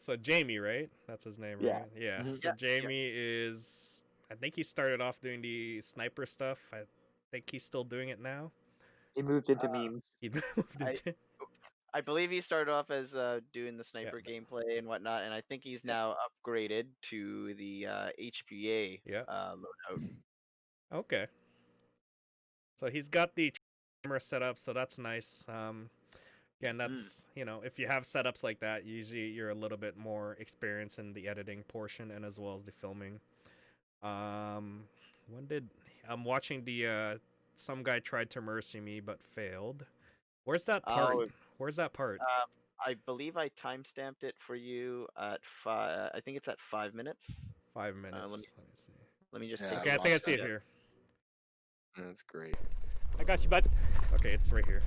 So Jamie, right? That's his name, Yeah. right? Yeah. Mhm. So Yeah, Jamie is, I think he started off doing the sniper stuff. I think he's still doing it now. He moved into memes. He moved I into, I believe he started off as doing the yeah, sniper gameplay and whatnot, and I think he's Yep. now upgraded to the HPA yeah. loadout. Okay. So he's got the camera set up, so that's nice. Again, that's, if you have setups like that, usually you're a little bit more experienced in the editing portion and as well as the filming. When did I'm watching the some guy tried to mercy me but failed. Where's that part? Oh, Where's that part? I believe I timestamped it for you at 5. I think it's at 5 minutes. 5 minutes. Let me Let me see. let me just Yeah, take. Okay, a I look think I watch see it that. here. That's great. I got you, bud. Okay, it's right here.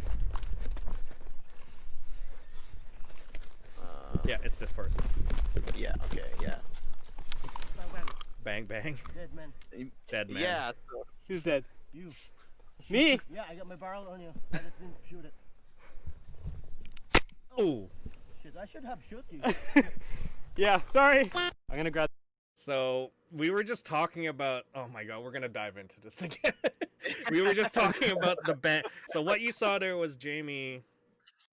Yeah, it's this part. Yeah. Okay. Yeah. Bang bang. Dead man. Dead man. Yeah. So, Who's dead? You. Me? Yeah, I got my barrel on you. I just didn't shoot it. Ooh. Shit, I should have shot you. Yeah, sorry. I'm gonna grab. So we were just talking about. Oh my god, we're gonna dive into this again. We were just talking about the bang. So what you saw there was Jamie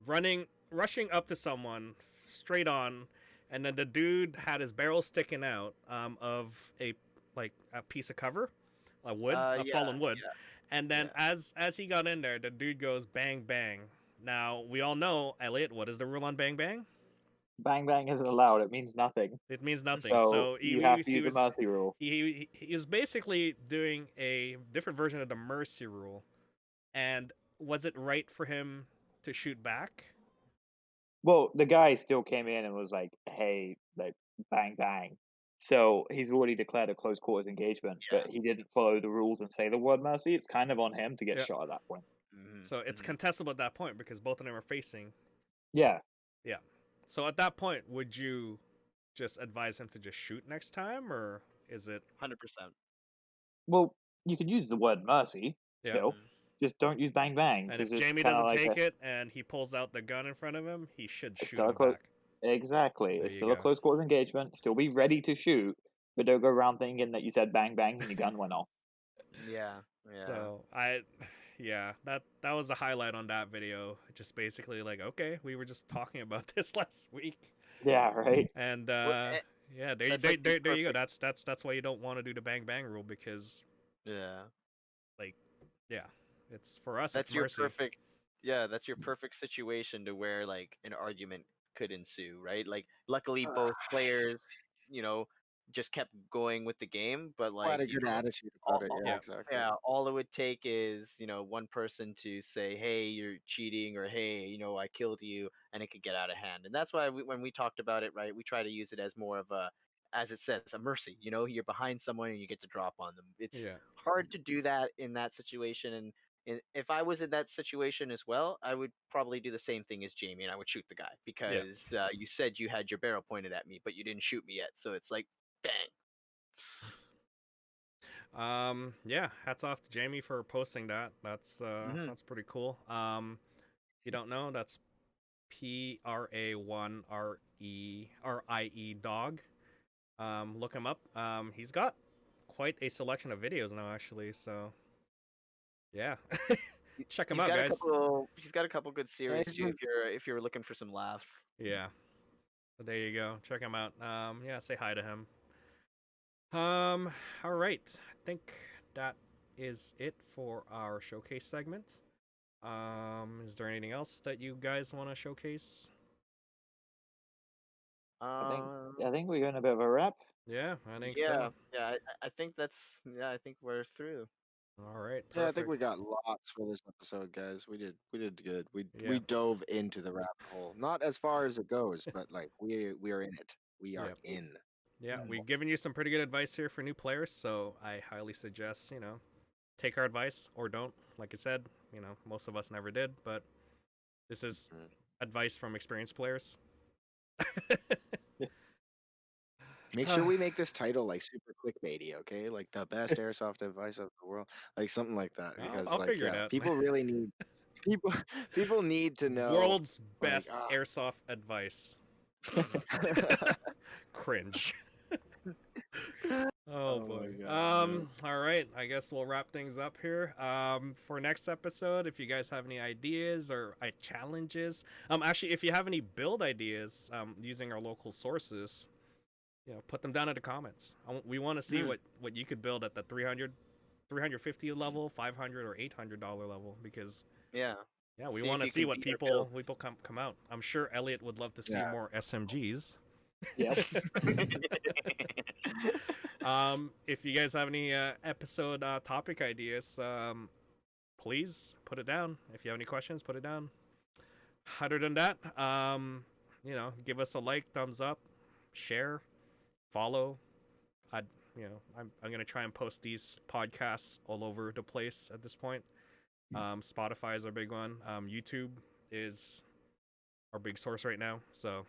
rushing up to someone straight on, and then the dude had his barrel sticking out of a piece of cover, a wood, a yeah, fallen wood, yeah, and then as he got in there, the dude goes bang bang. Now we all know, Elliot, what is the rule on bang bang? Bang bang isn't allowed. It means nothing. It means nothing. So So you have to use the mercy rule. he was basically doing a different version of the mercy rule. And was it right for him to shoot back? Well, the guy still came in and was like, "Hey, like bang bang." So he's already declared a close quarters engagement, Yeah. but he didn't follow the rules and say the word mercy. It's kind of on him to get Yeah. shot at that point. So it's contestable at that point because both of them are facing. Yeah. Yeah. So at that point, would you just advise him to just shoot next time, or is it? 100%. Well, you can use the word mercy Yeah. still. Just don't use bang bang And if because it's Jamie kind of doesn't like take it and he pulls out the gun in front of him, he should it's shoot still a him close. back. Exactly. There It's you still a go. close quarters engagement. Still be ready to shoot, but don't go around thinking that you said bang bang when your gun went off. Yeah. Yeah. So that was a highlight on that video. Just basically like, okay, we were just talking about this last week, Yeah. Right. and Well, yeah, that's like the there you go. perfect- That's why you don't want to do the bang bang rule because Yeah. yeah, it's for us. That's It's your mercy. perfect. Yeah, that's your perfect situation to where like an argument could ensue, right? Like, luckily both players, you know, just kept going with the game, but Quite like, a good attitude about it. Yeah, Yeah. exactly. yeah, all it would take is, one person to say, "Hey, you're cheating," or "Hey, I killed you," and it could get out of hand. And that's why when we talked about it, right, we try to use it as more of a, as it says, a mercy. You're behind someone and you get to drop on them. It's Yeah. hard to do that in that situation, and if I was in that situation as well, I would probably do the same thing as Jamie, and I would shoot the guy because you said you had your barrel pointed at me, but you didn't shoot me yet. So it's like, bang. Yeah, hats off to Jamie for posting that. That's Mhm. that's pretty cool. You don't know, that's PRA1RIE dog. Look him up. He's got quite a selection of videos now actually, so yeah. Check him He's out, got guys. he's got a couple good series he's too. been- If you're looking for some laughs. Yeah. So there you go. Check him out. Yeah, say hi to him. All right. I think that is it for our showcase segment. Is there anything else that you guys want to showcase? I think we're going a bit of a wrap. Yeah, I think Yeah, so. yeah. I think I think we're through. All right. Perfect. Yeah, I think we got lots for this episode, guys. We did good. Yeah. We dove into the rabbit hole. Not as far as it goes, but like we are in it. We are Yep. in. Yeah, we've given you some pretty good advice here for new players, so I highly suggest, take our advice or don't. Like I said, most of us never did, but this is advice from experienced players. Make sure we make this title like super clickbaity, okay? Like the best airsoft advice of the world, like something like that. Because I'll like figure it out. people really need people people need to know World's like best airsoft advice. Cringe. Oh Oh my boy. God, All right. I guess we'll wrap things up here. For next episode, if you guys have any ideas or challenges, actually, if you have any build ideas, using our local sources, put them down in the comments. We want to see what you could build at the 350 level, 500 or $800 level, because Yeah. we See want if to you see can what beat our people builds. come out. I'm sure Elliot would love to see Yeah. more SMGs. Yep. If you guys have any episode topic ideas, please put it down. If you have any questions, put it down. Other than that, give us a like, thumbs up, share, follow. I, I'm gonna try and post these podcasts all over the place at this point. Spotify is our big one. YouTube is our big source right now. So,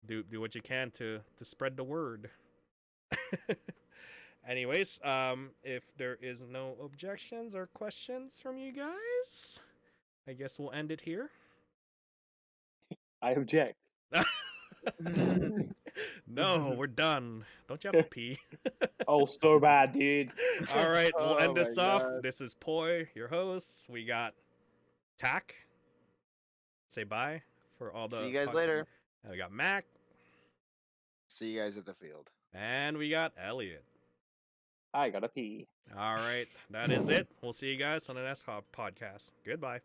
do what you can to spread the word. Anyways, if there is no objections or questions from you guys, I guess we'll end it here. I object. No, we're done. Don't you have to pee? Oh, so bad, dude. All right, we'll Oh end this my off. God. This is Poi, your host. We got Tack. Say bye for all the. See you guys later. And we got Mac, See you guys at the field. and we got Elliot. I gotta pee. All right, that is it. We'll see you guys on the next podcast. Goodbye.